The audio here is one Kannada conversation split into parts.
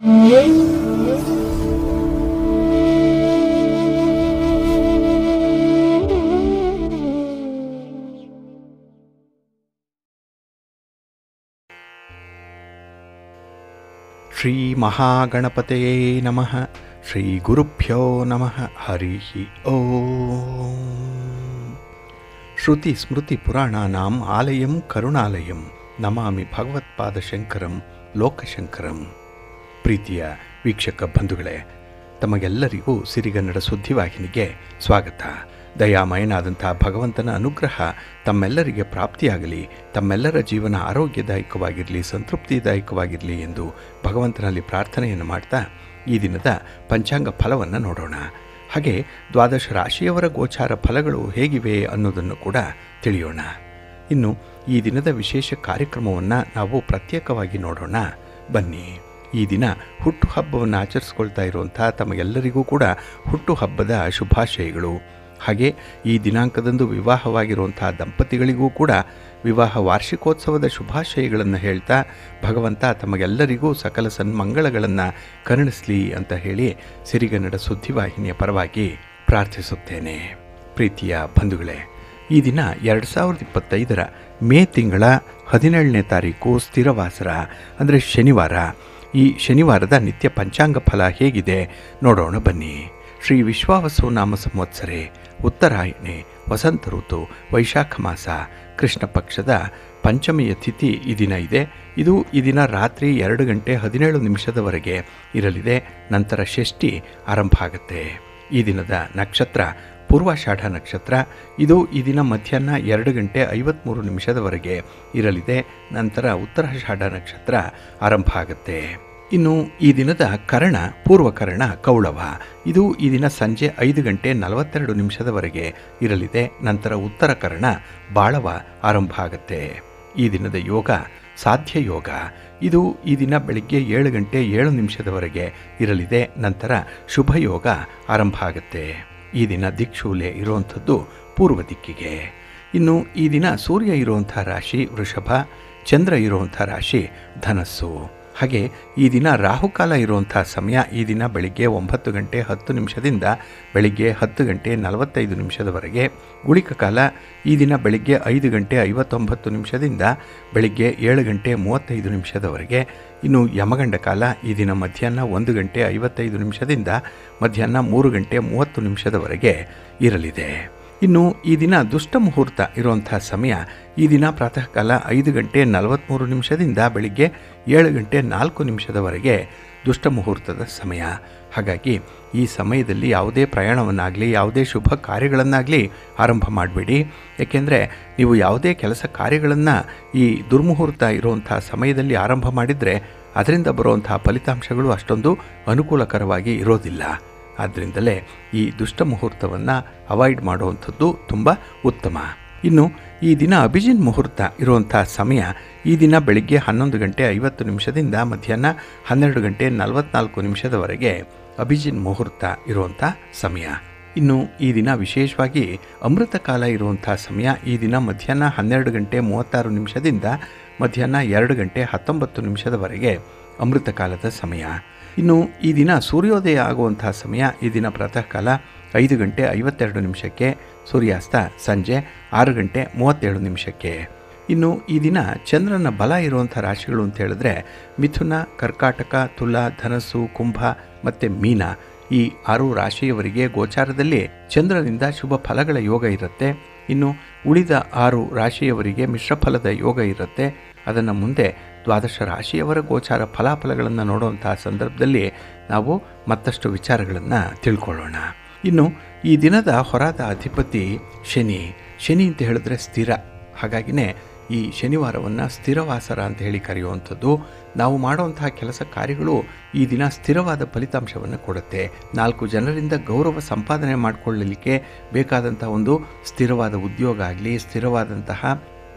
ಶ್ರೀ ಮಹಾಗಣಪತಯೇ ನಮಃ. ಶ್ರೀ ಗುರುಭ್ಯೋ ನಮಃ. ಹರಿ ಓಂ. ಶ್ರುತಿ ಸ್ಮೃತಿ ಪುರಾಣಾನಾಂ ಆಲಯಂ ಕರುಣಾಲಯಂ ನಮಾಮಿ ಭಗವತ್ಪಾದಶಂಕರಂ ಲೋಕಶಂಕರಂ. ಪ್ರೀತಿಯ ವೀಕ್ಷಕ ಬಂಧುಗಳೇ, ತಮಗೆಲ್ಲರಿಗೂ ಸಿರಿಗನ್ನಡ ಸುದ್ದಿವಾಹಿನಿಗೆ ಸ್ವಾಗತ. ದಯಾಮಯನಾದಂಥ ಭಗವಂತನ ಅನುಗ್ರಹ ತಮ್ಮೆಲ್ಲರಿಗೆ ಪ್ರಾಪ್ತಿಯಾಗಲಿ, ತಮ್ಮೆಲ್ಲರ ಜೀವನ ಆರೋಗ್ಯದಾಯಕವಾಗಿರಲಿ, ಸಂತೃಪ್ತಿದಾಯಕವಾಗಿರಲಿ ಎಂದು ಭಗವಂತನಲ್ಲಿ ಪ್ರಾರ್ಥನೆಯನ್ನು ಮಾಡ್ತಾ ಈ ದಿನದ ಪಂಚಾಂಗ ಫಲವನ್ನು ನೋಡೋಣ. ಹಾಗೆ ದ್ವಾದಶ ರಾಶಿಯವರ ಗೋಚಾರ ಫಲಗಳು ಹೇಗಿವೆ ಅನ್ನೋದನ್ನು ಕೂಡ ತಿಳಿಯೋಣ. ಇನ್ನು ಈ ದಿನದ ವಿಶೇಷ ಕಾರ್ಯಕ್ರಮವನ್ನು ನಾವು ಪ್ರತ್ಯೇಕವಾಗಿ ನೋಡೋಣ. ಬನ್ನಿ. ಈ ದಿನ ಹುಟ್ಟುಹಬ್ಬವನ್ನು ಆಚರಿಸ್ಕೊಳ್ತಾ ಇರುವಂಥ ತಮಗೆಲ್ಲರಿಗೂ ಕೂಡ ಹುಟ್ಟುಹಬ್ಬದ ಶುಭಾಶಯಗಳು. ಹಾಗೆ ಈ ದಿನಾಂಕದಂದು ವಿವಾಹವಾಗಿರುವಂಥ ದಂಪತಿಗಳಿಗೂ ಕೂಡ ವಿವಾಹ ವಾರ್ಷಿಕೋತ್ಸವದ ಶುಭಾಶಯಗಳನ್ನು ಹೇಳ್ತಾ ಭಗವಂತ ತಮಗೆಲ್ಲರಿಗೂ ಸಕಲ ಸನ್ಮಂಗಳಗಳನ್ನು ಕರುಣಿಸಲಿ ಅಂತ ಹೇಳಿ ಸಿರಿಗನ್ನಡ ಸುದ್ದಿವಾಹಿನಿಯ ಪರವಾಗಿ ಪ್ರಾರ್ಥಿಸುತ್ತೇನೆ. ಪ್ರೀತಿಯ ಬಂಧುಗಳೇ, ಈ ದಿನ 2025 ಮೇ ತಿಂಗಳ 17ನೇ ತಾರೀಕು ಸ್ಥಿರವಾಸರ ಅಂದರೆ ಶನಿವಾರ. ಈ ಶನಿವಾರದ ನಿತ್ಯ ಪಂಚಾಂಗ ಫಲ ಹೇಗಿದೆ ನೋಡೋಣ ಬನ್ನಿ. ಶ್ರೀ ವಿಶ್ವಾವಸು ನಾಮ ಸಂವತ್ಸರೆ ಉತ್ತರಾಯಣೆ ವಸಂತ ಋತು ವೈಶಾಖ ಮಾಸ ಕೃಷ್ಣ ಪಕ್ಷದ ಪಂಚಮಿಯ ತಿಥಿ ಈ ದಿನ ಇದೆ. ಇದು ಈ ದಿನ ರಾತ್ರಿ 2 ಗಂಟೆ 17 ನಿಮಿಷದವರೆಗೆ ಇರಲಿದೆ. ನಂತರ ಷಷ್ಠಿ ಆರಂಭ ಆಗುತ್ತೆ. ಈ ದಿನದ ನಕ್ಷತ್ರ ಪೂರ್ವಾಷಾಢ ನಕ್ಷತ್ರ. ಇದು ಈ ದಿನ ಮಧ್ಯಾಹ್ನ 2 ಗಂಟೆ 53 ನಿಮಿಷದವರೆಗೆ ಇರಲಿದೆ. ನಂತರ ಉತ್ತರಾಷಾಢ ನಕ್ಷತ್ರ ಆರಂಭ ಆಗುತ್ತೆ. ಇನ್ನು ಈ ದಿನದ ಕರ್ಣ ಪೂರ್ವಕರ್ಣ ಕೌಳವ. ಇದು ಈ ದಿನ ಸಂಜೆ 5 ಗಂಟೆ 42 ನಿಮಿಷದವರೆಗೆ ಇರಲಿದೆ. ನಂತರ ಉತ್ತರ ಕರ್ಣ ಬಾಳವ ಆರಂಭ ಆಗುತ್ತೆ. ಈ ದಿನದ ಯೋಗ ಸಾಧ್ಯ ಯೋಗ. ಇದು ಈ ದಿನ ಬೆಳಿಗ್ಗೆ 7 ಗಂಟೆ 7 ನಿಮಿಷದವರೆಗೆ ಇರಲಿದೆ. ನಂತರ ಶುಭ ಯೋಗ ಆರಂಭ ಆಗುತ್ತೆ. ಈ ದಿನ ದಿಕ್ಶೂಲೆ ಇರುವಂಥದ್ದು ಪೂರ್ವ ದಿಕ್ಕಿಗೆ. ಇನ್ನು ಈ ದಿನ ಸೂರ್ಯ ಇರುವಂಥ ರಾಶಿ ವೃಷಭ, ಚಂದ್ರ ಇರುವಂಥ ರಾಶಿ ಧನಸ್ಸು. ಹಾಗೆ ಈ ದಿನ ರಾಹುಕಾಲ ಇರುವಂಥ ಸಮಯ ಈ ದಿನ ಬೆಳಿಗ್ಗೆ 9 ಗಂಟೆ 10 ನಿಮಿಷದಿಂದ ಬೆಳಿಗ್ಗೆ 10 ಗಂಟೆ 45 ನಿಮಿಷದವರೆಗೆ. ಗುಳಿಕ ಕಾಲ ಈ ದಿನ ಬೆಳಿಗ್ಗೆ 5 ಗಂಟೆ 59 ನಿಮಿಷದಿಂದ ಬೆಳಿಗ್ಗೆ 7 ಗಂಟೆ 35 ನಿಮಿಷದವರೆಗೆ. ಇನ್ನು ಯಮಗಂಡ ಕಾಲ ಈ ದಿನ ಮಧ್ಯಾಹ್ನ 1 ಗಂಟೆ 55 ನಿಮಿಷದಿಂದ ಮಧ್ಯಾಹ್ನ 3 ಗಂಟೆ 30 ನಿಮಿಷದವರೆಗೆ ಇರಲಿದೆ. ಇನ್ನು ಈ ದಿನ ದುಷ್ಟ ಮುಹೂರ್ತ ಇರುವಂಥ ಸಮಯ ಈ ದಿನ ಪ್ರಾತಃ ಕಾಲ 5 ಗಂಟೆ 43 ನಿಮಿಷದಿಂದ ಬೆಳಿಗ್ಗೆ 7 ಗಂಟೆ 4 ನಿಮಿಷದವರೆಗೆ ದುಷ್ಟ ಮುಹೂರ್ತದ ಸಮಯ. ಹಾಗಾಗಿ ಈ ಸಮಯದಲ್ಲಿ ಯಾವುದೇ ಪ್ರಯಾಣವನ್ನಾಗಲಿ ಯಾವುದೇ ಶುಭ ಕಾರ್ಯಗಳನ್ನಾಗಲಿ ಆರಂಭ ಮಾಡಬೇಡಿ. ಏಕೆಂದರೆ ನೀವು ಯಾವುದೇ ಕೆಲಸ ಕಾರ್ಯಗಳನ್ನು ಈ ದುರ್ಮುಹೂರ್ತ ಇರುವಂಥ ಸಮಯದಲ್ಲಿ ಆರಂಭ ಮಾಡಿದರೆ ಅದರಿಂದ ಬರುವಂಥ ಫಲಿತಾಂಶಗಳು ಅಷ್ಟೊಂದು ಅನುಕೂಲಕರವಾಗಿ ಇರೋದಿಲ್ಲ. ಆದ್ದರಿಂದಲೇ ಈ ದುಷ್ಟ ಮುಹೂರ್ತವನ್ನು ಅವಾಯ್ಡ್ ಮಾಡುವಂಥದ್ದು ತುಂಬ ಉತ್ತಮ. ಇನ್ನು ಈ ದಿನ ಅಭಿಜಿನ್ ಮುಹೂರ್ತ ಇರುವಂಥ ಸಮಯ ಈ ದಿನ ಬೆಳಿಗ್ಗೆ 11 ಗಂಟೆ 50 ನಿಮಿಷದಿಂದ ಮಧ್ಯಾಹ್ನ 12 ಗಂಟೆ 44 ನಿಮಿಷದವರೆಗೆ ಅಭಿಜಿನ್ ಮುಹೂರ್ತ ಇರುವಂಥ ಸಮಯ. ಇನ್ನು ಈ ದಿನ ವಿಶೇಷವಾಗಿ ಅಮೃತ ಕಾಲ ಇರುವಂಥ ಸಮಯ ಈ ದಿನ ಮಧ್ಯಾಹ್ನ 12 ಗಂಟೆ 36 ನಿಮಿಷದಿಂದ ಮಧ್ಯಾಹ್ನ 2 ಗಂಟೆ 19 ನಿಮಿಷದವರೆಗೆ ಅಮೃತ ಕಾಲದ ಸಮಯ. ಇನ್ನು ಈ ದಿನ ಸೂರ್ಯೋದಯ ಆಗುವಂಥ ಸಮಯ ಈ ದಿನ ಪ್ರಾತಃ ಕಾಲ 5 ಗಂಟೆ 52 ನಿಮಿಷಕ್ಕೆ, ಸೂರ್ಯಾಸ್ತ ಸಂಜೆ 6 ಗಂಟೆ 37 ನಿಮಿಷಕ್ಕೆ. ಇನ್ನು ಈ ದಿನ ಚಂದ್ರನ ಬಲ ಇರುವಂಥ ರಾಶಿಗಳು ಅಂತ ಹೇಳಿದ್ರೆ ಮಿಥುನ, ಕರ್ಕಾಟಕ, ತುಲಾ, ಧನಸ್ಸು, ಕುಂಭ ಮತ್ತು ಮೀನ. ಈ 6 ರಾಶಿಯವರಿಗೆ ಗೋಚಾರದಲ್ಲಿ ಚಂದ್ರನಿಂದ ಶುಭ ಫಲಗಳ ಯೋಗ ಇರುತ್ತೆ. ಇನ್ನು ಉಳಿದ 6 ರಾಶಿಯವರಿಗೆ ಮಿಶ್ರ ಫಲದ ಯೋಗ ಇರುತ್ತೆ. ಅದನ್ನು ಮುಂದೆ ದ್ವಾದಶ ರಾಶಿಯವರ ಗೋಚಾರ ಫಲಾಫಲಗಳನ್ನು ನೋಡುವಂಥ ಸಂದರ್ಭದಲ್ಲಿ ನಾವು ಮತ್ತಷ್ಟು ವಿಚಾರಗಳನ್ನು ತಿಳ್ಕೊಳ್ಳೋಣ. ಇನ್ನು ಈ ದಿನದ ಹೊರಾದ ಅಧಿಪತಿ ಶನಿ. ಶನಿ ಅಂತ ಹೇಳಿದ್ರೆ ಸ್ಥಿರ. ಹಾಗಾಗಿನೇ ಈ ಶನಿವಾರವನ್ನು ಸ್ಥಿರವಾಸರ ಅಂತ ಹೇಳಿ ಕರೆಯುವಂಥದ್ದು. ನಾವು ಮಾಡುವಂತಹ ಕೆಲಸ ಕಾರ್ಯಗಳು ಈ ದಿನ ಸ್ಥಿರವಾದ ಫಲಿತಾಂಶವನ್ನು ಕೊಡುತ್ತೆ. 4 ಜನರಿಂದ ಗೌರವ ಸಂಪಾದನೆ ಮಾಡಿಕೊಳ್ಳಲಿಕ್ಕೆ ಬೇಕಾದಂಥ ಒಂದು ಸ್ಥಿರವಾದ ಉದ್ಯೋಗ ಆಗಲಿ, ಸ್ಥಿರವಾದಂತಹ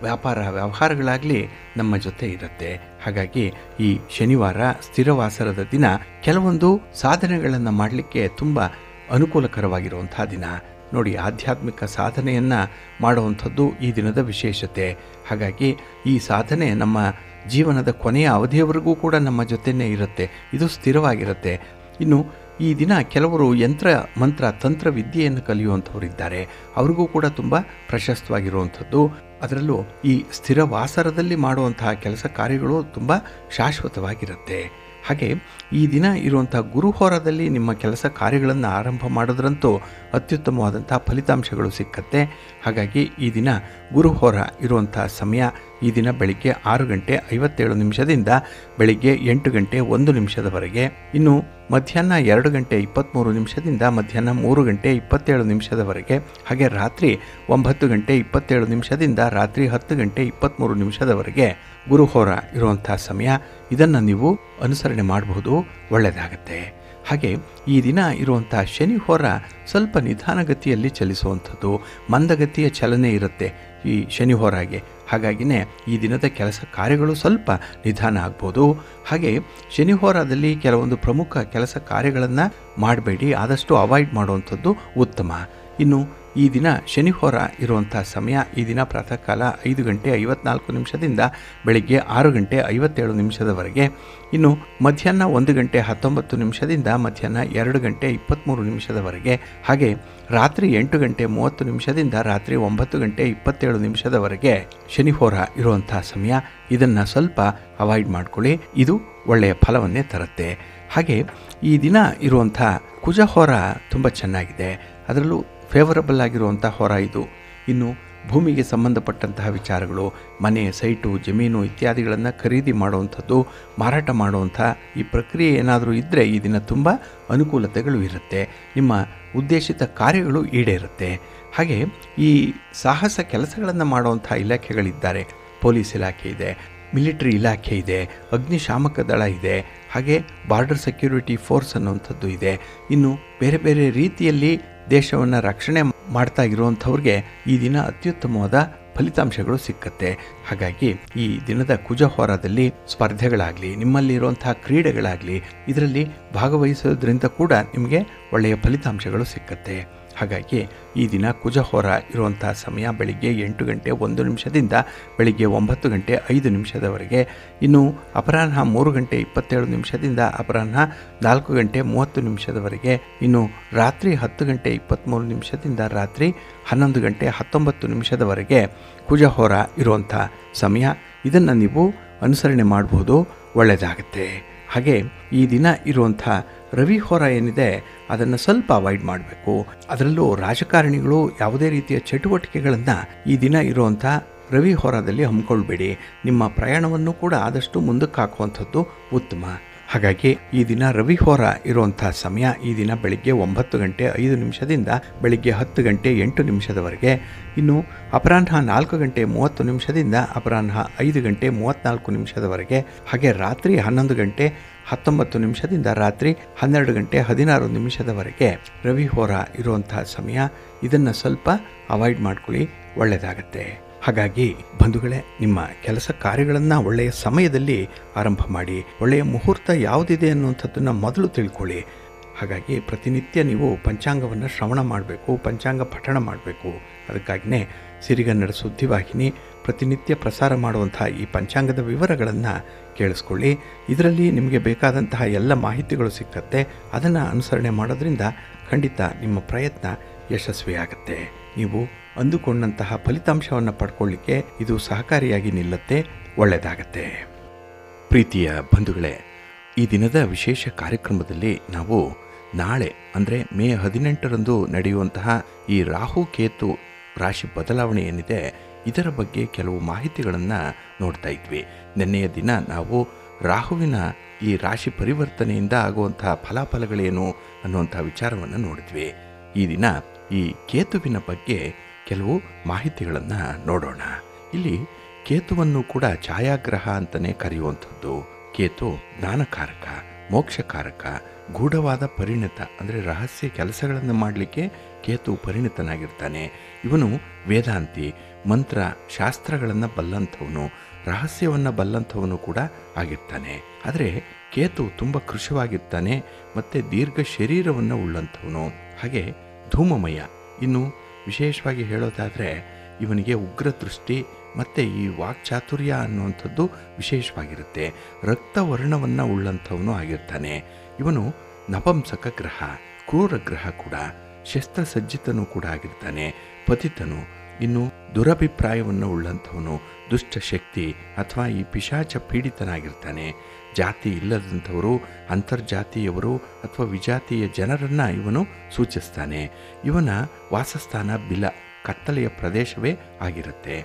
ವ್ಯಾಪಾರ ವ್ಯವಹಾರಗಳಾಗಲಿ ನಮ್ಮ ಜೊತೆ ಇರುತ್ತೆ. ಹಾಗಾಗಿ ಈ ಶನಿವಾರ ಸ್ಥಿರವಾಸರದ ದಿನ ಕೆಲವೊಂದು ಸಾಧನೆಗಳನ್ನು ಮಾಡಲಿಕ್ಕೆ ತುಂಬ ಅನುಕೂಲಕರವಾಗಿರುವಂಥ ದಿನ. ನೋಡಿ, ಆಧ್ಯಾತ್ಮಿಕ ಸಾಧನೆಯನ್ನು ಮಾಡುವಂಥದ್ದು ಈ ದಿನದ ವಿಶೇಷತೆ. ಹಾಗಾಗಿ ಈ ಸಾಧನೆ ನಮ್ಮ ಜೀವನದ ಕೊನೆಯ ಅವಧಿಯವರೆಗೂ ಕೂಡ ನಮ್ಮ ಜೊತೆಯೇ ಇರುತ್ತೆ. ಇದು ಸ್ಥಿರವಾಗಿರುತ್ತೆ. ಇನ್ನು ಈ ದಿನ ಕೆಲವರು ಯಂತ್ರ ಮಂತ್ರ ತಂತ್ರ ವಿದ್ಯೆಯನ್ನು ಕಲಿಯುವಂಥವರಿದ್ದಾರೆ. ಅವ್ರಿಗೂ ಕೂಡ ತುಂಬ ಪ್ರಶಸ್ತವಾಗಿರುವಂಥದ್ದು. ಅದರಲ್ಲೂ ಈ ಸ್ಥಿರ ವಾಸರದಲ್ಲಿ ಮಾಡುವಂತಹ ಕೆಲಸ ಕಾರ್ಯಗಳು ತುಂಬ ಶಾಶ್ವತವಾಗಿರುತ್ತೆ. ಹಾಗೆ ಈ ದಿನ ಇರುವಂಥ ಗುರುಹೋರದಲ್ಲಿ ನಿಮ್ಮ ಕೆಲಸ ಕಾರ್ಯಗಳನ್ನು ಆರಂಭ ಮಾಡೋದ್ರಂತೂ ಅತ್ಯುತ್ತಮವಾದಂಥ ಫಲಿತಾಂಶಗಳು ಸಿಕ್ಕತ್ತೆ. ಹಾಗಾಗಿ ಈ ದಿನ ಗುರುಹೋರ ಇರುವಂಥ ಸಮಯ ಈ ದಿನ ಬೆಳಿಗ್ಗೆ 6:57 ಬೆಳಿಗ್ಗೆ 8:01 ಇನ್ನು ಮಧ್ಯಾಹ್ನ 2:23 ಮಧ್ಯಾಹ್ನ 3:27 ಹಾಗೆ ರಾತ್ರಿ 9:27 ರಾತ್ರಿ 10:23 ಗುರುಹೋರ ಇರುವಂಥ ಸಮಯ. ಇದನ್ನು ನೀವು ಅನುಸರಣೆ ಮಾಡಬಹುದು, ಒಳ್ಳೆಯದಾಗತ್ತೆ. ಹಾಗೆ ಈ ದಿನ ಇರುವಂಥ ಶನಿ ಹೋರ ಸ್ವಲ್ಪ ನಿಧಾನಗತಿಯಲ್ಲಿ ಚಲಿಸುವಂಥದ್ದು, ಮಂದಗತಿಯ ಚಲನೆ ಇರುತ್ತೆ ಈ ಶನಿ ಹೋರಾಗೆ. ಹಾಗಾಗಿನೇ ಈ ದಿನದ ಕೆಲಸ ಕಾರ್ಯಗಳು ಸ್ವಲ್ಪ ನಿಧಾನ ಆಗ್ಬೋದು. ಹಾಗೆ ಶನಿ ಹೋರಾದಲ್ಲಿ ಕೆಲವೊಂದು ಪ್ರಮುಖ ಕೆಲಸ ಕಾರ್ಯಗಳನ್ನು ಮಾಡಬೇಡಿ, ಆದಷ್ಟು ಅವಾಯ್ಡ್ ಮಾಡುವಂಥದ್ದು ಉತ್ತಮ. ಇನ್ನು ಈ ದಿನ ಶನಿ ಹೋರ ಇರುವಂಥ ಸಮಯ ಈ ದಿನ ಪ್ರಾತಃ ಕಾಲ 5:54 ಬೆಳಿಗ್ಗೆ 6:57 ಇನ್ನು ಮಧ್ಯಾಹ್ನ 1:19 ಮಧ್ಯಾಹ್ನ 2:23 ಹಾಗೆ ರಾತ್ರಿ 8:30 ರಾತ್ರಿ 9:27 ಶನಿ ಹೋರ ಇರುವಂಥ ಸಮಯ. ಇದನ್ನು ಸ್ವಲ್ಪ ಅವಾಯ್ಡ್ ಮಾಡ್ಕೊಳ್ಳಿ, ಇದು ಒಳ್ಳೆಯ ಫಲವನ್ನೇ ತರುತ್ತೆ. ಹಾಗೆ ಈ ದಿನ ಇರುವಂಥ ಕುಜ ಹೋರ ತುಂಬ ಚೆನ್ನಾಗಿದೆ, ಅದರಲ್ಲೂ ಫೇವರಬಲ್ ಆಗಿರುವಂಥ ಹೊರ ಇದು. ಇನ್ನು ಭೂಮಿಗೆ ಸಂಬಂಧಪಟ್ಟಂತಹ ವಿಚಾರಗಳು, ಮನೆ, ಸೈಟು, ಜಮೀನು ಇತ್ಯಾದಿಗಳನ್ನು ಖರೀದಿ ಮಾಡುವಂಥದ್ದು, ಮಾರಾಟ ಮಾಡುವಂಥ ಈ ಪ್ರಕ್ರಿಯೆ ಏನಾದರೂ ಇದ್ದರೆ ಈ ದಿನ ತುಂಬ ಅನುಕೂಲತೆಗಳು ಇರುತ್ತೆ. ನಿಮ್ಮ ಉದ್ದೇಶಿತ ಕಾರ್ಯಗಳು ಈಡೇರುತ್ತೆ. ಹಾಗೆ ಈ ಸಾಹಸ ಕೆಲಸಗಳನ್ನು ಮಾಡುವಂಥ ಇಲಾಖೆಗಳಿದ್ದಾರೆ. ಪೊಲೀಸ್ ಇಲಾಖೆ ಇದೆ, ಮಿಲಿಟರಿ ಇಲಾಖೆ ಇದೆ, ಅಗ್ನಿಶಾಮಕ ದಳ ಇದೆ, ಹಾಗೆ ಬಾರ್ಡರ್ ಸೆಕ್ಯೂರಿಟಿ ಫೋರ್ಸ್ ಅನ್ನುವಂಥದ್ದು ಇದೆ. ಇನ್ನು ಬೇರೆ ಬೇರೆ ರೀತಿಯಲ್ಲಿ ದೇಶವನ್ನು ರಕ್ಷಣೆ ಮಾಡ್ತಾ ಇರುವಂಥವ್ರಿಗೆ ಈ ದಿನ ಅತ್ಯುತ್ತಮವಾದ ಫಲಿತಾಂಶಗಳು ಸಿಕ್ಕತ್ತೆ. ಹಾಗಾಗಿ ಈ ದಿನದ ಕುಜ ಹೋರಾದಲ್ಲಿ ಸ್ಪರ್ಧೆಗಳಾಗಲಿ, ನಿಮ್ಮಲ್ಲಿರುವಂತಹ ಕ್ರೀಡೆಗಳಾಗಲಿ, ಇದರಲ್ಲಿ ಭಾಗವಹಿಸೋದ್ರಿಂದ ಕೂಡ ನಿಮಗೆ ಒಳ್ಳೆಯ ಫಲಿತಾಂಶಗಳು ಸಿಕ್ಕತ್ತೆ. ಹಾಗಾಗಿ ಈ ದಿನ ಕುಜ ಹೋರ ಇರುವಂಥ ಸಮಯ ಬೆಳಿಗ್ಗೆ 8:01 ಬೆಳಿಗ್ಗೆ 9:05 ಇನ್ನು ಅಪರಾಹ್ನ 3:27 ಅಪರಾಹ್ನ 4:30 ಇನ್ನು ರಾತ್ರಿ 10:23 ರಾತ್ರಿ 11:19 ಕುಜ ಹೋರ ಇರುವಂಥ ಸಮಯ. ಇದನ್ನು ನೀವು ಅನುಸರಣೆ ಮಾಡಬಹುದು, ಒಳ್ಳೆಯದಾಗುತ್ತೆ. ಹಾಗೆ ಈ ದಿನ ಇರುವಂಥ ರವಿ ಹೋರ ಏನಿದೆ ಅದನ್ನು ಸ್ವಲ್ಪ ಅವಾಯ್ಡ್ ಮಾಡಬೇಕು. ಅದರಲ್ಲೂ ರಾಜಕಾರಣಿಗಳು ಯಾವುದೇ ರೀತಿಯ ಚಟುವಟಿಕೆಗಳನ್ನು ಈ ದಿನ ಇರುವಂಥ ರವಿ ಹೋರಾದಲ್ಲಿ ಹಮ್ಮಿಕೊಳ್ಬೇಡಿ. ನಿಮ್ಮ ಪ್ರಯಾಣವನ್ನು ಕೂಡ ಆದಷ್ಟು ಮುಂದಕ್ಕೆ ಹಾಕುವಂಥದ್ದು ಉತ್ತಮ. ಹಾಗಾಗಿ ಈ ದಿನ ರವಿ ಹೋರ ಇರುವಂಥ ಸಮಯ ಈ ದಿನ ಬೆಳಿಗ್ಗೆ 9:05 ಬೆಳಿಗ್ಗೆ 10:08 ಇನ್ನು ಅಪರಾಹ್ನ 4:30 ಅಪರಾಹ್ನ 5:34 ಹಾಗೆ ರಾತ್ರಿ 11:19 ರಾತ್ರಿ 12:16 ರವಿ ಹೋರ ಇರುವಂಥ ಸಮಯ. ಇದನ್ನು ಸ್ವಲ್ಪ ಅವಾಯ್ಡ್ ಮಾಡ್ಕೊಳ್ಳಿ, ಒಳ್ಳೆಯದಾಗತ್ತೆ. ಹಾಗಾಗಿ ಬಂಧುಗಳೇ, ನಿಮ್ಮ ಕೆಲಸ ಕಾರ್ಯಗಳನ್ನು ಒಳ್ಳೆಯ ಸಮಯದಲ್ಲಿ ಆರಂಭ ಮಾಡಿ. ಒಳ್ಳೆಯ ಮುಹೂರ್ತ ಯಾವುದಿದೆ ಅನ್ನುವಂಥದ್ದನ್ನು ಮೊದಲು ತಿಳ್ಕೊಳ್ಳಿ. ಹಾಗಾಗಿ ಪ್ರತಿನಿತ್ಯ ನೀವು ಪಂಚಾಂಗವನ್ನು ಶ್ರವಣ ಮಾಡಬೇಕು, ಪಂಚಾಂಗ ಪಠಣ ಮಾಡಬೇಕು. ಅದಕ್ಕಾಗಿಯೇ ಸಿರಿಗನ್ನಡ ಸುದ್ದಿವಾಹಿನಿ ಪ್ರತಿನಿತ್ಯ ಪ್ರಸಾರ ಮಾಡುವಂಥ ಈ ಪಂಚಾಂಗದ ವಿವರಗಳನ್ನು ಕೇಳಿಸ್ಕೊಳ್ಳಿ. ಇದರಲ್ಲಿ ನಿಮಗೆ ಬೇಕಾದಂತಹ ಎಲ್ಲ ಮಾಹಿತಿಗಳು ಸಿಕ್ಕತ್ತೆ. ಅದನ್ನು ಅನುಸರಣೆ ಮಾಡೋದ್ರಿಂದ ಖಂಡಿತ ನಿಮ್ಮ ಪ್ರಯತ್ನ ಯಶಸ್ವಿಯಾಗುತ್ತೆ. ನೀವು ಅಂದುಕೊಂಡಂತಹ ಫಲಿತಾಂಶವನ್ನು ಪಡ್ಕೊಳ್ಳಿಕ್ಕೆ ಇದು ಸಹಕಾರಿಯಾಗಿ ನಿಲ್ಲುತ್ತೆ, ಒಳ್ಳೆಯದಾಗತ್ತೆ. ಪ್ರೀತಿಯ ಬಂಧುಗಳೇ, ಈ ದಿನದ ವಿಶೇಷ ಕಾರ್ಯಕ್ರಮದಲ್ಲಿ ನಾವು ನಾಳೆ ಅಂದರೆ ಮೇ 18 ನಡೆಯುವಂತಹ ಈ ರಾಹು ಕೇತು ರಾಶಿ ಬದಲಾವಣೆ ಏನಿದೆ ಇದರ ಬಗ್ಗೆ ಕೆಲವು ಮಾಹಿತಿಗಳನ್ನು ನೋಡ್ತಾ ಇದ್ವಿ. ನಿನ್ನೆಯ ದಿನ ನಾವು ರಾಹುವಿನ ಈ ರಾಶಿ ಪರಿವರ್ತನೆಯಿಂದ ಆಗುವಂತಹ ಫಲಾಫಲಗಳೇನು ಅನ್ನುವಂಥ ವಿಚಾರವನ್ನು ನೋಡಿದ್ವಿ. ಈ ದಿನ ಈ ಕೇತುವಿನ ಬಗ್ಗೆ ಕೆಲವು ಮಾಹಿತಿಗಳನ್ನು ನೋಡೋಣ. ಇಲ್ಲಿ ಕೇತುವನ್ನು ಕೂಡ ಛಾಯಾಗ್ರಹ ಅಂತಲೇ ಕರೆಯುವಂಥದ್ದು. ಕೇತು ಜ್ಞಾನಕಾರಕ, ಮೋಕ್ಷಕಾರಕ, ಗೂಢವಾದ ಪರಿಣಿತ ಅಂದರೆ ರಹಸ್ಯ ಕೆಲಸಗಳನ್ನು ಮಾಡಲಿಕ್ಕೆ ಕೇತು ಪರಿಣಿತನಾಗಿರ್ತಾನೆ. ಇವನು ವೇದಾಂತಿ, ಮಂತ್ರ ಶಾಸ್ತ್ರಗಳನ್ನು ಬಲ್ಲಂಥವನು, ರಹಸ್ಯವನ್ನು ಬಲ್ಲಂಥವನು ಕೂಡ ಆಗಿರ್ತಾನೆ. ಆದರೆ ಕೇತು ತುಂಬ ಕೃಶವಾಗಿರ್ತಾನೆ ಮತ್ತು ದೀರ್ಘ ಶರೀರವನ್ನು ಉಳ್ಳಂಥವನು, ಹಾಗೆ ಧೂಮಮಯ. ಇನ್ನು ವಿಶೇಷವಾಗಿ ಹೇಳೋದಾದರೆ ಇವನಿಗೆ ಉಗ್ರ ದೃಷ್ಟಿ ಮತ್ತು ಈ ವಾಕ್ಚಾತುರ್ಯ ಅನ್ನುವಂಥದ್ದು ವಿಶೇಷವಾಗಿರುತ್ತೆ. ರಕ್ತವರ್ಣವನ್ನು ಉಳ್ಳಂಥವನು ಆಗಿರ್ತಾನೆ. ಇವನು ನಪಂಸಕ ಗ್ರಹ, ಕ್ರೂರ ಗ್ರಹ ಕೂಡ, ಶಸ್ತ್ರಸಜ್ಜಿತನೂ ಕೂಡ ಆಗಿರ್ತಾನೆ, ಪತಿತನು. ಇನ್ನು ದುರಭಿಪ್ರಾಯವನ್ನು ಉಳ್ಳಂಥವನು, ದುಷ್ಟಶಕ್ತಿ ಅಥವಾ ಈ ಪಿಶಾಚ ಪೀಡಿತನಾಗಿರ್ತಾನೆ. ಜಾತಿ ಇಲ್ಲದಂಥವರು, ಅಂತರ್ಜಾತೀಯವರು ಅಥವಾ ವಿಜಾತಿಯ ಜನರನ್ನು ಇವನು ಸೂಚಿಸ್ತಾನೆ. ಇವನ ವಾಸಸ್ಥಾನ ಬಿಲ, ಕತ್ತಲೆಯ ಪ್ರದೇಶವೇ ಆಗಿರುತ್ತೆ.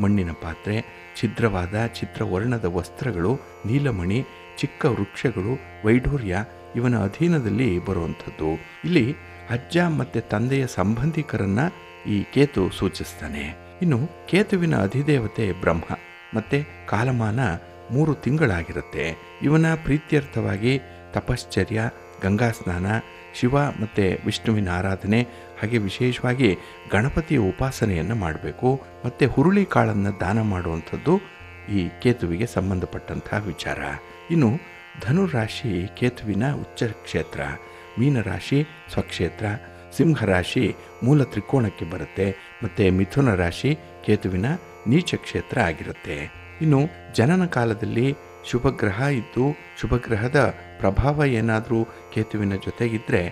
ಮಣ್ಣಿನ ಪಾತ್ರೆ, ಛಿದ್ರವಾದ ಚಿತ್ರವರ್ಣದ ವಸ್ತ್ರಗಳು, ನೀಲಮಣಿ, ಚಿಕ್ಕ ವೃಕ್ಷಗಳು, ವೈಢೂರ್ಯ ಇವನ ಅಧೀನದಲ್ಲಿ ಬರುವಂಥದ್ದು. ಇಲ್ಲಿ ಅಜ್ಜ ಮತ್ತು ತಂದೆಯ ಸಂಬಂಧಿಕರನ್ನು ಈ ಕೇತು ಸೂಚಿಸ್ತಾನೆ. ಇನ್ನು ಕೇತುವಿನ ಅಧಿದೇವತೆ ಬ್ರಹ್ಮ ಮತ್ತು ಕಾಲಮಾನ 3 ತಿಂಗಳಾಗಿರುತ್ತೆ. ಇವನ ಪ್ರೀತ್ಯರ್ಥವಾಗಿ ತಪಶ್ಚರ್ಯ, ಗಂಗಾ ಸ್ನಾನ, ಶಿವ ಮತ್ತು ವಿಷ್ಣುವಿನ ಆರಾಧನೆ, ಹಾಗೆ ವಿಶೇಷವಾಗಿ ಗಣಪತಿಯ ಉಪಾಸನೆಯನ್ನು ಮಾಡಬೇಕು. ಮತ್ತು ಹುರುಳಿ ಕಾಳನ್ನು ದಾನ ಮಾಡುವಂಥದ್ದು ಈ ಕೇತುವಿಗೆ ಸಂಬಂಧಪಟ್ಟಂತಹ ವಿಚಾರ. ಇನ್ನು ಧನುರಾಶಿ ಕೇತುವಿನ ಉಚ್ಚ ಕ್ಷೇತ್ರ, ಮೀನರಾಶಿ ಸ್ವಕ್ಷೇತ್ರ, ಸಿಂಹರಾಶಿ ಮೂಲ ತ್ರಿಕೋಣಕ್ಕೆ ಬರುತ್ತೆ, ಮತ್ತು ಮಿಥುನ ರಾಶಿ ಕೇತುವಿನ ನೀಚ ಕ್ಷೇತ್ರ ಆಗಿರುತ್ತೆ. ಇನ್ನು ಜನನ ಕಾಲದಲ್ಲಿ ಶುಭಗ್ರಹ ಇದ್ದು ಶುಭಗ್ರಹದ ಪ್ರಭಾವ ಏನಾದರೂ ಕೇತುವಿನ ಜೊತೆಗಿದ್ದರೆ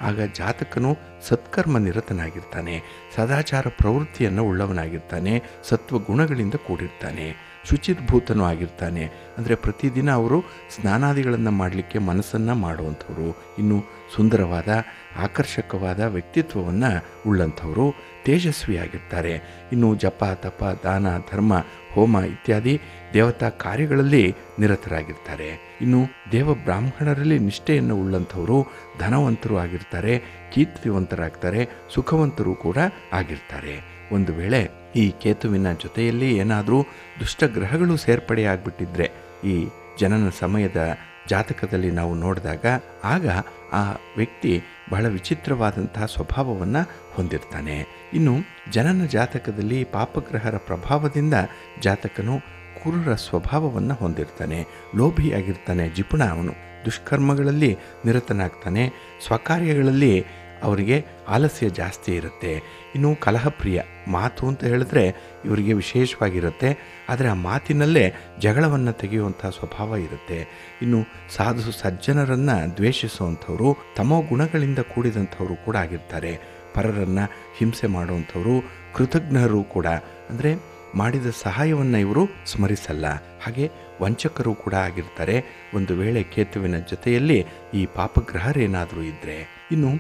ಆಗ ಜಾತಕನು ಸತ್ಕರ್ಮ ನಿರತನಾಗಿರ್ತಾನೆ, ಸದಾಚಾರ ಪ್ರವೃತ್ತಿಯನ್ನು ಉಳ್ಳವನಾಗಿರ್ತಾನೆ, ಸತ್ವಗುಣಗಳಿಂದ ಕೂಡಿರ್ತಾನೆ, ಶುಚಿರ್ಭೂತನೂ ಆಗಿರ್ತಾನೆ. ಅಂದರೆ ಪ್ರತಿದಿನ ಅವರು ಸ್ನಾನಾದಿಗಳನ್ನು ಮಾಡಲಿಕ್ಕೆ ಮನಸ್ಸನ್ನು ಮಾಡುವಂಥವ್ರು. ಇನ್ನು ಸುಂದರವಾದ ಆಕರ್ಷಕವಾದ ವ್ಯಕ್ತಿತ್ವವನ್ನು ಉಳ್ಳಂಥವರು, ತೇಜಸ್ವಿಯಾಗಿರ್ತಾರೆ. ಇನ್ನು ಜಪ, ತಪ, ದಾನ, ಧರ್ಮ, ಹೋಮ ಇತ್ಯಾದಿ ದೇವತಾ ಕಾರ್ಯಗಳಲ್ಲಿ ನಿರತರಾಗಿರ್ತಾರೆ. ಇನ್ನು ದೇವ ಬ್ರಾಹ್ಮಣರಲ್ಲಿ ನಿಷ್ಠೆಯನ್ನು ಉಳ್ಳಂಥವರು ಧನವಂತರು ಆಗಿರ್ತಾರೆ, ಕೀರ್ತಿವಂತರಾಗ್ತಾರೆ, ಸುಖವಂತರು ಕೂಡ ಆಗಿರ್ತಾರೆ. ಒಂದು ವೇಳೆ ಈ ಕೇತುವಿನ ಜೊತೆಯಲ್ಲಿ ಏನಾದರೂ ದುಷ್ಟಗ್ರಹಗಳು ಸೇರ್ಪಡೆಯಾಗ್ಬಿಟ್ಟಿದ್ರೆ ಈ ಜನನ ಸಮಯದ ಜಾತಕದಲ್ಲಿ ನಾವು ನೋಡಿದಾಗ ಆಗ ಆ ವ್ಯಕ್ತಿ ಬಹಳ ವಿಚಿತ್ರವಾದಂತಹ ಸ್ವಭಾವವನ್ನು ಹೊಂದಿರ್ತಾನೆ. ಇನ್ನು ಜನನ ಜಾತಕದಲ್ಲಿ ಪಾಪಗ್ರಹರ ಪ್ರಭಾವದಿಂದ ಜಾತಕನು ಕ್ರೂರ ಸ್ವಭಾವವನ್ನು ಹೊಂದಿರ್ತಾನೆ, ಲೋಭಿಯಾಗಿರ್ತಾನೆ, ಜಿಪುಣ, ಅವನು ದುಷ್ಕರ್ಮಗಳಲ್ಲಿ ನಿರತನಾಗ್ತಾನೆ, ಸ್ವಕಾರ್ಯಗಳಲ್ಲಿ ಅವರಿಗೆ ಆಲಸ್ಯ ಜಾಸ್ತಿ ಇರುತ್ತೆ. ಇನ್ನು ಕಲಹಪ್ರಿಯ, ಮಾತು ಅಂತ ಹೇಳಿದ್ರೆ ಇವರಿಗೆ ವಿಶೇಷವಾಗಿರುತ್ತೆ, ಆದರೆ ಆ ಮಾತಿನಲ್ಲೇ ಜಗಳವನ್ನು ತೆಗೆಯುವಂಥ ಸ್ವಭಾವ ಇರುತ್ತೆ. ಇನ್ನು ಸಾಧು ಸಜ್ಜನರನ್ನು ದ್ವೇಷಿಸುವಂಥವರು, ತಮೋ ಗುಣಗಳಿಂದ ಕೂಡಿದಂಥವರು ಕೂಡ ಆಗಿರ್ತಾರೆ. ಪರರನ್ನು ಹಿಂಸೆ ಮಾಡುವಂಥವರು, ಕೃತಜ್ಞರು ಕೂಡ, ಅಂದರೆ ಮಾಡಿದ ಸಹಾಯವನ್ನು ಇವರು ಸ್ಮರಿಸಲ್ಲ. ಹಾಗೆ ವಂಚಕರು ಕೂಡ ಆಗಿರ್ತಾರೆ ಒಂದು ವೇಳೆ ಕೇತುವಿನ ಜೊತೆಯಲ್ಲಿ ಈ ಪಾಪಗ್ರಹರೇನಾದರೂ ಇದ್ದರೆ. ಇನ್ನು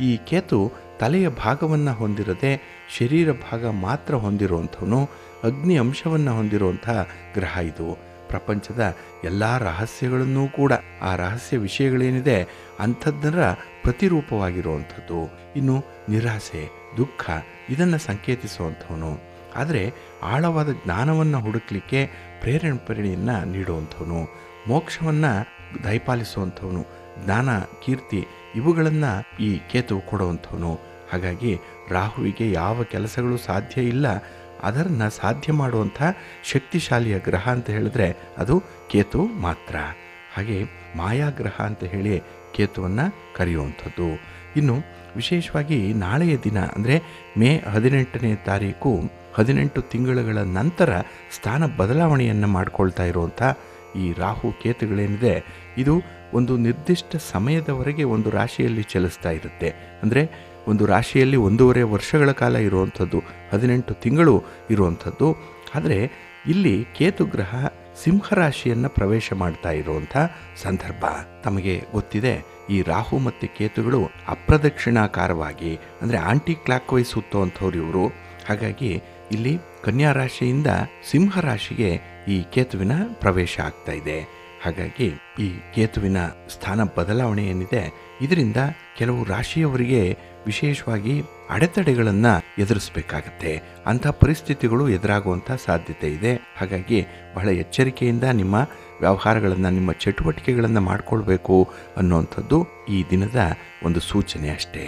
ಈ ಕೇತು ತಲೆಯ ಭಾಗವನ್ನು ಹೊಂದಿರದೆ ಶರೀರ ಭಾಗ ಮಾತ್ರ ಹೊಂದಿರುವಂಥವನು, ಅಗ್ನಿ ಅಂಶವನ್ನು ಹೊಂದಿರುವಂಥ ಗ್ರಹ ಇದು. ಪ್ರಪಂಚದ ಎಲ್ಲ ರಹಸ್ಯಗಳನ್ನೂ ಕೂಡ, ಆ ರಹಸ್ಯ ವಿಷಯಗಳೇನಿದೆ ಅಂಥದ್ದರ ಪ್ರತಿರೂಪವಾಗಿರುವಂಥದ್ದು. ಇನ್ನು ನಿರಾಸೆ, ದುಃಖ ಇದನ್ನು ಸಂಕೇತಿಸುವಂಥವನು. ಆದರೆ ಆಳವಾದ ಜ್ಞಾನವನ್ನು ಹುಡುಕಲಿಕ್ಕೆ ಪ್ರೇರಣೆಯನ್ನು ನೀಡುವಂಥವನು, ಮೋಕ್ಷವನ್ನು ದಯಪಾಲಿಸುವಂಥವನು, ಜ್ಞಾನ, ಕೀರ್ತಿ ಇವುಗಳನ್ನು ಈ ಕೇತು ಕೊಡುವಂಥವನು. ಹಾಗಾಗಿ ರಾಹುವಿಗೆ ಯಾವ ಕೆಲಸಗಳು ಸಾಧ್ಯ ಇಲ್ಲ, ಅದನ್ನು ಸಾಧ್ಯ ಮಾಡುವಂಥ ಶಕ್ತಿಶಾಲಿಯ ಗ್ರಹ ಅಂತ ಹೇಳಿದ್ರೆ ಅದು ಕೇತು ಮಾತ್ರ. ಹಾಗೆ ಮಾಯಾಗ್ರಹ ಅಂತ ಹೇಳಿ ಕೇತುವನ್ನು ಕರೆಯುವಂಥದ್ದು. ಇನ್ನು ವಿಶೇಷವಾಗಿ ನಾಳೆಯ ದಿನ ಅಂದರೆ ಮೇ 18ನೇ ತಾರೀಕು 18 ತಿಂಗಳುಗಳ ನಂತರ ಸ್ಥಾನ ಬದಲಾವಣೆಯನ್ನು ಮಾಡಿಕೊಳ್ತಾ ಇರುವಂಥ ಈ ರಾಹು ಕೇತುಗಳೇನಿದೆ ಇದು ಒಂದು ನಿರ್ದಿಷ್ಟ ಸಮಯದವರೆಗೆ ಒಂದು ರಾಶಿಯಲ್ಲಿ ಚಲಿಸ್ತಾ ಇರುತ್ತೆ. ಅಂದರೆ ಒಂದು ರಾಶಿಯಲ್ಲಿ 1.5 ವರ್ಷಗಳ ಕಾಲ ಇರುವಂಥದ್ದು, 18 ತಿಂಗಳು ಇರುವಂಥದ್ದು. ಆದರೆ ಇಲ್ಲಿ ಕೇತು ಗ್ರಹ ಸಿಂಹರಾಶಿಯನ್ನು ಪ್ರವೇಶ ಮಾಡ್ತಾ ಇರುವಂಥ ಸಂದರ್ಭ. ತಮಗೆ ಗೊತ್ತಿದೆ ಈ ರಾಹು ಮತ್ತು ಕೇತುಗಳು ಅಪ್ರದಕ್ಷಿಣಾಕಾರವಾಗಿ ಅಂದರೆ ಆಂಟಿ ಕ್ಲಾಕ್ ವೈಸ್ ಸುತ್ತುವಂಥವ್ರು ಇವರು. ಹಾಗಾಗಿ ಇಲ್ಲಿ ಕನ್ಯಾ ರಾಶಿಯಿಂದ ಸಿಂಹರಾಶಿಗೆ ಈ ಕೇತುವಿನ ಪ್ರವೇಶ ಆಗ್ತಾ ಇದೆ. ಹಾಗಾಗಿ ಈ ಕೇತುವಿನ ಸ್ಥಾನ ಬದಲಾವಣೆ ಏನಿದೆ ಇದರಿಂದ ಕೆಲವು ರಾಶಿಯವರಿಗೆ ವಿಶೇಷವಾಗಿ ಅಡೆತಡೆಗಳನ್ನು ಎದುರಿಸಬೇಕಾಗತ್ತೆ. ಅಂಥ ಪರಿಸ್ಥಿತಿಗಳು ಎದುರಾಗುವಂಥ ಸಾಧ್ಯತೆ ಇದೆ. ಹಾಗಾಗಿ ಬಹಳ ಎಚ್ಚರಿಕೆಯಿಂದ ನಿಮ್ಮ ವ್ಯವಹಾರಗಳನ್ನು, ನಿಮ್ಮ ಚಟುವಟಿಕೆಗಳನ್ನು ಮಾಡಿಕೊಳ್ಬೇಕು ಅನ್ನುವಂಥದ್ದು ಈ ದಿನದ ಒಂದು ಸೂಚನೆ ಅಷ್ಟೇ.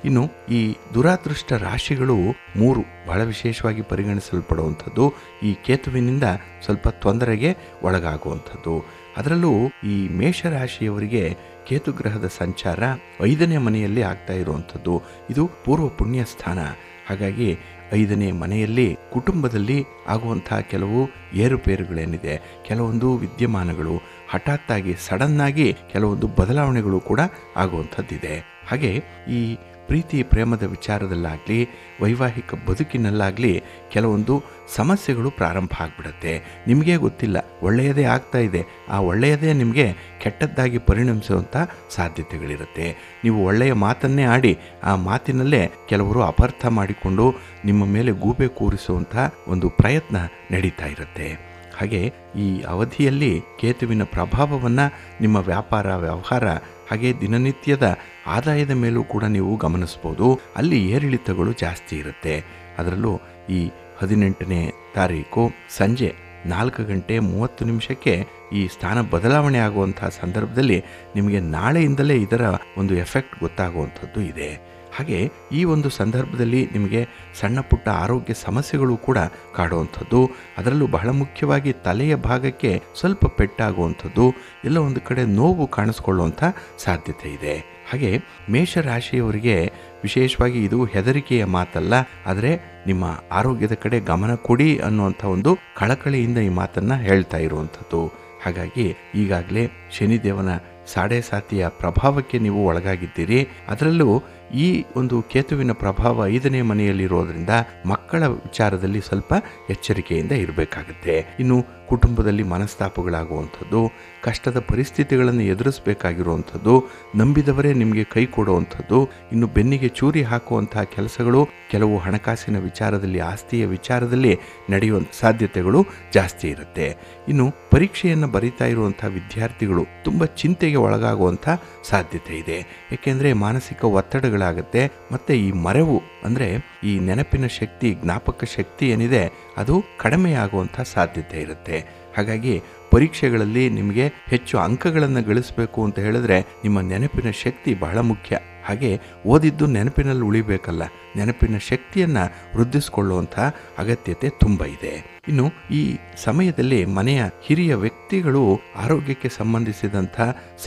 ಇನ್ನು ಈ ದುರಾದೃಷ್ಟ ರಾಶಿಗಳು 3 ಬಹಳ ವಿಶೇಷವಾಗಿ ಪರಿಗಣಿಸಲ್ಪಡುವಂಥದ್ದು. ಈ ಕೇತುವಿನಿಂದ ಸ್ವಲ್ಪ ತೊಂದರೆಗೆ ಒಳಗಾಗುವಂಥದ್ದು. ಅದರಲ್ಲೂ ಈ ಮೇಷರಾಶಿಯವರಿಗೆ ಕೇತು ಗ್ರಹದ ಸಂಚಾರ 5ನೇ ಮನೆಯಲ್ಲಿ ಆಗ್ತಾ ಇರುವಂಥದ್ದು. ಇದು ಪೂರ್ವ ಪುಣ್ಯ ಸ್ಥಾನ. ಹಾಗಾಗಿ 5ನೇ ಮನೆಯಲ್ಲಿ ಕುಟುಂಬದಲ್ಲಿ ಆಗುವಂತಹ ಕೆಲವು ಏರುಪೇರುಗಳೇನಿದೆ, ಕೆಲವೊಂದು ವಿದ್ಯಮಾನಗಳು ಹಠಾತ್ತಾಗಿ ಸಡನ್ನಾಗಿ ಕೆಲವೊಂದು ಬದಲಾವಣೆಗಳು ಕೂಡ ಆಗುವಂಥದ್ದಿದೆ. ಹಾಗೆ ಈ ಪ್ರೀತಿ ಪ್ರೇಮದ ವಿಚಾರದಲ್ಲಾಗಲಿ ವೈವಾಹಿಕ ಬದುಕಿನಲ್ಲಾಗಲಿ ಕೆಲವೊಂದು ಸಮಸ್ಯೆಗಳು ಪ್ರಾರಂಭ ಆಗಿಬಿಡುತ್ತೆ. ನಿಮಗೇ ಗೊತ್ತಿಲ್ಲ, ಒಳ್ಳೆಯದೇ ಆಗ್ತಾ ಇದೆ, ಆ ಒಳ್ಳೆಯದೇ ನಿಮಗೆ ಕೆಟ್ಟದ್ದಾಗಿ ಪರಿಣಮಿಸುವಂಥ ಸಾಧ್ಯತೆಗಳಿರುತ್ತೆ. ನೀವು ಒಳ್ಳೆಯ ಮಾತನ್ನೇ ಆಡಿ ಆ ಮಾತಿನಲ್ಲೇ ಕೆಲವರು ಅಪಾರ್ಥ ಮಾಡಿಕೊಂಡು ನಿಮ್ಮ ಮೇಲೆ ಗೂಬೆ ಕೂರಿಸುವಂಥ ಒಂದು ಪ್ರಯತ್ನ ನಡೀತಾ ಇರುತ್ತೆ. ಹಾಗೆ ಈ ಅವಧಿಯಲ್ಲಿ ಕೇತುವಿನ ಪ್ರಭಾವವನ್ನು ನಿಮ್ಮ ವ್ಯಾಪಾರ ವ್ಯವಹಾರ ಹಾಗೆ ದಿನನಿತ್ಯದ ಆದಾಯದ ಮೇಲೂ ಕೂಡ ನೀವು ಗಮನಿಸ್ಬೋದು. ಅಲ್ಲಿ ಏರಿಳಿತಗಳು ಜಾಸ್ತಿ ಇರುತ್ತೆ. ಅದರಲ್ಲೂ ಈ 18ನೇ ತಾರೀಕು ಸಂಜೆ 4:30 ಈ ಸ್ಥಾನ ಬದಲಾವಣೆ ಆಗುವಂತಹ ಸಂದರ್ಭದಲ್ಲಿ ನಿಮಗೆ ನಾಳೆಯಿಂದಲೇ ಇದರ ಒಂದು ಎಫೆಕ್ಟ್ ಗೊತ್ತಾಗುವಂಥದ್ದು ಇದೆ. ಹಾಗೆ ಈ ಒಂದು ಸಂದರ್ಭದಲ್ಲಿ ನಿಮಗೆ ಸಣ್ಣ ಪುಟ್ಟ ಆರೋಗ್ಯ ಸಮಸ್ಯೆಗಳು ಕೂಡ ಕಾಡುವಂಥದ್ದು, ಅದರಲ್ಲೂ ಬಹಳ ಮುಖ್ಯವಾಗಿ ತಲೆಯ ಭಾಗಕ್ಕೆ ಸ್ವಲ್ಪ ಪೆಟ್ಟಾಗುವಂಥದ್ದು, ಎಲ್ಲ ಒಂದು ಕಡೆ ನೋವು ಕಾಣಿಸ್ಕೊಳ್ಳುವಂಥ ಸಾಧ್ಯತೆ ಇದೆ. ಹಾಗೆ ಮೇಷರಾಶಿಯವರಿಗೆ ವಿಶೇಷವಾಗಿ ಇದು ಹೆದರಿಕೆಯ ಮಾತಲ್ಲ, ಆದರೆ ನಿಮ್ಮ ಆರೋಗ್ಯದ ಕಡೆ ಗಮನ ಕೊಡಿ ಅನ್ನುವಂಥ ಒಂದು ಕಳಕಳಿಯಿಂದ ಈ ಮಾತನ್ನು ಹೇಳ್ತಾ ಇರುವಂಥದ್ದು. ಹಾಗಾಗಿ ಈಗಾಗಲೇ ಶನಿದೇವನ ಸಾಡೆಸಾತಿಯ ಪ್ರಭಾವಕ್ಕೆ ನೀವು ಒಳಗಾಗಿದ್ದೀರಿ. ಅದರಲ್ಲೂ ಈ ಒಂದು ಕೇತುವಿನ ಪ್ರಭಾವ 5ನೇ ಮನೆಯಲ್ಲಿರೋದ್ರಿಂದ ಮಕ್ಕಳ ವಿಚಾರದಲ್ಲಿ ಸ್ವಲ್ಪ ಎಚ್ಚರಿಕೆಯಿಂದ ಇರಬೇಕಾಗುತ್ತೆ. ಇನ್ನು ಕುಟುಂಬದಲ್ಲಿ ಮನಸ್ತಾಪಗಳಾಗುವಂಥದ್ದು, ಕಷ್ಟದ ಪರಿಸ್ಥಿತಿಗಳನ್ನು ಎದುರಿಸಬೇಕಾಗಿರುವಂಥದ್ದು, ನಂಬಿದವರೇ ನಿಮಗೆ ಕೈ ಕೊಡುವಂಥದ್ದು, ಇನ್ನು ಬೆನ್ನಿಗೆ ಚೂರಿ ಹಾಕುವಂತಹ ಕೆಲಸಗಳು ಕೆಲವು ಹಣಕಾಸಿನ ವಿಚಾರದಲ್ಲಿ ಆಸ್ತಿಯ ವಿಚಾರದಲ್ಲಿ ನಡೆಯುವಂಥ ಸಾಧ್ಯತೆಗಳು ಜಾಸ್ತಿ ಇರುತ್ತೆ. ಇನ್ನು ಪರೀಕ್ಷೆಯನ್ನು ಬರೀತಾ ಇರುವಂಥ ವಿದ್ಯಾರ್ಥಿಗಳು ತುಂಬ ಚಿಂತೆಗೆ ಒಳಗಾಗುವಂಥ ಸಾಧ್ಯತೆ ಇದೆ. ಏಕೆಂದರೆ ಮಾನಸಿಕ ಒತ್ತಡಗಳಾಗುತ್ತೆ. ಮತ್ತು ಈ ಮರೆವು ಅಂದರೆ ಈ ನೆನಪಿನ ಶಕ್ತಿ, ಜ್ಞಾಪಕ ಶಕ್ತಿ ಏನಿದೆ ಅದು ಕಡಿಮೆಯಾಗುವಂಥ ಸಾಧ್ಯತೆ ಇರುತ್ತೆ. ಹಾಗಾಗಿ ಪರೀಕ್ಷೆಗಳಲ್ಲಿ ನಿಮಗೆ ಹೆಚ್ಚು ಅಂಕಗಳನ್ನು ಗಳಿಸಬೇಕು ಅಂತ ಹೇಳಿದ್ರೆ ನಿಮ್ಮ ನೆನಪಿನ ಶಕ್ತಿ ಬಹಳ ಮುಖ್ಯ. ಹಾಗೆ ಓದಿದ್ದು ನೆನಪಿನಲ್ಲಿ ಉಳಿಬೇಕಲ್ಲ, ನೆನಪಿನ ಶಕ್ತಿಯನ್ನು ವೃದ್ಧಿಸಿಕೊಳ್ಳುವಂಥ ಅಗತ್ಯತೆ ತುಂಬ ಇದೆ. ಇನ್ನು ಈ ಸಮಯದಲ್ಲಿ ಮನೆಯ ಹಿರಿಯ ವ್ಯಕ್ತಿಗಳು ಆರೋಗ್ಯಕ್ಕೆ ಸಂಬಂಧಿಸಿದಂಥ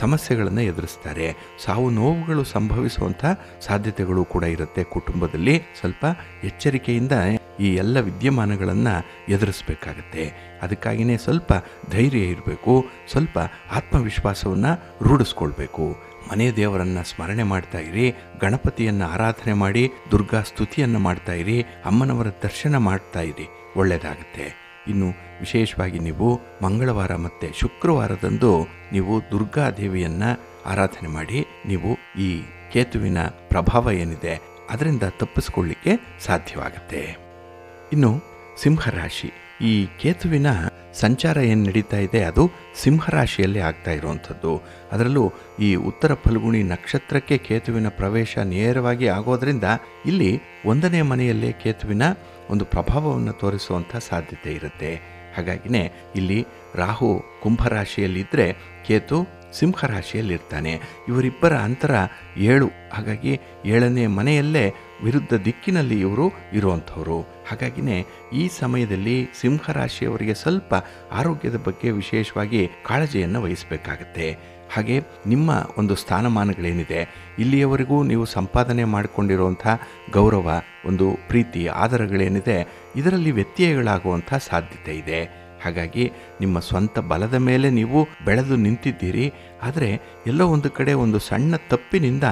ಸಮಸ್ಯೆಗಳನ್ನು ಎದುರಿಸ್ತಾರೆ. ಸಾವು ನೋವುಗಳು ಸಂಭವಿಸುವಂಥ ಸಾಧ್ಯತೆಗಳು ಕೂಡ ಇರುತ್ತೆ. ಕುಟುಂಬದಲ್ಲಿ ಸ್ವಲ್ಪ ಎಚ್ಚರಿಕೆಯಿಂದ ಈ ಎಲ್ಲ ವಿದ್ಯಮಾನಗಳನ್ನು ಎದುರಿಸಬೇಕಾಗತ್ತೆ. ಅದಕ್ಕಾಗಿಯೇ ಸ್ವಲ್ಪ ಧೈರ್ಯ ಇರಬೇಕು, ಸ್ವಲ್ಪ ಆತ್ಮವಿಶ್ವಾಸವನ್ನು ರೂಢಿಸ್ಕೊಳ್ಬೇಕು. ಮನೆ ದೇವರನ್ನು ಸ್ಮರಣೆ ಮಾಡ್ತಾ ಇರಿ, ಗಣಪತಿಯನ್ನು ಆರಾಧನೆ ಮಾಡಿ ದುರ್ಗಾ ಸ್ತುತಿಯನ್ನು ಮಾಡ್ತಾ ಇರಿ, ಅಮ್ಮನವರ ದರ್ಶನ ಮಾಡ್ತಾ ಇರಿ, ಒಳ್ಳೆಯದಾಗುತ್ತೆ. ಇನ್ನು ವಿಶೇಷವಾಗಿ ನೀವು ಮಂಗಳವಾರ ಮತ್ತು ಶುಕ್ರವಾರದಂದು ನೀವು ದುರ್ಗಾ ದೇವಿಯನ್ನು ಆರಾಧನೆ ಮಾಡಿ ನೀವು ಈ ಕೇತುವಿನ ಪ್ರಭಾವ ಏನಿದೆ ಅದರಿಂದ ತಪ್ಪಿಸ್ಕೊಳ್ಳಿಕ್ಕೆ ಸಾಧ್ಯವಾಗುತ್ತೆ. ಇನ್ನು ಸಿಂಹರಾಶಿ, ಈ ಕೇತುವಿನ ಸಂಚಾರ ಏನು ನಡೀತಾ ಇದೆ ಅದು ಸಿಂಹರಾಶಿಯಲ್ಲಿ ಆಗ್ತಾ ಇರುವಂಥದ್ದು. ಅದರಲ್ಲೂ ಈ ಉತ್ತರ ಫಲ್ಗುಣಿ ನಕ್ಷತ್ರಕ್ಕೆ ಕೇತುವಿನ ಪ್ರವೇಶ ನೇರವಾಗಿ ಆಗೋದ್ರಿಂದ ಇಲ್ಲಿ 1ನೇ ಮನೆಯಲ್ಲೇ ಕೇತುವಿನ ಒಂದು ಪ್ರಭಾವವನ್ನು ತೋರಿಸುವಂಥ ಸಾಧ್ಯತೆ ಇರುತ್ತೆ. ಹಾಗಾಗಿನೇ ಇಲ್ಲಿ ರಾಹು ಕುಂಭರಾಶಿಯಲ್ಲಿದ್ದರೆ ಕೇತು ಸಿಂಹರಾಶಿಯಲ್ಲಿರ್ತಾನೆ. ಇವರಿಬ್ಬರ ಅಂತರ 7. ಹಾಗಾಗಿ 7ನೇ ಮನೆಯಲ್ಲೇ ವಿರುದ್ಧ ದಿಕ್ಕಿನಲ್ಲಿ ಇವರು ಇರುವಂಥವ್ರು. ಹಾಗಾಗಿನೇ ಈ ಸಮಯದಲ್ಲಿ ಸಿಂಹರಾಶಿಯವರಿಗೆ ಸ್ವಲ್ಪ ಆರೋಗ್ಯದ ಬಗ್ಗೆ ವಿಶೇಷವಾಗಿ ಕಾಳಜಿಯನ್ನು ವಹಿಸಬೇಕಾಗತ್ತೆ. ಹಾಗೆ ನಿಮ್ಮ ಒಂದು ಸ್ಥಾನಮಾನಗಳೇನಿದೆ ಇಲ್ಲಿಯವರೆಗೂ ನೀವು ಸಂಪಾದನೆ ಮಾಡಿಕೊಂಡಿರುವಂಥ ಗೌರವ, ಒಂದು ಪ್ರೀತಿ, ಆದರಗಳೇನಿದೆ ಇದರಲ್ಲಿ ವ್ಯತ್ಯಯಗಳಾಗುವಂಥ ಸಾಧ್ಯತೆ ಇದೆ. ಹಾಗಾಗಿ ನಿಮ್ಮ ಸ್ವಂತ ಬಲದ ಮೇಲೆ ನೀವು ಬೆಳೆದು ನಿಂತಿದ್ದೀರಿ. ಆದರೆ ಎಲ್ಲೋ ಒಂದು ಕಡೆ ಒಂದು ಸಣ್ಣ ತಪ್ಪಿನಿಂದ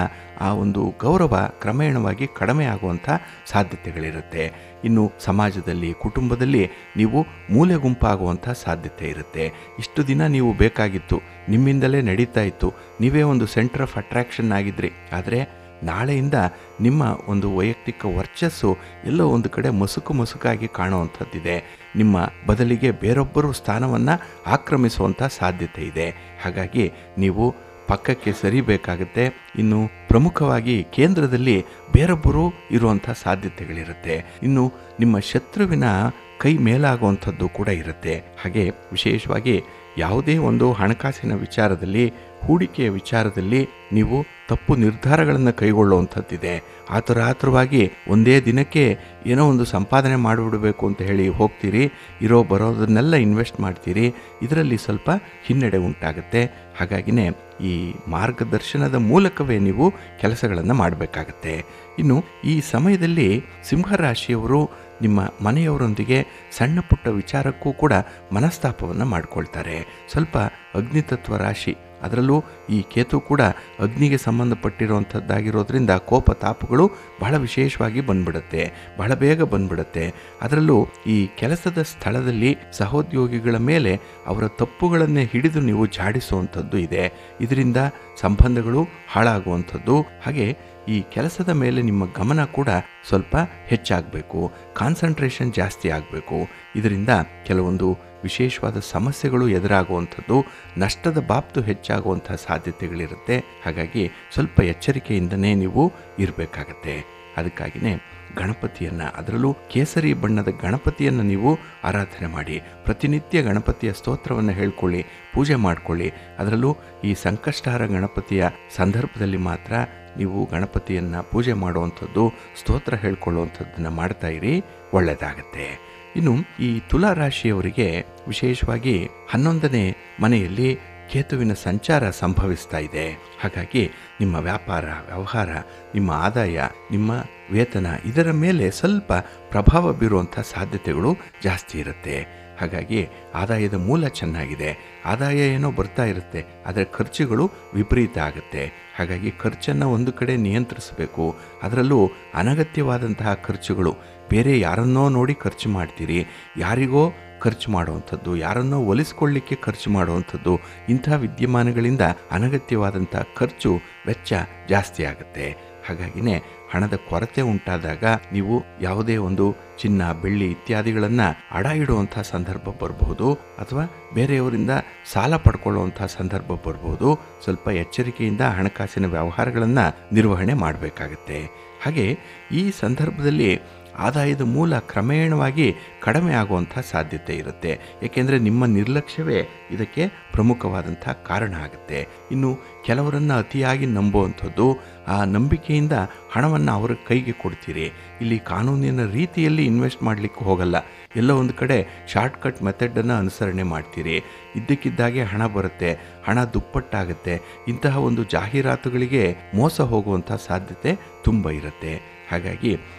ಆ ಒಂದು ಗೌರವ ಕ್ರಮೇಣವಾಗಿ ಕಡಿಮೆ ಆಗುವಂಥ ಸಾಧ್ಯತೆಗಳಿರುತ್ತೆ. ಇನ್ನು ಸಮಾಜದಲ್ಲಿ, ಕುಟುಂಬದಲ್ಲಿ ನೀವು ಮೂಲೆ ಗುಂಪಾಗುವಂಥ ಸಾಧ್ಯತೆ ಇರುತ್ತೆ. ಇಷ್ಟು ದಿನ ನೀವು ಬೇಕಾಗಿತ್ತು, ನಿಮ್ಮಿಂದಲೇ ನಡೀತಾ ಇತ್ತು, ನೀವೇ ಒಂದು ಸೆಂಟರ್ ಆಫ್ ಅಟ್ರಾಕ್ಷನ್ ಆಗಿದ್ರಿ. ಆದರೆ ನಾಳೆಯಿಂದ ನಿಮ್ಮ ಒಂದು ವೈಯಕ್ತಿಕ ವರ್ಚಸ್ಸು ಎಲ್ಲೋ ಒಂದು ಕಡೆ ಮಸುಕಾಗಿ ಕಾಣುವಂಥದ್ದಿದೆ. ನಿಮ್ಮ ಬದಲಿಗೆ ಬೇರೊಬ್ಬರು ಸ್ಥಾನವನ್ನು ಆಕ್ರಮಿಸುವಂಥ ಸಾಧ್ಯತೆ ಇದೆ. ಹಾಗಾಗಿ ನೀವು ಪಕ್ಕಕ್ಕೆ ಸರಿಬೇಕಾಗುತ್ತೆ. ಇನ್ನು ಪ್ರಮುಖವಾಗಿ ಕೇಂದ್ರದಲ್ಲಿ ಬೇರೊಬ್ಬರು ಇರುವಂಥ ಸಾಧ್ಯತೆಗಳಿರುತ್ತೆ. ಇನ್ನು ನಿಮ್ಮ ಶತ್ರುವಿನ ಕೈ ಮೇಲಾಗುವಂಥದ್ದು ಕೂಡ ಇರುತ್ತೆ. ಹಾಗೆ ವಿಶೇಷವಾಗಿ ಯಾವುದೇ ಒಂದು ಹಣಕಾಸಿನ ವಿಚಾರದಲ್ಲಿ, ಹೂಡಿಕೆಯ ವಿಚಾರದಲ್ಲಿ ನೀವು ತಪ್ಪು ನಿರ್ಧಾರಗಳನ್ನು ಕೈಗೊಳ್ಳುವಂಥದ್ದಿದೆ. ಆತುರವಾಗಿ ಒಂದೇ ದಿನಕ್ಕೆ ಏನೋ ಒಂದು ಸಂಪಾದನೆ ಮಾಡಿಬಿಡಬೇಕು ಅಂತ ಹೇಳಿ ಹೋಗ್ತೀರಿ, ಬರೋದನ್ನೆಲ್ಲ ಇನ್ವೆಸ್ಟ್ ಮಾಡ್ತೀರಿ. ಇದರಲ್ಲಿ ಸ್ವಲ್ಪ ಹಿನ್ನಡೆ ಉಂಟಾಗುತ್ತೆ. ಹಾಗಾಗಿನೇ ಈ ಮಾರ್ಗದರ್ಶನದ ಮೂಲಕವೇ ನೀವು ಕೆಲಸಗಳನ್ನು ಮಾಡಬೇಕಾಗತ್ತೆ. ಇನ್ನು ಈ ಸಮಯದಲ್ಲಿ ಸಿಂಹರಾಶಿಯವರು ನಿಮ್ಮ ಮನೆಯವರೊಂದಿಗೆ ಸಣ್ಣ ಪುಟ್ಟ ವಿಚಾರಕ್ಕೂ ಕೂಡ ಮನಸ್ತಾಪವನ್ನು ಮಾಡಿಕೊಳ್ತಾರೆ. ಸ್ವಲ್ಪ ಅಗ್ನಿತತ್ವ ರಾಶಿ, ಅದರಲ್ಲೂ ಈ ಕೇತು ಕೂಡ ಅಗ್ನಿಗೆ ಸಂಬಂಧಪಟ್ಟಿರುವಂಥದ್ದಾಗಿರೋದ್ರಿಂದ ಕೋಪ ತಾಪಗಳು ಬಹಳ ವಿಶೇಷವಾಗಿ ಬಂದ್ಬಿಡುತ್ತೆ, ಬಹಳ ಬೇಗ ಬಂದ್ಬಿಡುತ್ತೆ. ಅದರಲ್ಲೂ ಈ ಕೆಲಸದ ಸ್ಥಳದಲ್ಲಿ ಸಹೋದ್ಯೋಗಿಗಳ ಮೇಲೆ ಅವರ ತಪ್ಪುಗಳನ್ನೇ ಹಿಡಿದು ನೀವು ಜಾಡಿಸುವಂಥದ್ದು ಇದೆ. ಇದರಿಂದ ಸಂಬಂಧಗಳು ಹಾಳಾಗುವಂಥದ್ದು. ಹಾಗೆ ಈ ಕೆಲಸದ ಮೇಲೆ ನಿಮ್ಮ ಗಮನ ಕೂಡ ಸ್ವಲ್ಪ ಹೆಚ್ಚಾಗಬೇಕು, ಕಾನ್ಸಂಟ್ರೇಷನ್ ಜಾಸ್ತಿ ಆಗಬೇಕು. ಇದರಿಂದ ಕೆಲವೊಂದು ವಿಶೇಷವಾದ ಸಮಸ್ಯೆಗಳು ಎದುರಾಗುವಂಥದ್ದು, ನಷ್ಟದ ಬಾಬ್ತು ಹೆಚ್ಚಾಗುವಂತಹ ಸಾಧ್ಯತೆಗಳಿರುತ್ತೆ. ಹಾಗಾಗಿ ಸ್ವಲ್ಪ ಎಚ್ಚರಿಕೆಯಿಂದನೇ ನೀವು ಇರಬೇಕಾಗತ್ತೆ. ಅದಕ್ಕಾಗಿಯೇ ಗಣಪತಿಯನ್ನು, ಅದರಲ್ಲೂ ಕೇಸರಿ ಬಣ್ಣದ ಗಣಪತಿಯನ್ನು ನೀವು ಆರಾಧನೆ ಮಾಡಿ. ಪ್ರತಿನಿತ್ಯ ಗಣಪತಿಯ ಸ್ತೋತ್ರವನ್ನು ಹೇಳ್ಕೊಳ್ಳಿ, ಪೂಜೆ ಮಾಡಿಕೊಳ್ಳಿ. ಅದರಲ್ಲೂ ಈ ಸಂಕಷ್ಟಹಾರ ಗಣಪತಿಯ ಸಂದರ್ಭದಲ್ಲಿ ಮಾತ್ರ ನೀವು ಗಣಪತಿಯನ್ನು ಪೂಜೆ ಮಾಡುವಂಥದ್ದು, ಸ್ತೋತ್ರ ಹೇಳ್ಕೊಳ್ಳುವಂಥದ್ದನ್ನು ಮಾಡ್ತಾ ಇರಿ, ಒಳ್ಳೆಯದಾಗತ್ತೆ. ಇನ್ನು ಈ ತುಲಾ ರಾಶಿಯವರಿಗೆ ವಿಶೇಷವಾಗಿ 11ನೇ ಮನೆಯಲ್ಲಿ ಕೇತುವಿನ ಸಂಚಾರ ಸಂಭವಿಸ್ತಾ ಇದೆ. ಹಾಗಾಗಿ ನಿಮ್ಮ ವ್ಯಾಪಾರ, ವ್ಯವಹಾರ, ನಿಮ್ಮ ಆದಾಯ, ನಿಮ್ಮ ವೇತನ ಇದರ ಮೇಲೆ ಸ್ವಲ್ಪ ಪ್ರಭಾವ ಬೀರುವಂಥ ಸಾಧ್ಯತೆಗಳು ಜಾಸ್ತಿ ಇರುತ್ತೆ. ಹಾಗಾಗಿ ಆದಾಯದ ಮೂಲ ಚೆನ್ನಾಗಿದೆ, ಆದಾಯ ಏನೋ ಬರ್ತಾ ಇರುತ್ತೆ, ಆದರೆ ಖರ್ಚುಗಳು ವಿಪರೀತ ಆಗುತ್ತೆ. ಹಾಗಾಗಿ ಖರ್ಚನ್ನು ಒಂದು ಕಡೆ ನಿಯಂತ್ರಿಸಬೇಕು. ಅದರಲ್ಲೂ ಅನಗತ್ಯವಾದಂತಹ ಖರ್ಚುಗಳು, ಬೇರೆ ಯಾರನ್ನೋ ನೋಡಿ ಖರ್ಚು ಮಾಡ್ತೀರಿ, ಯಾರಿಗೋ ಖರ್ಚು ಮಾಡುವಂಥದ್ದು, ಯಾರನ್ನೋ ಒಲಿಸ್ಕೊಳ್ಳಿಕ್ಕೆ ಖರ್ಚು ಮಾಡುವಂಥದ್ದು, ಇಂಥ ವಿದ್ಯಮಾನಗಳಿಂದ ಅನಗತ್ಯವಾದಂಥ ಖರ್ಚು ವೆಚ್ಚ ಜಾಸ್ತಿ ಆಗುತ್ತೆ. ಹಾಗಾಗಿನೇ ಹಣದ ಕೊರತೆ ಉಂಟಾದಾಗ ನೀವು ಯಾವುದೇ ಒಂದು ಚಿನ್ನ, ಬೆಳ್ಳಿ ಇತ್ಯಾದಿಗಳನ್ನು ಅಡ ಇಡುವಂಥ ಸಂದರ್ಭ ಬರಬಹುದು, ಅಥವಾ ಬೇರೆಯವರಿಂದ ಸಾಲ ಪಡ್ಕೊಳ್ಳುವಂಥ ಸಂದರ್ಭ ಬರಬಹುದು. ಸ್ವಲ್ಪ ಎಚ್ಚರಿಕೆಯಿಂದ ಹಣಕಾಸಿನ ವ್ಯವಹಾರಗಳನ್ನು ನಿರ್ವಹಣೆ ಮಾಡಬೇಕಾಗತ್ತೆ. ಹಾಗೆ ಈ ಸಂದರ್ಭದಲ್ಲಿ ಆದಾಯದ ಮೂಲ ಕ್ರಮೇಣವಾಗಿ ಕಡಿಮೆ ಆಗುವಂಥ ಸಾಧ್ಯತೆ ಇರುತ್ತೆ. ಏಕೆಂದರೆ ನಿಮ್ಮ ನಿರ್ಲಕ್ಷ್ಯವೇ ಇದಕ್ಕೆ ಪ್ರಮುಖವಾದಂಥ ಕಾರಣ ಆಗುತ್ತೆ. ಇನ್ನು ಕೆಲವರನ್ನು ಅತಿಯಾಗಿ ನಂಬುವಂಥದ್ದು, ಆ ನಂಬಿಕೆಯಿಂದ ಹಣವನ್ನು ಅವರ ಕೈಗೆ ಕೊಡ್ತೀರಿ. ಇಲ್ಲಿ ಕಾನೂನಿನ ರೀತಿಯಲ್ಲಿ ಇನ್ವೆಸ್ಟ್ ಮಾಡಲಿಕ್ಕೆ ಹೋಗಲ್ಲ, ಎಲ್ಲೋ ಒಂದು ಕಡೆ ಶಾರ್ಟ್ಕಟ್ ಮೆಥಡನ್ನು ಅನುಸರಣೆ ಮಾಡ್ತೀರಿ. ಇದ್ದಕ್ಕಿದ್ದಾಗೆ ಹಣ ಬರುತ್ತೆ, ಹಣ ದುಪ್ಪಟ್ಟಾಗುತ್ತೆ. ಇಂತಹ ಒಂದು ಜಾಹೀರಾತುಗಳಿಗೆ ಮೋಸ ಹೋಗುವಂಥ ಸಾಧ್ಯತೆ ತುಂಬ ಇರುತ್ತೆ. ಹಾಗಾಗಿ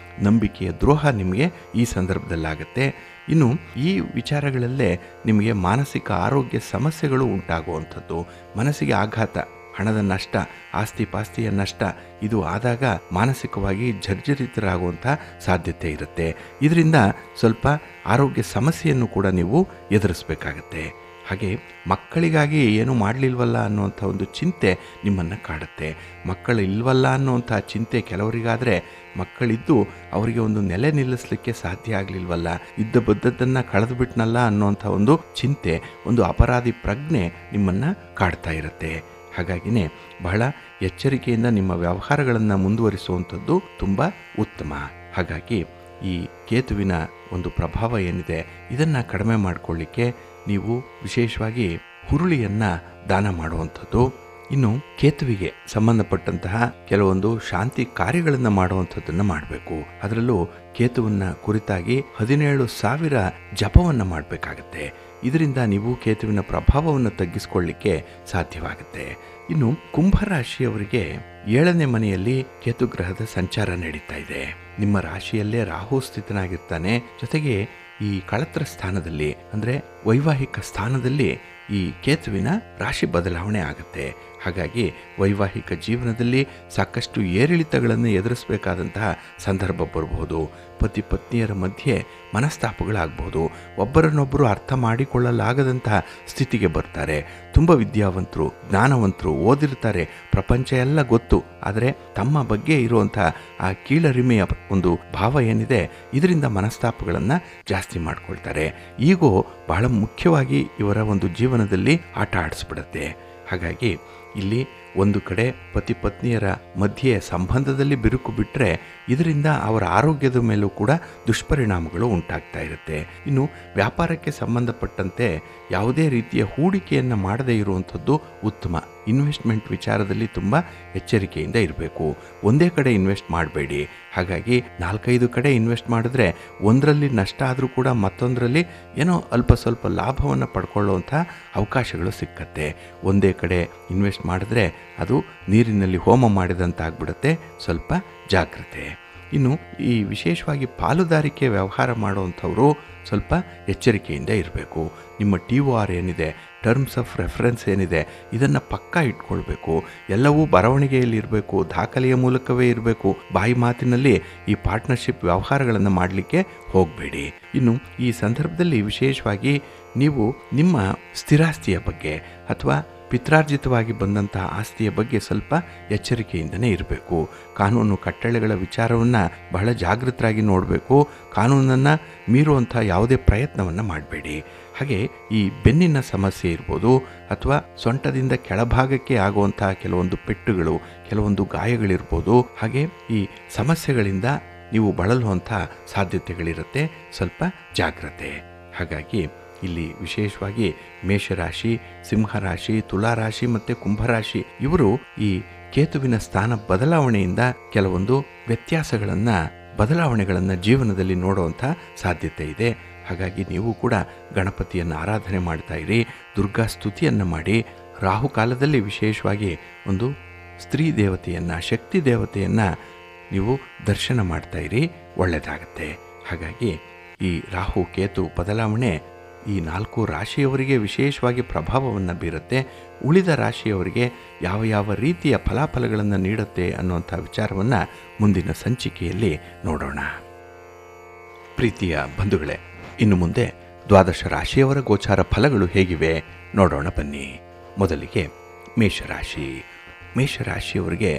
ನಂಬಿಕೆಯ ದ್ರೋಹ ನಿಮಗೆ ಈ ಸಂದರ್ಭದಲ್ಲಾಗುತ್ತೆ. ಇನ್ನು ಈ ವಿಚಾರಗಳಲ್ಲೇ ನಿಮಗೆ ಮಾನಸಿಕ ಆರೋಗ್ಯ ಸಮಸ್ಯೆಗಳು ಉಂಟಾಗುವಂಥದ್ದು, ಮನಸ್ಸಿಗೆ ಆಘಾತ, ಹಣದ ನಷ್ಟ, ಆಸ್ತಿ ಪಾಸ್ತಿಯ ನಷ್ಟ, ಇದು ಆದಾಗ ಮಾನಸಿಕವಾಗಿ ಜರ್ಜರಿತರಾಗುವಂಥ ಸಾಧ್ಯತೆ ಇರುತ್ತೆ. ಇದರಿಂದ ಸ್ವಲ್ಪ ಆರೋಗ್ಯ ಸಮಸ್ಯೆಯನ್ನು ಕೂಡ ನೀವು ಎದುರಿಸಬೇಕಾಗತ್ತೆ. ಹಾಗೆ ಮಕ್ಕಳಿಗಾಗಿ ಏನೂ ಮಾಡಲಿಲ್ವಲ್ಲ ಅನ್ನುವಂಥ ಒಂದು ಚಿಂತೆ ನಿಮ್ಮನ್ನು ಕಾಡುತ್ತೆ. ಮಕ್ಕಳು ಇಲ್ವಲ್ಲ ಅನ್ನುವಂಥ ಚಿಂತೆ ಕೆಲವರಿಗಾದರೆ, ಮಕ್ಕಳಿದ್ದು ಅವರಿಗೆ ಒಂದು ನೆಲೆ ನಿಲ್ಲಿಸಲಿಕ್ಕೆ ಸಾಧ್ಯ ಆಗಲಿಲ್ವಲ್ಲ, ಇದ್ದ ಬದ್ದದ್ದನ್ನು ಕಳೆದು ಬಿಟ್ನಲ್ಲ ಅನ್ನುವಂಥ ಒಂದು ಚಿಂತೆ, ಒಂದು ಅಪರಾಧಿ ಪ್ರಜ್ಞೆ ನಿಮ್ಮನ್ನು ಕಾಡ್ತಾ ಇರುತ್ತೆ. ಹಾಗಾಗಿನೇ ಬಹಳ ಎಚ್ಚರಿಕೆಯಿಂದ ನಿಮ್ಮ ವ್ಯವಹಾರಗಳನ್ನು ಮುಂದುವರಿಸುವಂಥದ್ದು ತುಂಬ ಉತ್ತಮ. ಹಾಗಾಗಿ ಈ ಕೇತುವಿನ ಒಂದು ಪ್ರಭಾವ ಏನಿದೆ ಇದನ್ನು ಕಡಿಮೆ ಮಾಡಿಕೊಳ್ಳಿಕ್ಕೆ ನೀವು ವಿಶೇಷವಾಗಿ ಹುರುಳಿಯನ್ನು ದಾನ ಮಾಡುವಂಥದ್ದು, ಇನ್ನು ಕೇತುವಿಗೆ ಸಂಬಂಧಪಟ್ಟಂತಹ ಕೆಲವೊಂದು ಶಾಂತಿ ಕಾರ್ಯಗಳನ್ನು ಮಾಡುವಂಥದ್ದನ್ನು ಮಾಡಬೇಕು. ಅದರಲ್ಲೂ ಕೇತುವನ್ನು ಕುರಿತಾಗಿ 17,000 ಜಪವನ್ನು ಮಾಡಬೇಕಾಗತ್ತೆ. ಇದರಿಂದ ನೀವು ಕೇತುವಿನ ಪ್ರಭಾವವನ್ನು ತಗ್ಗಿಸಿಕೊಳ್ಳಿಕ್ಕೆ ಸಾಧ್ಯವಾಗುತ್ತೆ. ಇನ್ನು ಕುಂಭರಾಶಿಯವರಿಗೆ 7ನೇ ಮನೆಯಲ್ಲಿ ಕೇತು ಗ್ರಹದ ಸಂಚಾರ ನಡೀತಾ ಇದೆ. ನಿಮ್ಮ ರಾಶಿಯಲ್ಲೇ ರಾಹು ಸ್ಥಿತನಾಗಿರ್ತಾನೆ. ಜೊತೆಗೆ ಈ ಕಳತ್ರ ಸ್ಥಾನದಲ್ಲಿ, ಅಂದರೆ ವೈವಾಹಿಕ ಸ್ಥಾನದಲ್ಲಿ ಈ ಕೇತುವಿನ ರಾಶಿ ಬದಲಾವಣೆ ಆಗುತ್ತೆ. ಹಾಗಾಗಿ ವೈವಾಹಿಕ ಜೀವನದಲ್ಲಿ ಸಾಕಷ್ಟು ಏರಿಳಿತಗಳನ್ನು ಎದುರಿಸಬೇಕಾದಂತಹ ಸಂದರ್ಭ ಬರಬಹುದು. ಪತಿ ಪತ್ನಿಯರ ಮಧ್ಯೆ ಮನಸ್ತಾಪಗಳಾಗಬಹುದು. ಒಬ್ಬರನ್ನೊಬ್ಬರು ಅರ್ಥ ಮಾಡಿಕೊಳ್ಳಲಾಗದಂತಹ ಸ್ಥಿತಿಗೆ ಬರ್ತಾರೆ. ತುಂಬ ವಿದ್ಯಾವಂತರು, ಜ್ಞಾನವಂತರು, ಓದಿರ್ತಾರೆ, ಪ್ರಪಂಚ ಎಲ್ಲ ಗೊತ್ತು, ಆದರೆ ತಮ್ಮ ಬಗ್ಗೆ ಇರುವಂಥ ಆ ಕೀಳರಿಮೆಯ ಒಂದು ಭಾವ ಏನಿದೆ, ಇದರಿಂದ ಮನಸ್ತಾಪಗಳನ್ನು ಜಾಸ್ತಿ ಮಾಡ್ಕೊಳ್ತಾರೆ. ಈಗೋ ಬಹಳ ಮುಖ್ಯವಾಗಿ ಇವರ ಒಂದು ಜೀವನದಲ್ಲಿ ಆಟ ಆಡಿಸ್ಬಿಡುತ್ತೆ. ಹಾಗಾಗಿ ಇಲ್ಲಿ ಒಂದು ಕಡೆ ಪತಿ ಪತ್ನಿಯರ ಮಧ್ಯೆ ಸಂಬಂಧದಲ್ಲಿ ಬಿರುಕು ಬಿಟ್ಟರೆ ಇದರಿಂದ ಅವರ ಆರೋಗ್ಯದ ಮೇಲೂ ಕೂಡ ದುಷ್ಪರಿಣಾಮಗಳು ಉಂಟಾಗ್ತಾ ಇರುತ್ತೆ. ಇನ್ನು ವ್ಯಾಪಾರಕ್ಕೆ ಸಂಬಂಧಪಟ್ಟಂತೆ ಯಾವುದೇ ರೀತಿಯ ಹೂಡಿಕೆಯನ್ನು ಮಾಡದೇ ಇರುವಂಥದ್ದು ಉತ್ತಮ. ಇನ್ವೆಸ್ಟ್ಮೆಂಟ್ ವಿಚಾರದಲ್ಲಿ ತುಂಬ ಎಚ್ಚರಿಕೆಯಿಂದ ಇರಬೇಕು. ಒಂದೇ ಕಡೆ ಇನ್ವೆಸ್ಟ್ ಮಾಡಬೇಡಿ. ಹಾಗಾಗಿ 4-5 ಕಡೆ ಇನ್ವೆಸ್ಟ್ ಮಾಡಿದ್ರೆ ಒಂದರಲ್ಲಿ ನಷ್ಟ ಆದರೂ ಕೂಡ ಮತ್ತೊಂದರಲ್ಲಿ ಏನೋ ಅಲ್ಪ ಸ್ವಲ್ಪ ಲಾಭವನ್ನು ಪಡ್ಕೊಳ್ಳುವಂಥ ಅವಕಾಶಗಳು ಸಿಕ್ಕತ್ತೆ. ಒಂದೇ ಕಡೆ ಇನ್ವೆಸ್ಟ್ ಮಾಡಿದ್ರೆ ಅದು ನೀರಿನಲ್ಲಿ ಹೋಮ ಮಾಡಿದಂತಾಗ್ಬಿಡುತ್ತೆ. ಸ್ವಲ್ಪ ಜಾಗ್ರತೆ. ಇನ್ನು ಈ ವಿಶೇಷವಾಗಿ ಪಾಲುದಾರಿಕೆ ವ್ಯವಹಾರ ಮಾಡುವಂಥವರು ಸ್ವಲ್ಪ ಎಚ್ಚರಿಕೆಯಿಂದ ಇರಬೇಕು. ನಿಮ್ಮ TOR ಏನಿದೆ, ಟರ್ಮ್ಸ್ ಆಫ್ ರೆಫರೆನ್ಸ್ ಏನಿದೆ, ಇದನ್ನು ಪಕ್ಕಾ ಇಟ್ಕೊಳ್ಬೇಕು. ಎಲ್ಲವೂ ಬರವಣಿಗೆಯಲ್ಲಿ ಇರಬೇಕು, ದಾಖಲೆಯ ಮೂಲಕವೇ ಇರಬೇಕು. ಬಾಯಿ ಮಾತಿನಲ್ಲಿ ಈ ಪಾರ್ಟ್ನರ್ಶಿಪ್ ವ್ಯವಹಾರಗಳನ್ನು ಮಾಡಲಿಕ್ಕೆ ಹೋಗಬೇಡಿ. ಇನ್ನು ಈ ಸಂದರ್ಭದಲ್ಲಿ ವಿಶೇಷವಾಗಿ ನೀವು ನಿಮ್ಮ ಸ್ಥಿರಾಸ್ತಿಯ ಬಗ್ಗೆ ಅಥವಾ ಪಿತ್ರಾರ್ಜಿತವಾಗಿ ಬಂದಂತಹ ಆಸ್ತಿಯ ಬಗ್ಗೆ ಸ್ವಲ್ಪ ಎಚ್ಚರಿಕೆಯಿಂದನೇ ಇರಬೇಕು. ಕಾನೂನು ಕಟ್ಟಳೆಗಳ ವಿಚಾರವನ್ನು ಬಹಳ ಜಾಗೃತರಾಗಿ ನೋಡಬೇಕು. ಕಾನೂನನ್ನು ಮೀರುವಂಥ ಯಾವುದೇ ಪ್ರಯತ್ನವನ್ನು ಮಾಡಬೇಡಿ. ಹಾಗೆ ಈ ಬೆನ್ನಿನ ಸಮಸ್ಯೆ ಇರ್ಬೋದು ಅಥವಾ ಸೊಂಟದಿಂದ ಕೆಳಭಾಗಕ್ಕೆ ಆಗುವಂಥ ಕೆಲವೊಂದು ಪೆಟ್ಟುಗಳು, ಕೆಲವೊಂದು ಗಾಯಗಳಿರ್ಬೋದು. ಹಾಗೆ ಈ ಸಮಸ್ಯೆಗಳಿಂದ ನೀವು ಬಳಲುವಂಥ ಸಾಧ್ಯತೆಗಳಿರುತ್ತೆ. ಸ್ವಲ್ಪ ಜಾಗ್ರತೆ. ಹಾಗಾಗಿ ಇಲ್ಲಿ ವಿಶೇಷವಾಗಿ ಮೇಷರಾಶಿ, ಸಿಂಹರಾಶಿ, ತುಲಾರಾಶಿ ಮತ್ತು ಕುಂಭರಾಶಿ ಇವರು ಈ ಕೇತುವಿನ ಸ್ಥಾನ ಬದಲಾವಣೆಯಿಂದ ಕೆಲವೊಂದು ಬದಲಾವಣೆಗಳನ್ನು ಜೀವನದಲ್ಲಿ ನೋಡುವಂಥ ಸಾಧ್ಯತೆ ಇದೆ. ಹಾಗಾಗಿ ನೀವು ಕೂಡ ಗಣಪತಿಯನ್ನು ಆರಾಧನೆ ಮಾಡ್ತಾ ಇರಿ, ದುರ್ಗಾ ಸ್ತುತಿಯನ್ನು ಮಾಡಿ. ರಾಹುಕಾಲದಲ್ಲಿ ವಿಶೇಷವಾಗಿ ಒಂದು ಸ್ತ್ರೀ ದೇವತೆಯನ್ನು, ಶಕ್ತಿ ದೇವತೆಯನ್ನು ನೀವು ದರ್ಶನ ಮಾಡ್ತಾ ಇರಿ, ಒಳ್ಳೆಯದಾಗತ್ತೆ. ಹಾಗಾಗಿ ಈ ರಾಹು ಕೇತು ಬದಲಾವಣೆ ಈ 4 ರಾಶಿಯವರಿಗೆ ವಿಶೇಷವಾಗಿ ಪ್ರಭಾವವನ್ನು ಬೀರುತ್ತೆ. ಉಳಿದ ರಾಶಿಯವರಿಗೆ ಯಾವ ಯಾವ ರೀತಿಯ ಫಲಾಫಲಗಳನ್ನು ನೀಡುತ್ತೆ ಅನ್ನುವಂಥ ವಿಚಾರವನ್ನು ಮುಂದಿನ ಸಂಚಿಕೆಯಲ್ಲಿ ನೋಡೋಣ. ಪ್ರೀತಿಯ ಬಂಧುಗಳೇ, ಇನ್ನು ಮುಂದೆ 12 ರಾಶಿಯವರ ಗೋಚಾರ ಫಲಗಳು ಹೇಗಿವೆ ನೋಡೋಣ ಬನ್ನಿ. ಮೊದಲಿಗೆ ಮೇಷರಾಶಿ. ಮೇಷರಾಶಿಯವರಿಗೆ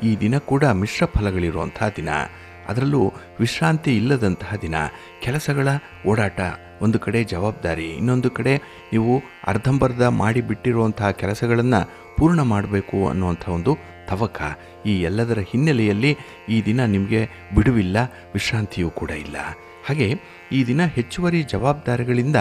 ಈ ದಿನ ಕೂಡ ಮಿಶ್ರ ಫಲಗಳಿರುವಂಥ ದಿನ. ಅದರಲ್ಲೂ ವಿಶ್ರಾಂತಿ ಇಲ್ಲದಂತಹ ದಿನ. ಕೆಲಸಗಳ ಓಡಾಟ, ಒಂದು ಕಡೆ ಜವಾಬ್ದಾರಿ, ಇನ್ನೊಂದು ಕಡೆ ನೀವು ಅರ್ಧಂಬರ್ಧ ಮಾಡಿ ಬಿಟ್ಟಿರುವಂತಹ ಕೆಲಸಗಳನ್ನು ಪೂರ್ಣ ಮಾಡಬೇಕು ಅನ್ನುವಂಥ ಒಂದು ತವಕ. ಈ ಎಲ್ಲದರ ಹಿನ್ನೆಲೆಯಲ್ಲಿ ಈ ದಿನ ನಿಮಗೆ ಬಿಡುವಿಲ್ಲ, ವಿಶ್ರಾಂತಿಯೂ ಕೂಡ ಇಲ್ಲ. ಹಾಗೆ ಈ ದಿನ ಹೆಚ್ಚುವರಿ ಜವಾಬ್ದಾರಿಗಳಿಂದ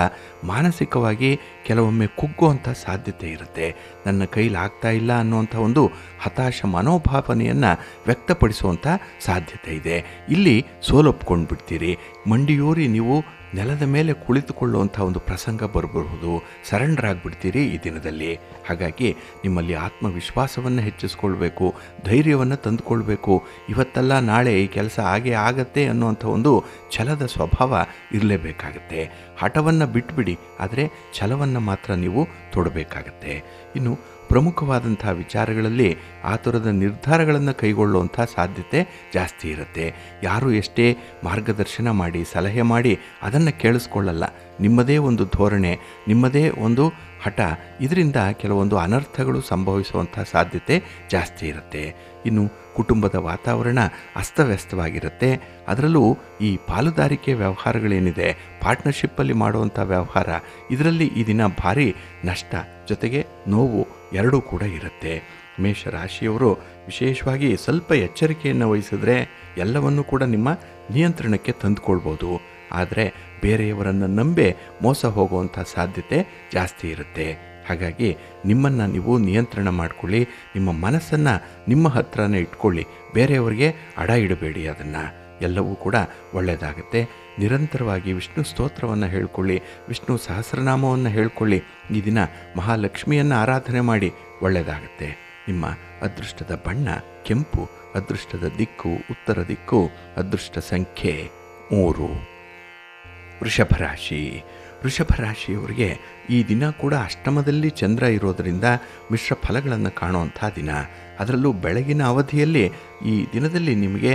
ಮಾನಸಿಕವಾಗಿ ಕೆಲವೊಮ್ಮೆ ಕುಗ್ಗುವಂಥ ಸಾಧ್ಯತೆ ಇರುತ್ತೆ. ನನ್ನ ಕೈಲಾಗ್ತಾ ಇಲ್ಲ ಅನ್ನುವಂಥ ಒಂದು ಹತಾಶ ಮನೋಭಾವನೆಯನ್ನು ವ್ಯಕ್ತಪಡಿಸುವಂಥ ಸಾಧ್ಯತೆ ಇದೆ. ಇಲ್ಲಿ ಸೋಲೊಪ್ಕೊಂಡು ಬಿಡ್ತೀರಿ. ಮಂಡಿಯೂರಿ ನೀವು ನೆಲದ ಮೇಲೆ ಕುಳಿತುಕೊಳ್ಳುವಂಥ ಒಂದು ಪ್ರಸಂಗ ಬರಬಹುದು. ಸರೆಂಡರ್ ಆಗಿಬಿಡ್ತೀರಿ ಈ ದಿನದಲ್ಲಿ. ಹಾಗಾಗಿ ನಿಮ್ಮಲ್ಲಿ ಆತ್ಮವಿಶ್ವಾಸವನ್ನು ಹೆಚ್ಚಿಸ್ಕೊಳ್ಬೇಕು, ಧೈರ್ಯವನ್ನು ತಂದುಕೊಳ್ಬೇಕು. ಇವತ್ತಲ್ಲ ನಾಳೆ ಈ ಕೆಲಸ ಆಗೇ ಆಗತ್ತೆ ಅನ್ನುವಂಥ ಒಂದು ಛಲದ ಸ್ವಭಾವ ಇರಲೇಬೇಕಾಗತ್ತೆ. ಹಠವನ್ನು ಬಿಟ್ಬಿಡಿ, ಆದರೆ ಛಲವನ್ನು ಮಾತ್ರ ನೀವು ತೊಡಬೇಕಾಗತ್ತೆ. ಇನ್ನು ಪ್ರಮುಖವಾದಂಥ ವಿಚಾರಗಳಲ್ಲಿ ಆತುರದ ನಿರ್ಧಾರಗಳನ್ನು ಕೈಗೊಳ್ಳುವಂಥ ಸಾಧ್ಯತೆ ಜಾಸ್ತಿ ಇರುತ್ತೆ. ಯಾರು ಎಷ್ಟೇ ಮಾರ್ಗದರ್ಶನ ಮಾಡಿ, ಸಲಹೆ ಮಾಡಿ ಅದನ್ನು ಕೇಳಿಸ್ಕೊಳ್ಳಲ್ಲ. ನಿಮ್ಮದೇ ಒಂದು ಧೋರಣೆ, ನಿಮ್ಮದೇ ಒಂದು ಹಠ, ಇದರಿಂದ ಕೆಲವೊಂದು ಅನರ್ಥಗಳು ಸಂಭವಿಸುವಂಥ ಸಾಧ್ಯತೆ ಜಾಸ್ತಿ ಇರುತ್ತೆ. ಇನ್ನು ಕುಟುಂಬದ ವಾತಾವರಣ ಅಸ್ತವ್ಯಸ್ತವಾಗಿರುತ್ತೆ. ಅದರಲ್ಲೂ ಈ ಪಾಲುದಾರಿಕೆ ವ್ಯವಹಾರಗಳೇನಿದೆ, ಪಾರ್ಟ್ನರ್ಶಿಪ್ಪಲ್ಲಿ ಮಾಡುವಂಥ ವ್ಯವಹಾರ, ಇದರಲ್ಲಿ ಈ ದಿನ ಭಾರಿ ನಷ್ಟ ಜೊತೆಗೆ ನೋವು ಎರಡೂ ಕೂಡ ಇರುತ್ತೆ. ಮೇಷರಾಶಿಯವರು ವಿಶೇಷವಾಗಿ ಸ್ವಲ್ಪ ಎಚ್ಚರಿಕೆಯನ್ನು ವಹಿಸಿದ್ರೆ ಎಲ್ಲವನ್ನೂ ಕೂಡ ನಿಮ್ಮ ನಿಯಂತ್ರಣಕ್ಕೆ ತಂದುಕೊಳ್ಬೋದು. ಆದರೆ ಬೇರೆಯವರನ್ನು ನಂಬಿ ಮೋಸ ಹೋಗುವಂಥ ಸಾಧ್ಯತೆ ಜಾಸ್ತಿ ಇರುತ್ತೆ. ಹಾಗಾಗಿ ನಿಮ್ಮನ್ನು ನೀವು ನಿಯಂತ್ರಣ ಮಾಡಿಕೊಳ್ಳಿ. ನಿಮ್ಮ ಮನಸ್ಸನ್ನು ನಿಮ್ಮ ಹತ್ರನೇ ಇಟ್ಕೊಳ್ಳಿ. ಬೇರೆಯವರಿಗೆ ಅಡ ಇಡಬೇಡಿ. ಅದನ್ನು ಎಲ್ಲವೂ ಕೂಡ ಒಳ್ಳೆಯದಾಗುತ್ತೆ. ನಿರಂತರವಾಗಿ ವಿಷ್ಣು ಸ್ತೋತ್ರವನ್ನು ಹೇಳ್ಕೊಳ್ಳಿ, ವಿಷ್ಣು ಸಹಸ್ರನಾಮವನ್ನು ಹೇಳ್ಕೊಳ್ಳಿ. ಈ ದಿನ ಮಹಾಲಕ್ಷ್ಮಿಯನ್ನು ಆರಾಧನೆ ಮಾಡಿ, ಒಳ್ಳೆಯದಾಗುತ್ತೆ. ನಿಮ್ಮ ಅದೃಷ್ಟದ ಬಣ್ಣ ಕೆಂಪು, ಅದೃಷ್ಟದ ದಿಕ್ಕು ಉತ್ತರ ದಿಕ್ಕು, ಅದೃಷ್ಟ ಸಂಖ್ಯೆ 3. ವೃಷಭರಾಶಿ. ವೃಷಭರಾಶಿಯವರಿಗೆ ಈ ದಿನ ಕೂಡ ಅಷ್ಟಮದಲ್ಲಿ ಚಂದ್ರ ಇರೋದರಿಂದ ಮಿಶ್ರ ಫಲಗಳನ್ನು ಕಾಣುವಂಥ ದಿನ. ಅದರಲ್ಲೂ ಬೆಳಗಿನ ಅವಧಿಯಲ್ಲಿ ಈ ದಿನದಲ್ಲಿ ನಿಮಗೆ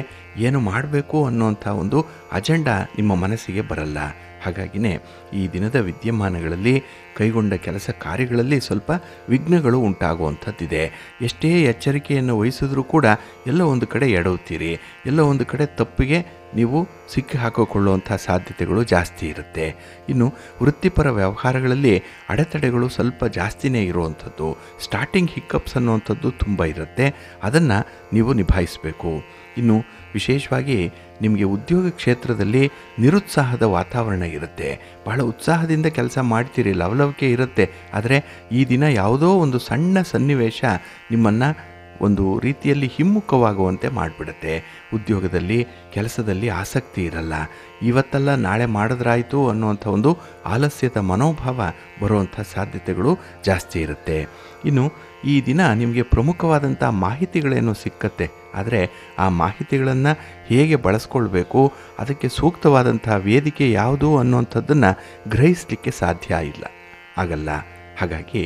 ಏನು ಮಾಡಬೇಕು ಅನ್ನುವಂಥ ಒಂದು ಅಜೆಂಡಾ ನಿಮ್ಮ ಮನಸ್ಸಿಗೆ ಬರಲ್ಲ. ಹಾಗಾಗಿನೇ ಈ ದಿನದ ವಿದ್ಯಮಾನಗಳಲ್ಲಿ ಕೈಗೊಂಡ ಕೆಲಸ ಕಾರ್ಯಗಳಲ್ಲಿ ಸ್ವಲ್ಪ ವಿಘ್ನಗಳು ಉಂಟಾಗುವಂಥದ್ದಿದೆ. ಎಷ್ಟೇ ಎಚ್ಚರಿಕೆಯನ್ನು ವಹಿಸಿದ್ರೂ ಕೂಡ ಎಲ್ಲೋ ಒಂದು ಕಡೆ ಎಡವುತ್ತೀರಿ, ಎಲ್ಲೋ ಒಂದು ಕಡೆ ತಪ್ಪಿಗೆ ನೀವು ಸಿಕ್ಕಿ ಹಾಕಿಕೊಳ್ಳುವಂಥ ಸಾಧ್ಯತೆಗಳು ಜಾಸ್ತಿ ಇರುತ್ತೆ. ಇನ್ನು ವೃತ್ತಿಪರ ವ್ಯವಹಾರಗಳಲ್ಲಿ ಅಡೆತಡೆಗಳು ಸ್ವಲ್ಪ ಜಾಸ್ತಿನೇ ಇರುವಂಥದ್ದು. ಸ್ಟಾರ್ಟಿಂಗ್ ಹಿಕ್ಕಪ್ಸ್ ಅನ್ನುವಂಥದ್ದು ತುಂಬ ಇರುತ್ತೆ, ಅದನ್ನು ನೀವು ನಿಭಾಯಿಸಬೇಕು. ಇನ್ನು ವಿಶೇಷವಾಗಿ ನಿಮಗೆ ಉದ್ಯೋಗ ಕ್ಷೇತ್ರದಲ್ಲಿ ನಿರುತ್ಸಾಹದ ವಾತಾವರಣ ಇರುತ್ತೆ. ಬಹಳ ಉತ್ಸಾಹದಿಂದ ಕೆಲಸ ಮಾಡ್ತೀರಿ, ಲವಲವಿಕೆ ಇರುತ್ತೆ. ಆದರೆ ಈ ದಿನ ಯಾವುದೋ ಒಂದು ಸಣ್ಣ ಸನ್ನಿವೇಶ ನಿಮ್ಮನ್ನು ಒಂದು ರೀತಿಯಲ್ಲಿ ಹಿಮ್ಮುಖವಾಗುವಂತೆ ಮಾಡಿಬಿಡುತ್ತೆ. ಉದ್ಯೋಗದಲ್ಲಿ ಕೆಲಸದಲ್ಲಿ ಆಸಕ್ತಿ ಇರಲ್ಲ. ಇವತ್ತಲ್ಲ ನಾಳೆ ಮಾಡಿದ್ರಾಯಿತು ಅನ್ನುವಂಥ ಒಂದು ಆಲಸ್ಯದ ಮನೋಭಾವ ಬರುವಂಥ ಸಾಧ್ಯತೆಗಳು ಜಾಸ್ತಿ ಇರುತ್ತೆ. ಇನ್ನು ಈ ದಿನ ನಿಮಗೆ ಪ್ರಮುಖವಾದಂಥ ಮಾಹಿತಿಗಳೇನೋ ಸಿಕ್ಕತ್ತೆ, ಆದರೆ ಆ ಮಾಹಿತಿಗಳನ್ನು ಹೇಗೆ ಬಳಸ್ಕೊಳ್ಬೇಕು, ಅದಕ್ಕೆ ಸೂಕ್ತವಾದಂಥ ವೇದಿಕೆ ಯಾವುದು ಅನ್ನುವಂಥದ್ದನ್ನು ಗ್ರಹಿಸಲಿಕ್ಕೆ ಸಾಧ್ಯ ಆಗಲ್ಲ. ಹಾಗಾಗಿ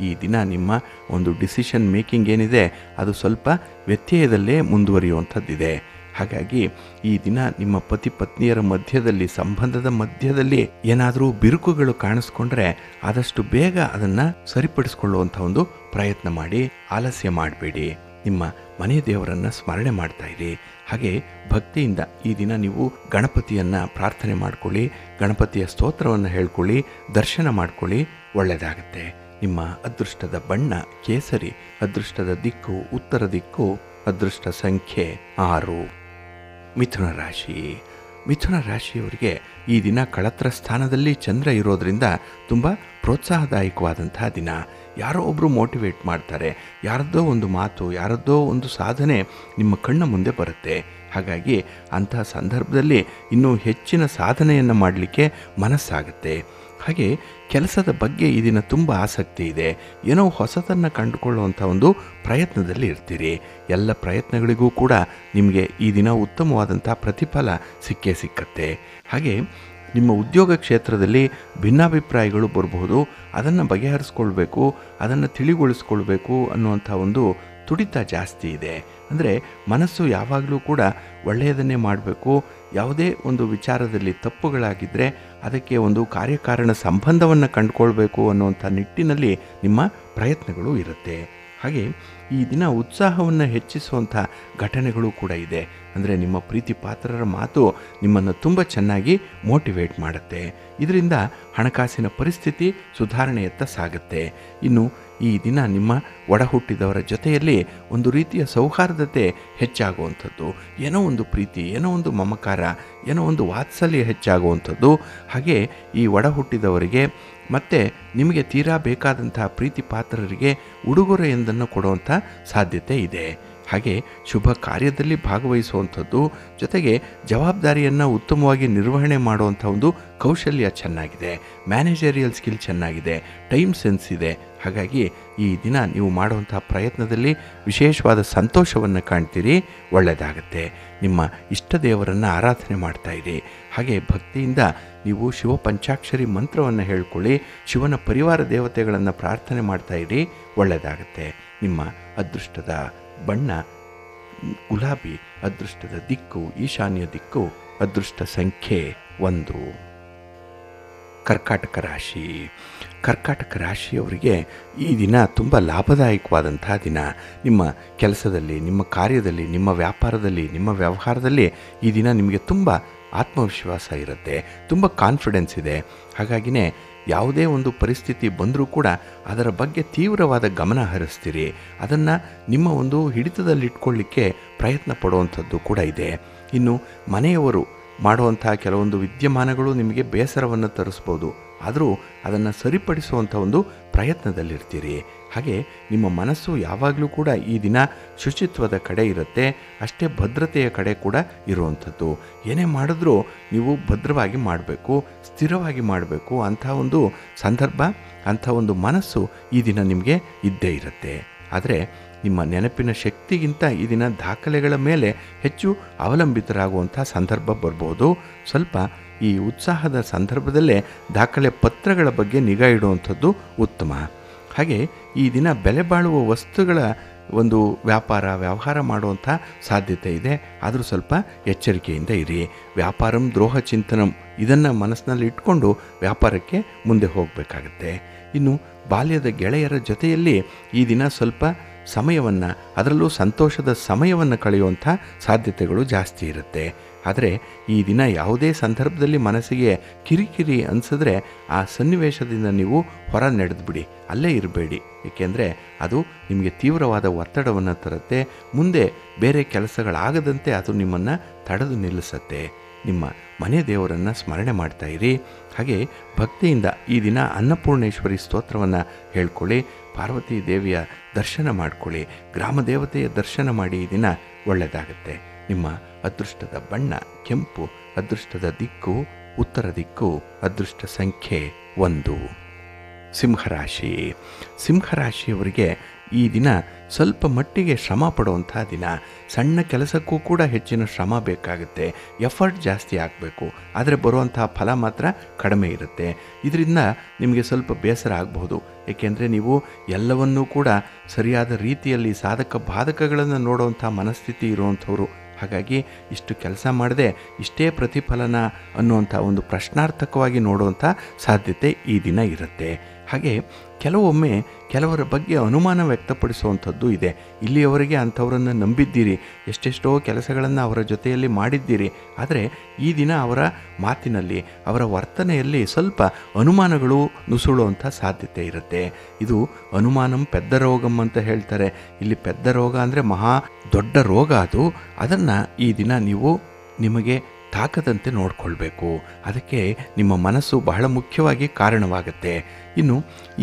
ಈ ದಿನ ನಿಮ್ಮ ಒಂದು ಡಿಸಿಷನ್ ಮೇಕಿಂಗ್ ಏನಿದೆ ಅದು ಸ್ವಲ್ಪ ವ್ಯತ್ಯಯದಲ್ಲೇ ಮುಂದುವರಿಯುವಂಥದ್ದಿದೆ. ಹಾಗಾಗಿ ಈ ದಿನ ನಿಮ್ಮ ಪತಿ ಪತ್ನಿಯರ ಮಧ್ಯದಲ್ಲಿ, ಸಂಬಂಧದ ಮಧ್ಯದಲ್ಲಿ ಏನಾದರೂ ಬಿರುಕುಗಳು ಕಾಣಿಸ್ಕೊಂಡ್ರೆ ಆದಷ್ಟು ಬೇಗ ಅದನ್ನು ಸರಿಪಡಿಸ್ಕೊಳ್ಳುವಂಥ ಒಂದು ಪ್ರಯತ್ನ ಮಾಡಿ. ಆಲಸ್ಯ ಮಾಡಬೇಡಿ. ನಿಮ್ಮ ಮನೆ ದೇವರನ್ನು ಸ್ಮರಣೆ ಮಾಡ್ತಾ ಇರಿ. ಹಾಗೆ ಭಕ್ತಿಯಿಂದ ಈ ದಿನ ನೀವು ಗಣಪತಿಯನ್ನು ಪ್ರಾರ್ಥನೆ ಮಾಡ್ಕೊಳ್ಳಿ, ಗಣಪತಿಯ ಸ್ತೋತ್ರವನ್ನು ಹೇಳ್ಕೊಳ್ಳಿ, ದರ್ಶನ ಮಾಡ್ಕೊಳ್ಳಿ, ಒಳ್ಳೆಯದಾಗುತ್ತೆ. ನಿಮ್ಮ ಅದೃಷ್ಟದ ಬಣ್ಣ ಕೇಸರಿ, ಅದೃಷ್ಟದ ದಿಕ್ಕು ಉತ್ತರ ದಿಕ್ಕು, ಅದೃಷ್ಟ ಸಂಖ್ಯೆ 6. ಮಿಥುನ ರಾಶಿ. ಮಿಥುನ ರಾಶಿಯವರಿಗೆ ಈ ದಿನ ಕಳತ್ರ ಸ್ಥಾನದಲ್ಲಿ ಚಂದ್ರ ಇರೋದರಿಂದ ತುಂಬ ಪ್ರೋತ್ಸಾಹದಾಯಕವಾದಂಥ ದಿನ. ಯಾರೋ ಒಬ್ಬರು ಮೋಟಿವೇಟ್ ಮಾಡ್ತಾರೆ, ಯಾರದ್ದೋ ಒಂದು ಮಾತು, ಯಾರದ್ದೋ ಒಂದು ಸಾಧನೆ ನಿಮ್ಮ ಕಣ್ಣ ಮುಂದೆ ಬರುತ್ತೆ. ಹಾಗಾಗಿ ಅಂತಹ ಸಂದರ್ಭದಲ್ಲಿ ಇನ್ನೂ ಹೆಚ್ಚಿನ ಸಾಧನೆಯನ್ನು ಮಾಡಲಿಕ್ಕೆ ಮನಸ್ಸಾಗುತ್ತೆ. ಹಾಗೆ ಕೆಲಸದ ಬಗ್ಗೆ ಈ ದಿನ ತುಂಬ ಆಸಕ್ತಿ ಇದೆ. ಏನೋ ಹೊಸತನ್ನು ಕಂಡುಕೊಳ್ಳುವಂಥ ಒಂದು ಪ್ರಯತ್ನದಲ್ಲಿ ಇರ್ತೀರಿ. ಎಲ್ಲ ಪ್ರಯತ್ನಗಳಿಗೂ ಕೂಡ ನಿಮಗೆ ಈ ದಿನ ಉತ್ತಮವಾದಂಥ ಪ್ರತಿಫಲ ಸಿಕ್ಕತ್ತೆ. ಹಾಗೆ ನಿಮ್ಮ ಉದ್ಯೋಗ ಕ್ಷೇತ್ರದಲ್ಲಿ ಭಿನ್ನಾಭಿಪ್ರಾಯಗಳು ಬರಬಹುದು. ಅದನ್ನು ಬಗೆಹರಿಸ್ಕೊಳ್ಬೇಕು, ಅದನ್ನು ತಿಳಿಗೊಳಿಸ್ಕೊಳ್ಬೇಕು ಅನ್ನುವಂಥ ಒಂದು ತುಡಿತ ಜಾಸ್ತಿ ಇದೆ. ಅಂದರೆ ಮನಸ್ಸು ಯಾವಾಗಲೂ ಕೂಡ ಒಳ್ಳೆಯದನ್ನೇ ಮಾಡಬೇಕು. ಯಾವುದೇ ಒಂದು ವಿಚಾರದಲ್ಲಿ ತಪ್ಪುಗಳಾಗಿದ್ದರೆ ಅದಕ್ಕೆ ಒಂದು ಕಾರ್ಯಕಾರಣ ಸಂಬಂಧವನ್ನು ಕಂಡುಕೊಳ್ಬೇಕು ಅನ್ನುವಂಥ ನಿಟ್ಟಿನಲ್ಲಿ ನಿಮ್ಮ ಪ್ರಯತ್ನಗಳು ಇರುತ್ತೆ. ಹಾಗೆ ಈ ದಿನ ಉತ್ಸಾಹವನ್ನು ಹೆಚ್ಚಿಸುವಂಥ ಘಟನೆಗಳು ಕೂಡ ಇದೆ. ಅಂದರೆ ನಿಮ್ಮ ಪ್ರೀತಿ ಪಾತ್ರರ ಮಾತು ನಿಮ್ಮನ್ನು ತುಂಬ ಚೆನ್ನಾಗಿ ಮೋಟಿವೇಟ್ ಮಾಡುತ್ತೆ. ಇದರಿಂದ ಹಣಕಾಸಿನ ಪರಿಸ್ಥಿತಿ ಸುಧಾರಣೆಯತ್ತ ಸಾಗುತ್ತೆ. ಇನ್ನು ಈ ದಿನ ನಿಮ್ಮ ಒಡ ಹುಟ್ಟಿದವರ ಜೊತೆಯಲ್ಲಿ ಒಂದು ರೀತಿಯ ಸೌಹಾರ್ದತೆ ಹೆಚ್ಚಾಗುವಂಥದ್ದು, ಏನೋ ಒಂದು ಪ್ರೀತಿ, ಏನೋ ಒಂದು ಮಮಕಾರ, ಏನೋ ಒಂದು ವಾತ್ಸಲ್ಯ ಹೆಚ್ಚಾಗುವಂಥದ್ದು. ಹಾಗೆ ಈ ಒಡ ಹುಟ್ಟಿದವರಿಗೆ ಮತ್ತು ನಿಮಗೆ ತೀರಾ ಬೇಕಾದಂಥ ಪ್ರೀತಿ ಪಾತ್ರರಿಗೆ ಉಡುಗೊರೆಯೊಂದನ್ನು ಕೊಡುವಂಥ ಸಾಧ್ಯತೆ ಇದೆ. ಹಾಗೆ ಶುಭ ಕಾರ್ಯದಲ್ಲಿ ಭಾಗವಹಿಸುವಂಥದ್ದು, ಜೊತೆಗೆ ಜವಾಬ್ದಾರಿಯನ್ನು ಉತ್ತಮವಾಗಿ ನಿರ್ವಹಣೆ ಮಾಡುವಂಥ ಒಂದು ಕೌಶಲ್ಯ ಚೆನ್ನಾಗಿದೆ, ಮ್ಯಾನೇಜರಿಯಲ್ ಸ್ಕಿಲ್ ಚೆನ್ನಾಗಿದೆ, ಟೈಮ್ ಸೆನ್ಸ್ ಇದೆ. ಹಾಗಾಗಿ ಈ ದಿನ ನೀವು ಮಾಡುವಂಥ ಪ್ರಯತ್ನದಲ್ಲಿ ವಿಶೇಷವಾದ ಸಂತೋಷವನ್ನು ಕಾಣ್ತೀರಿ, ಒಳ್ಳೆಯದಾಗುತ್ತೆ. ನಿಮ್ಮ ಇಷ್ಟ ದೇವರನ್ನು ಆರಾಧನೆ ಮಾಡ್ತಾಯಿರಿ. ಹಾಗೆ ಭಕ್ತಿಯಿಂದ ನೀವು ಶಿವ ಪಂಚಾಕ್ಷರಿ ಮಂತ್ರವನ್ನು ಹೇಳ್ಕೊಳ್ಳಿ, ಶಿವನ ಪರಿವಾರ ದೇವತೆಗಳನ್ನು ಪ್ರಾರ್ಥನೆ ಮಾಡ್ತಾಯಿರಿ, ಒಳ್ಳೆಯದಾಗುತ್ತೆ. ನಿಮ್ಮ ಅದೃಷ್ಟದ ಬಣ್ಣ ಗುಲಾಬಿ, ಅದೃಷ್ಟದ ದಿಕ್ಕು ಈಶಾನ್ಯ ದಿಕ್ಕು, ಅದೃಷ್ಟ ಸಂಖ್ಯೆ 1. ಕರ್ಕಾಟಕ ರಾಶಿ. ಕರ್ಕಾಟಕ ರಾಶಿಯವರಿಗೆ ಈ ದಿನ ತುಂಬ ಲಾಭದಾಯಕವಾದಂಥ ದಿನ. ನಿಮ್ಮ ಕೆಲಸದಲ್ಲಿ, ನಿಮ್ಮ ಕಾರ್ಯದಲ್ಲಿ, ನಿಮ್ಮ ವ್ಯಾಪಾರದಲ್ಲಿ, ನಿಮ್ಮ ವ್ಯವಹಾರದಲ್ಲಿ ಈ ದಿನ ನಿಮಗೆ ತುಂಬ ಆತ್ಮವಿಶ್ವಾಸ ಇರುತ್ತೆ, ತುಂಬ ಕಾನ್ಫಿಡೆನ್ಸ್ ಇದೆ. ಹಾಗಾಗಿನೇ ಯಾವುದೇ ಒಂದು ಪರಿಸ್ಥಿತಿ ಬಂದರೂ ಕೂಡ ಅದರ ಬಗ್ಗೆ ತೀವ್ರವಾದ ಗಮನ ಹರಿಸ್ತೀರಿ. ಅದನ್ನು ನಿಮ್ಮ ಒಂದು ಹಿಡಿತದಲ್ಲಿಟ್ಕೊಳ್ಳಿಕ್ಕೆ ಪ್ರಯತ್ನ ಪಡುವಂಥದ್ದು ಕೂಡ ಇದೆ. ಇನ್ನು ಮನೆಯವರು ಮಾಡುವಂಥ ಕೆಲವೊಂದು ವಿದ್ಯಮಾನಗಳು ನಿಮಗೆ ಬೇಸರವನ್ನು ತರಿಸ್ಬೋದು, ಆದರೂ ಅದನ್ನು ಸರಿಪಡಿಸುವಂಥ ಒಂದು ಪ್ರಯತ್ನದಲ್ಲಿರ್ತೀರಿ. ಹಾಗೆ ನಿಮ್ಮ ಮನಸ್ಸು ಯಾವಾಗಲೂ ಕೂಡ ಈ ದಿನ ಶುಚಿತ್ವದ ಕಡೆ ಇರುತ್ತೆ, ಅಷ್ಟೇ ಭದ್ರತೆಯ ಕಡೆ ಕೂಡ ಇರುವಂಥದ್ದು. ಏನೇ ಮಾಡಿದ್ರೂ ನೀವು ಭದ್ರವಾಗಿ ಮಾಡಬೇಕು, ಸ್ಥಿರವಾಗಿ ಮಾಡಬೇಕು. ಅಂಥ ಒಂದು ಸಂದರ್ಭ, ಅಂಥ ಒಂದು ಮನಸ್ಸು ಈ ದಿನ ನಿಮಗೆ ಇದ್ದೇ ಇರುತ್ತೆ. ಆದರೆ ನಿಮ್ಮ ನೆನಪಿನ ಶಕ್ತಿಗಿಂತ ಈ ದಿನ ದಾಖಲೆಗಳ ಮೇಲೆ ಹೆಚ್ಚು ಅವಲಂಬಿತರಾಗುವಂಥ ಸಂದರ್ಭ ಬರ್ಬೋದು. ಸ್ವಲ್ಪ ಈ ಉತ್ಸಾಹದ ಸಂದರ್ಭದಲ್ಲೇ ದಾಖಲೆ ಪತ್ರಗಳ ಬಗ್ಗೆ ನಿಗಾ ಇಡುವಂಥದ್ದು ಉತ್ತಮ. ಹಾಗೆ ಈ ದಿನ ಬೆಲೆ ಬಾಳುವ ವಸ್ತುಗಳ ಒಂದು ವ್ಯವಹಾರ ಮಾಡುವಂಥ ಸಾಧ್ಯತೆ ಇದೆ, ಆದರೂ ಸ್ವಲ್ಪ ಎಚ್ಚರಿಕೆಯಿಂದ ಇರಿ. ವ್ಯಾಪಾರಂ ದ್ರೋಹ ಚಿಂತನಂ ಇದನ್ನು ಮನಸ್ಸಿನಲ್ಲಿ ಇಟ್ಕೊಂಡು ವ್ಯಾಪಾರಕ್ಕೆ ಮುಂದೆ ಹೋಗಬೇಕಾಗತ್ತೆ. ಇನ್ನು ಬಾಲ್ಯದ ಗೆಳೆಯರ ಜೊತೆಯಲ್ಲಿ ಈ ದಿನ ಸ್ವಲ್ಪ ಸಮಯವನ್ನು, ಅದರಲ್ಲೂ ಸಂತೋಷದ ಸಮಯವನ್ನು ಕಳೆಯುವಂಥ ಸಾಧ್ಯತೆಗಳು ಜಾಸ್ತಿ ಇರುತ್ತೆ. ಆದರೆ ಈ ದಿನ ಯಾವುದೇ ಸಂದರ್ಭದಲ್ಲಿ ಮನಸ್ಸಿಗೆ ಕಿರಿಕಿರಿ ಅನಿಸಿದ್ರೆ ಆ ಸನ್ನಿವೇಶದಿಂದ ನೀವು ಹೊರ ನಡೆದುಬಿಡಿ, ಅಲ್ಲೇ ಇರಬೇಡಿ. ಏಕೆಂದರೆ ಅದು ನಿಮಗೆ ತೀವ್ರವಾದ ಒತ್ತಡವನ್ನು ತರುತ್ತೆ. ಮುಂದೆ ಬೇರೆ ಕೆಲಸಗಳಾಗದಂತೆ ಅದು ನಿಮ್ಮನ್ನು ತಡೆದು ನಿಲ್ಲಿಸುತ್ತೆ. ನಿಮ್ಮ ಮನೆ ದೇವರನ್ನು ಸ್ಮರಣೆ ಮಾಡ್ತಾ ಇರಿ. ಹಾಗೆ ಭಕ್ತಿಯಿಂದ ಈ ದಿನ ಅನ್ನಪೂರ್ಣೇಶ್ವರಿ ಸ್ತೋತ್ರವನ್ನು ಹೇಳ್ಕೊಳ್ಳಿ. ಪಾರ್ವತಿ ದೇವಿಯ ದರ್ಶನ ಮಾಡ್ಕೊಳ್ಳಿ. ಗ್ರಾಮ ದೇವತೆಯ ದರ್ಶನ ಮಾಡಿ ಈ ದಿನ ಒಳ್ಳೆಯದಾಗುತ್ತೆ. ನಿಮ್ಮ ಅದೃಷ್ಟದ ಬಣ್ಣ ಕೆಂಪು, ಅದೃಷ್ಟದ ದಿಕ್ಕು ಉತ್ತರ ದಿಕ್ಕು, ಅದೃಷ್ಟ ಸಂಖ್ಯೆ 1. ಸಿಂಹರಾಶಿ. ಸಿಂಹರಾಶಿಯವರಿಗೆ ಈ ದಿನ ಸ್ವಲ್ಪ ಮಟ್ಟಿಗೆ ಶ್ರಮ ಪಡುವಂಥ ದಿನ. ಸಣ್ಣ ಕೆಲಸಕ್ಕೂ ಕೂಡ ಹೆಚ್ಚಿನ ಶ್ರಮ ಬೇಕಾಗುತ್ತೆ, ಎಫರ್ಟ್ ಜಾಸ್ತಿ ಆಗಬೇಕು. ಆದರೆ ಬರುವಂತಹ ಫಲ ಮಾತ್ರ ಕಡಿಮೆ ಇರುತ್ತೆ. ಇದರಿಂದ ನಿಮಗೆ ಸ್ವಲ್ಪ ಬೇಸರ ಆಗಬಹುದು. ಏಕೆಂದರೆ ನೀವು ಎಲ್ಲವನ್ನೂ ಕೂಡ ಸರಿಯಾದ ರೀತಿಯಲ್ಲಿ ಸಾಧಕ ಬಾಧಕಗಳನ್ನು ನೋಡುವಂಥ ಮನಸ್ಥಿತಿ ಇರುವಂಥವ್ರು. ಹಾಗಾಗಿ ಇಷ್ಟು ಕೆಲಸ ಮಾಡದೆ ಇಷ್ಟೇ ಪ್ರತಿಫಲನ ಅನ್ನುವಂಥ ಒಂದು ಪ್ರಶ್ನಾರ್ಥಕವಾಗಿ ನೋಡುವಂಥ ಸಾಧ್ಯತೆ ಈ ದಿನ ಇರುತ್ತೆ. ಹಾಗೆ ಕೆಲವೊಮ್ಮೆ ಕೆಲವರ ಬಗ್ಗೆ ಅನುಮಾನ ವ್ಯಕ್ತಪಡಿಸುವಂಥದ್ದು ಇದೆ. ಇಲ್ಲಿಯವರೆಗೆ ಅಂಥವರನ್ನು ನಂಬಿದ್ದೀರಿ, ಎಷ್ಟೆಷ್ಟೋ ಕೆಲಸಗಳನ್ನು ಅವರ ಜೊತೆಯಲ್ಲಿ ಮಾಡಿದ್ದೀರಿ. ಆದರೆ ಈ ದಿನ ಅವರ ಮಾತಿನಲ್ಲಿ, ಅವರ ವರ್ತನೆಯಲ್ಲಿ ಸ್ವಲ್ಪ ಅನುಮಾನಗಳು ನುಸುಳುವಂಥ ಸಾಧ್ಯತೆ ಇರುತ್ತೆ. ಇದು ಅನುಮಾನಂ ಪೆದ್ದ ರೋಗಂ ಅಂತ ಹೇಳ್ತಾರೆ. ಇಲ್ಲಿ ಪೆದ್ದ ರೋಗ ಅಂದರೆ ಮಹಾ ದೊಡ್ಡ ರೋಗ. ಅದನ್ನು ಈ ದಿನ ನೀವು ನಿಮಗೆ ತಾಕದಂತೆ ನೋಡಿಕೊಳ್ಬೇಕು. ಅದಕ್ಕೆ ನಿಮ್ಮ ಮನಸ್ಸು ಬಹಳ ಮುಖ್ಯವಾಗಿ ಕಾರಣವಾಗುತ್ತೆ. ಇನ್ನು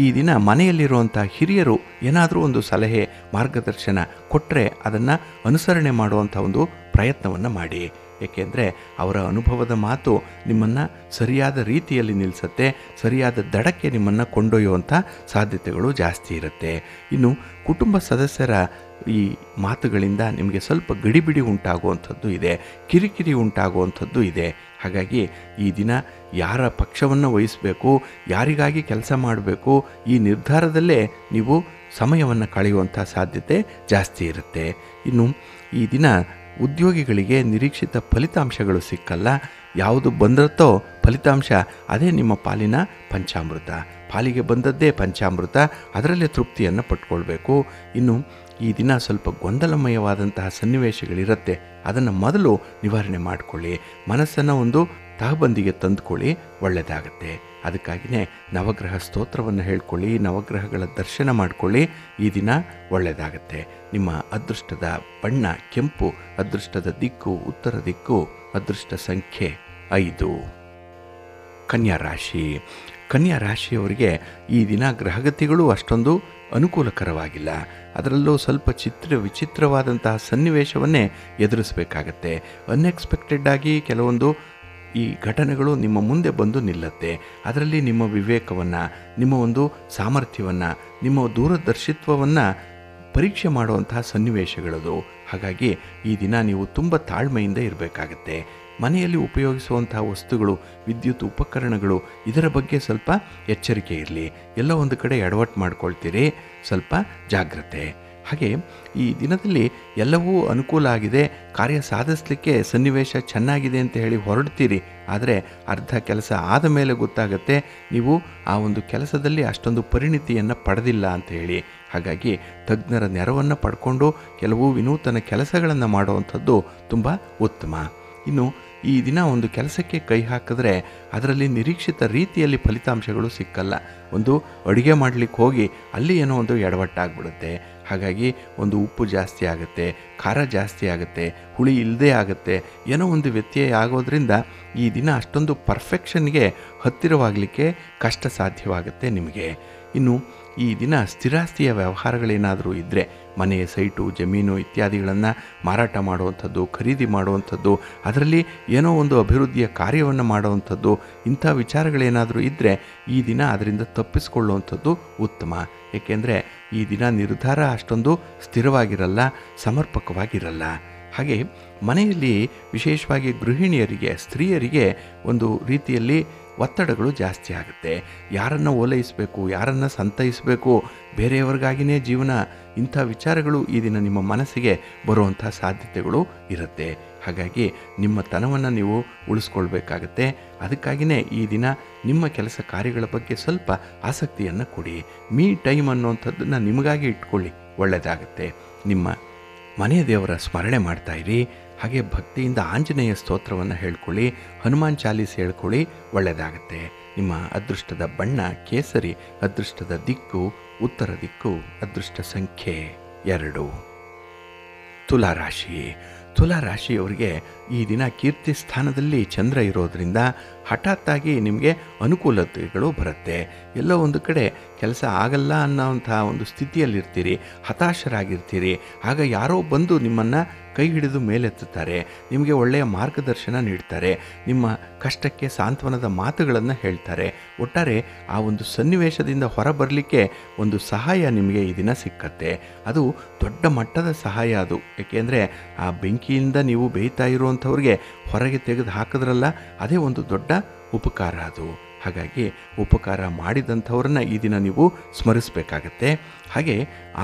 ಈ ದಿನ ಮನೆಯಲ್ಲಿರುವಂಥ ಹಿರಿಯರು ಏನಾದರೂ ಒಂದು ಸಲಹೆ ಮಾರ್ಗದರ್ಶನ ಕೊಟ್ಟರೆ ಅದನ್ನು ಅನುಸರಣೆ ಮಾಡುವಂಥ ಒಂದು ಪ್ರಯತ್ನವನ್ನು ಮಾಡಿ. ಏಕೆಂದರೆ ಅವರ ಅನುಭವದ ಮಾತು ನಿಮ್ಮನ್ನು ಸರಿಯಾದ ರೀತಿಯಲ್ಲಿ ನಿಲ್ಲಿಸುತ್ತೆ, ಸರಿಯಾದ ದಡಕ್ಕೆ ನಿಮ್ಮನ್ನು ಕೊಂಡೊಯ್ಯುವಂಥ ಸಾಧ್ಯತೆಗಳು ಜಾಸ್ತಿ ಇರುತ್ತೆ. ಇನ್ನು ಕುಟುಂಬ ಸದಸ್ಯರ ಈ ಮಾತುಗಳಿಂದ ನಿಮಗೆ ಸ್ವಲ್ಪ ಗಡಿಬಿಡಿ ಉಂಟಾಗುವಂಥದ್ದು ಇದೆ, ಕಿರಿಕಿರಿ ಉಂಟಾಗುವಂಥದ್ದು ಇದೆ. ಹಾಗಾಗಿ ಈ ದಿನ ಯಾರ ಪಕ್ಷವನ್ನು ವಹಿಸಬೇಕು, ಯಾರಿಗಾಗಿ ಕೆಲಸ ಮಾಡಬೇಕು, ಈ ನಿರ್ಧಾರದಲ್ಲೇ ನೀವು ಸಮಯವನ್ನು ಕಳೆಯುವಂಥ ಸಾಧ್ಯತೆ ಜಾಸ್ತಿ ಇರುತ್ತೆ. ಇನ್ನು ಈ ದಿನ ಉದ್ಯೋಗಿಗಳಿಗೆ ನಿರೀಕ್ಷಿತ ಫಲಿತಾಂಶಗಳು ಸಿಕ್ಕಲ್ಲ. ಯಾವುದು ಬಂದಿರುತ್ತೋ ಫಲಿತಾಂಶ ಅದೇ ನಿಮ್ಮ ಪಾಲಿನ ಪಂಚಾಮೃತ. ಪಾಲಿಗೆ ಬಂದದ್ದೇ ಪಂಚಾಮೃತ, ಅದರಲ್ಲೇ ತೃಪ್ತಿಯನ್ನು ಪಟ್ಕೊಳ್ಬೇಕು. ಇನ್ನು ಈ ದಿನ ಸ್ವಲ್ಪ ಗೊಂದಲಮಯವಾದಂತಹ ಸನ್ನಿವೇಶಗಳಿರುತ್ತೆ, ಅದನ್ನು ಮೊದಲು ನಿವಾರಣೆ ಮಾಡಿಕೊಳ್ಳಿ. ಮನಸ್ಸನ್ನು ಒಂದು ತಹಬಂದಿಗೆ ತಂದುಕೊಳ್ಳಿ, ಒಳ್ಳೆಯದಾಗತ್ತೆ. ಅದಕ್ಕಾಗಿಯೇ ನವಗ್ರಹ ಸ್ತೋತ್ರವನ್ನು ಹೇಳ್ಕೊಳ್ಳಿ, ನವಗ್ರಹಗಳ ದರ್ಶನ ಮಾಡಿಕೊಳ್ಳಿ. ಈ ದಿನ ಒಳ್ಳೆಯದಾಗತ್ತೆ. ನಿಮ್ಮ ಅದೃಷ್ಟದ ಬಣ್ಣ ಕೆಂಪು, ಅದೃಷ್ಟದ ದಿಕ್ಕು ಉತ್ತರ ದಿಕ್ಕು, ಅದೃಷ್ಟ ಸಂಖ್ಯೆ 5. ಕನ್ಯಾ ರಾಶಿ. ಕನ್ಯಾ ರಾಶಿಯವರಿಗೆ ಈ ದಿನ ಗ್ರಹಗತಿಗಳು ಅಷ್ಟೊಂದು ಅನುಕೂಲಕರವಾಗಿಲ್ಲ. ಅದರಲ್ಲೂ ಸ್ವಲ್ಪ ವಿಚಿತ್ರವಾದಂತಹ ಸನ್ನಿವೇಶವನ್ನೇ ಎದುರಿಸಬೇಕಾಗತ್ತೆ. ಅನ್ಎಕ್ಸ್ಪೆಕ್ಟೆಡ್ ಆಗಿ ಕೆಲವೊಂದು ಈ ಘಟನೆಗಳು ನಿಮ್ಮ ಮುಂದೆ ಬಂದು ನಿಲ್ಲುತ್ತೆ. ಅದರಲ್ಲಿ ನಿಮ್ಮ ವಿವೇಕವನ್ನು, ನಿಮ್ಮ ಒಂದು ಸಾಮರ್ಥ್ಯವನ್ನು, ನಿಮ್ಮ ದೂರದರ್ಶಿತ್ವವನ್ನು ಪರೀಕ್ಷೆ ಮಾಡುವಂತಹ ಸನ್ನಿವೇಶಗಳದು. ಹಾಗಾಗಿ ಈ ದಿನ ನೀವು ತುಂಬ ತಾಳ್ಮೆಯಿಂದ ಇರಬೇಕಾಗತ್ತೆ. ಮನೆಯಲ್ಲಿ ಉಪಯೋಗಿಸುವಂತಹ ವಸ್ತುಗಳು, ವಿದ್ಯುತ್ ಉಪಕರಣಗಳು, ಇದರ ಬಗ್ಗೆ ಸ್ವಲ್ಪ ಎಚ್ಚರಿಕೆ ಇರಲಿ. ಎಲ್ಲ ಒಂದು ಕಡೆ ಎಡವಟ್ಟು ಮಾಡ್ಕೊಳ್ತೀರಿ, ಸ್ವಲ್ಪ ಜಾಗ್ರತೆ. ಹಾಗೆ ಈ ದಿನದಲ್ಲಿ ಎಲ್ಲವೂ ಅನುಕೂಲ ಆಗಿದೆ, ಕಾರ್ಯ ಸಾಧಿಸಲಿಕ್ಕೆ ಸನ್ನಿವೇಶ ಚೆನ್ನಾಗಿದೆ ಅಂತ ಹೇಳಿ ಹೊರಡ್ತೀರಿ. ಆದರೆ ಅರ್ಧ ಕೆಲಸ ಆದ ಮೇಲೆ ಗೊತ್ತಾಗುತ್ತೆ ನೀವು ಆ ಒಂದು ಕೆಲಸದಲ್ಲಿ ಅಷ್ಟೊಂದು ಪರಿಣಿತಿಯನ್ನು ಪಡೆದಿಲ್ಲ ಅಂತ ಹೇಳಿ. ಹಾಗಾಗಿ ತಜ್ಞರ ನೆರವನ್ನು ಪಡ್ಕೊಂಡು ಕೆಲವು ವಿನೂತನ ಕೆಲಸಗಳನ್ನು ಮಾಡುವಂಥದ್ದು ತುಂಬ ಉತ್ತಮ. ಇನ್ನು ಈ ದಿನ ಒಂದು ಕೆಲಸಕ್ಕೆ ಕೈ ಹಾಕಿದ್ರೆ ಅದರಲ್ಲಿ ನಿರೀಕ್ಷಿತ ರೀತಿಯಲ್ಲಿ ಫಲಿತಾಂಶಗಳು ಸಿಕ್ಕಲ್ಲ. ಒಂದು ಅಡುಗೆ ಮಾಡಲಿಕ್ಕೆ ಹೋಗಿ ಅಲ್ಲಿ ಏನೋ ಒಂದು ಎಡವಟ್ಟಾಗ್ಬಿಡುತ್ತೆ. ಹಾಗಾಗಿ ಒಂದು ಉಪ್ಪು ಜಾಸ್ತಿ ಆಗುತ್ತೆ, ಖಾರ ಜಾಸ್ತಿ ಆಗುತ್ತೆ, ಹುಳಿ ಇಲ್ಲದೇ ಆಗುತ್ತೆ, ಏನೋ ಒಂದು ವ್ಯತ್ಯಯ ಆಗೋದ್ರಿಂದ ಈ ದಿನ ಅಷ್ಟೊಂದು ಪರ್ಫೆಕ್ಷನ್ಗೆ ಹತ್ತಿರವಾಗಲಿಕ್ಕೆ ಕಷ್ಟ ಸಾಧ್ಯವಾಗುತ್ತೆ ನಿಮಗೆ. ಇನ್ನು ಈ ದಿನ ಸ್ಥಿರಾಸ್ತಿಯ ವ್ಯವಹಾರಗಳೇನಾದರೂ ಇದ್ದರೆ, ಮನೆಯ ಸೈಟು ಜಮೀನು ಇತ್ಯಾದಿಗಳನ್ನು ಮಾರಾಟ ಮಾಡುವಂಥದ್ದು, ಖರೀದಿ ಮಾಡುವಂಥದ್ದು, ಅದರಲ್ಲಿ ಏನೋ ಒಂದು ಅಭಿವೃದ್ಧಿಯ ಕಾರ್ಯವನ್ನು ಮಾಡುವಂಥದ್ದು, ಇಂಥ ವಿಚಾರಗಳೇನಾದರೂ ಇದ್ದರೆ ಈ ದಿನ ಅದರಿಂದ ತಪ್ಪಿಸಿಕೊಳ್ಳುವಂಥದ್ದು ಉತ್ತಮ. ಏಕೆಂದರೆ ಈ ದಿನ ನಿರ್ಧಾರ ಅಷ್ಟೊಂದು ಸ್ಥಿರವಾಗಿರಲ್ಲ, ಸಮರ್ಪಕವಾಗಿರಲ್ಲ. ಹಾಗೆ ಮನೆಯಲ್ಲಿ ವಿಶೇಷವಾಗಿ ಗೃಹಿಣಿಯರಿಗೆ, ಸ್ತ್ರೀಯರಿಗೆ ಒಂದು ರೀತಿಯಲ್ಲಿ ಒತ್ತಡಗಳು ಜಾಸ್ತಿ ಆಗುತ್ತೆ. ಯಾರನ್ನು ಓಲೈಸಬೇಕು, ಯಾರನ್ನು ಸಂತೈಸಬೇಕು, ಬೇರೆಯವರಿಗಾಗಿಯೇ ಜೀವನ, ಇಂಥ ವಿಚಾರಗಳು ಈ ದಿನ ನಿಮ್ಮ ಮನಸ್ಸಿಗೆ ಬರುವಂಥ ಸಾಧ್ಯತೆಗಳು ಇರುತ್ತೆ. ಹಾಗಾಗಿ ನಿಮ್ಮ ತನವನ್ನು ನೀವು ಉಳಿಸ್ಕೊಳ್ಬೇಕಾಗತ್ತೆ. ಅದಕ್ಕಾಗಿಯೇ ಈ ದಿನ ನಿಮ್ಮ ಕೆಲಸ ಕಾರ್ಯಗಳ ಬಗ್ಗೆ ಸ್ವಲ್ಪ ಆಸಕ್ತಿಯನ್ನು ಕೊಡಿ. ಮೀ ಟೈಮ್ ಅನ್ನುವಂಥದ್ದನ್ನು ನಿಮಗಾಗಿ ಇಟ್ಕೊಳ್ಳಿ. ಒಳ್ಳೆಯದಾಗುತ್ತೆ. ನಿಮ್ಮ ಮನೆಯ ದೇವರ ಸ್ಮರಣೆ ಮಾಡ್ತಾಯಿರಿ. ಹಾಗೆ ಭಕ್ತಿಯಿಂದ ಆಂಜನೇಯ ಸ್ತೋತ್ರವನ್ನು ಹೇಳ್ಕೊಳ್ಳಿ, ಹನುಮಾನ್ ಚಾಲೀಸ್ ಹೇಳ್ಕೊಳ್ಳಿ, ಒಳ್ಳೆಯದಾಗುತ್ತೆ. ನಿಮ್ಮ ಅದೃಷ್ಟದ ಬಣ್ಣ ಕೇಸರಿ, ಅದೃಷ್ಟದ ದಿಕ್ಕು ಉತ್ತರ ದಿಕ್ಕು, ಅದೃಷ್ಟ ಸಂಖ್ಯೆ 2. ತುಲಾರಾಶಿ. ತುಲಾರಾಶಿಯವರಿಗೆ ಈ ದಿನ ಕೀರ್ತಿ ಸ್ಥಾನದಲ್ಲಿ ಚಂದ್ರ ಇರೋದರಿಂದ ಹಠಾತ್ತಾಗಿ ನಿಮಗೆ ಅನುಕೂಲತೆಗಳು ಬರುತ್ತೆ. ಎಲ್ಲೋ ಒಂದು ಕಡೆ ಕೆಲಸ ಆಗಲ್ಲ ಅನ್ನೋಂಥ ಒಂದು ಸ್ಥಿತಿಯಲ್ಲಿರ್ತೀರಿ, ಹತಾಶರಾಗಿರ್ತೀರಿ. ಆಗ ಯಾರೋ ಬಂದು ನಿಮ್ಮನ್ನು ಕೈ ಹಿಡಿದು ಮೇಲೆತ್ತುತ್ತಾರೆ, ನಿಮಗೆ ಒಳ್ಳೆಯ ಮಾರ್ಗದರ್ಶನ ನೀಡ್ತಾರೆ, ನಿಮ್ಮ ಕಷ್ಟಕ್ಕೆ ಸಾಂತ್ವನದ ಮಾತುಗಳನ್ನು ಹೇಳ್ತಾರೆ. ಒಟ್ಟಾರೆ ಆ ಒಂದು ಸನ್ನಿವೇಶದಿಂದ ಹೊರಬರಲಿಕ್ಕೆ ಒಂದು ಸಹಾಯ ನಿಮಗೆ ಈ ದಿನ ಸಿಕ್ಕತ್ತೆ. ಅದು ದೊಡ್ಡ ಮಟ್ಟದ ಸಹಾಯ ಅದು. ಏಕೆಂದರೆ ಆ ಬೆಂಕಿಯಿಂದ ನೀವು ಬೇಯ್ತಾ ಇರುವಂಥವ್ರಿಗೆ ಹೊರಗೆ ತೆಗೆದು ಹಾಕಿದ್ರಲ್ಲ, ಅದೇ ಒಂದು ದೊಡ್ಡ ಉಪಕಾರ ಅದು. ಹಾಗಾಗಿ ಉಪಕಾರ ಮಾಡಿದಂಥವ್ರನ್ನ ಈ ದಿನ ನೀವು ಸ್ಮರಿಸಬೇಕಾಗತ್ತೆ. ಹಾಗೆ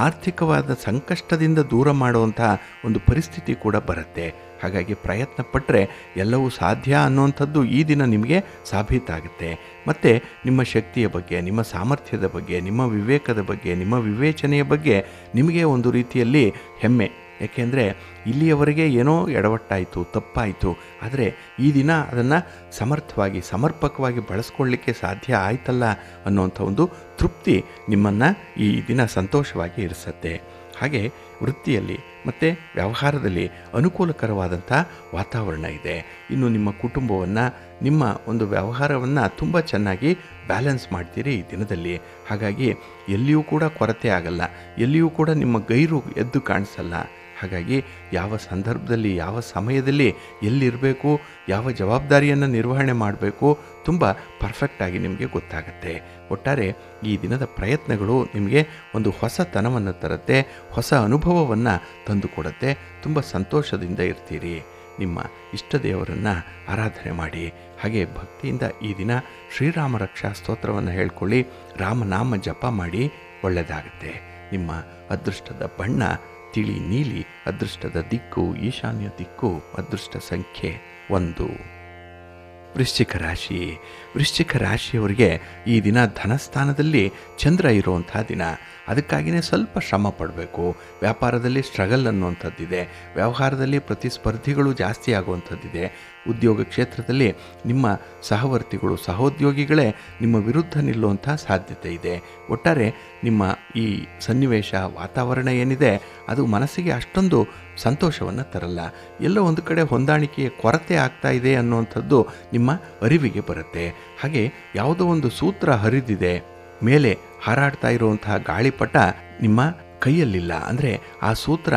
ಆರ್ಥಿಕವಾದ ಸಂಕಷ್ಟದಿಂದ ದೂರ ಮಾಡುವಂಥ ಒಂದು ಪರಿಸ್ಥಿತಿ ಕೂಡ ಬರುತ್ತೆ. ಹಾಗಾಗಿ ಪ್ರಯತ್ನ ಪಟ್ಟರೆ ಎಲ್ಲವೂ ಸಾಧ್ಯ ಅನ್ನುವಂಥದ್ದು ಈ ದಿನ ನಿಮಗೆ ಸಾಬೀತಾಗುತ್ತೆ. ಮತ್ತು ನಿಮ್ಮ ಶಕ್ತಿಯ ಬಗ್ಗೆ, ನಿಮ್ಮ ಸಾಮರ್ಥ್ಯದ ಬಗ್ಗೆ, ನಿಮ್ಮ ವಿವೇಕದ ಬಗ್ಗೆ, ನಿಮ್ಮ ವಿವೇಚನೆಯ ಬಗ್ಗೆ ನಿಮಗೆ ಒಂದು ರೀತಿಯಲ್ಲಿ ಹೆಮ್ಮೆ. ಏಕೆಂದರೆ ಇಲ್ಲಿಯವರೆಗೆ ಏನೋ ಎಡವಟ್ಟಾಯಿತು, ತಪ್ಪಾಯಿತು, ಆದರೆ ಈ ದಿನ ಅದನ್ನು ಸಮರ್ಥವಾಗಿ ಸಮರ್ಪಕವಾಗಿ ಬಳಸ್ಕೊಳ್ಳಿಕ್ಕೆ ಸಾಧ್ಯ ಆಯ್ತಲ್ಲ ಅನ್ನೋಂಥ ಒಂದು ತೃಪ್ತಿ ನಿಮ್ಮನ್ನು ಈ ದಿನ ಸಂತೋಷವಾಗಿ ಇರಿಸುತ್ತೆ. ಹಾಗೆ ವೃತ್ತಿಯಲ್ಲಿ ಮತ್ತು ವ್ಯವಹಾರದಲ್ಲಿ ಅನುಕೂಲಕರವಾದಂಥ ವಾತಾವರಣ ಇದೆ. ಇನ್ನು ನಿಮ್ಮ ಕುಟುಂಬವನ್ನು, ನಿಮ್ಮ ಒಂದು ವ್ಯವಹಾರವನ್ನು ತುಂಬ ಚೆನ್ನಾಗಿ ಬ್ಯಾಲೆನ್ಸ್ ಮಾಡ್ತೀರಿ ಈ ದಿನದಲ್ಲಿ. ಹಾಗಾಗಿ ಎಲ್ಲಿಯೂ ಕೂಡ ಕೊರತೆ ಆಗಲ್ಲ, ಎಲ್ಲಿಯೂ ಕೂಡ ನಿಮ್ಮ ಗೈರು ಎದ್ದು ಕಾಣಿಸಲ್ಲ. ಹಾಗಾಗಿ ಯಾವ ಸಂದರ್ಭದಲ್ಲಿ, ಯಾವ ಸಮಯದಲ್ಲಿ ಎಲ್ಲಿರಬೇಕು, ಯಾವ ಜವಾಬ್ದಾರಿಯನ್ನು ನಿರ್ವಹಣೆ ಮಾಡಬೇಕು, ತುಂಬ ಪರ್ಫೆಕ್ಟಾಗಿ ನಿಮಗೆ ಗೊತ್ತಾಗುತ್ತೆ. ಒಟ್ಟಾರೆ ಈ ದಿನದ ಪ್ರಯತ್ನಗಳು ನಿಮಗೆ ಒಂದು ಹೊಸತನವನ್ನು ತರುತ್ತೆ, ಹೊಸ ಅನುಭವವನ್ನು ತಂದುಕೊಡುತ್ತೆ. ತುಂಬ ಸಂತೋಷದಿಂದ ಇರ್ತೀರಿ. ನಿಮ್ಮ ಇಷ್ಟ ದೇವರನ್ನು ಆರಾಧನೆ ಮಾಡಿ. ಹಾಗೆ ಭಕ್ತಿಯಿಂದ ಈ ದಿನ ಶ್ರೀರಾಮ ರಕ್ಷಾ ಸ್ತೋತ್ರವನ್ನು ಹೇಳ್ಕೊಳ್ಳಿ, ರಾಮನಾಮ ಜಪ ಮಾಡಿ, ಒಳ್ಳೆಯದಾಗುತ್ತೆ. ನಿಮ್ಮ ಅದೃಷ್ಟದ ಬಣ್ಣ ತಿಳಿ ನೀಲಿ, ಅದೃಷ್ಟದ ದಿಕ್ಕು ಈಶಾನ್ಯ ದಿಕ್ಕು, ಅದೃಷ್ಟ ಸಂಖ್ಯೆ 1. ವೃಶ್ಚಿಕ ರಾಶಿ. ವೃಶ್ಚಿಕ ರಾಶಿಯವರಿಗೆ ಈ ದಿನ ಧನಸ್ಥಾನದಲ್ಲಿ ಚಂದ್ರ ಇರುವಂಥ ದಿನ. ಅದಕ್ಕಾಗಿಯೇ ಸ್ವಲ್ಪ ಶ್ರಮ ಪಡಬೇಕು. ವ್ಯಾಪಾರದಲ್ಲಿ ಸ್ಟ್ರಗಲ್ ಅನ್ನುವಂಥದ್ದಿದೆ, ವ್ಯವಹಾರದಲ್ಲಿ ಪ್ರತಿಸ್ಪರ್ಧಿಗಳು ಜಾಸ್ತಿ ಆಗುವಂಥದ್ದಿದೆ. ಉದ್ಯೋಗ ಕ್ಷೇತ್ರದಲ್ಲಿ ನಿಮ್ಮ ಸಹವರ್ತಿಗಳು, ಸಹೋದ್ಯೋಗಿಗಳೇ ನಿಮ್ಮ ವಿರುದ್ಧ ನಿಲ್ಲುವಂಥ ಸಾಧ್ಯತೆ ಇದೆ. ಒಟ್ಟಾರೆ ನಿಮ್ಮ ಈ ಸನ್ನಿವೇಶ, ವಾತಾವರಣ ಏನಿದೆ ಅದು ಮನಸ್ಸಿಗೆ ಅಷ್ಟೊಂದು ಸಂತೋಷವನ್ನು ತರಲ್ಲ. ಎಲ್ಲೋ ಒಂದು ಕಡೆ ಹೊಂದಾಣಿಕೆಯ ಕೊರತೆ ಆಗ್ತಾ ಇದೆ ಅನ್ನುವಂಥದ್ದು ನಿಮ್ಮ ಅರಿವಿಗೆ ಬರುತ್ತೆ. ಹಾಗೆ ಯಾವುದೋ ಒಂದು ಸೂತ್ರ ಹರಿದಿದೆ, ಮೇಲೆ ಹಾರಾಡ್ತಾ ಇರುವಂತಹ ಗಾಳಿಪಟ ನಿಮ್ಮ ಕೈಯಲ್ಲಿಲ್ಲ, ಅಂದರೆ ಆ ಸೂತ್ರ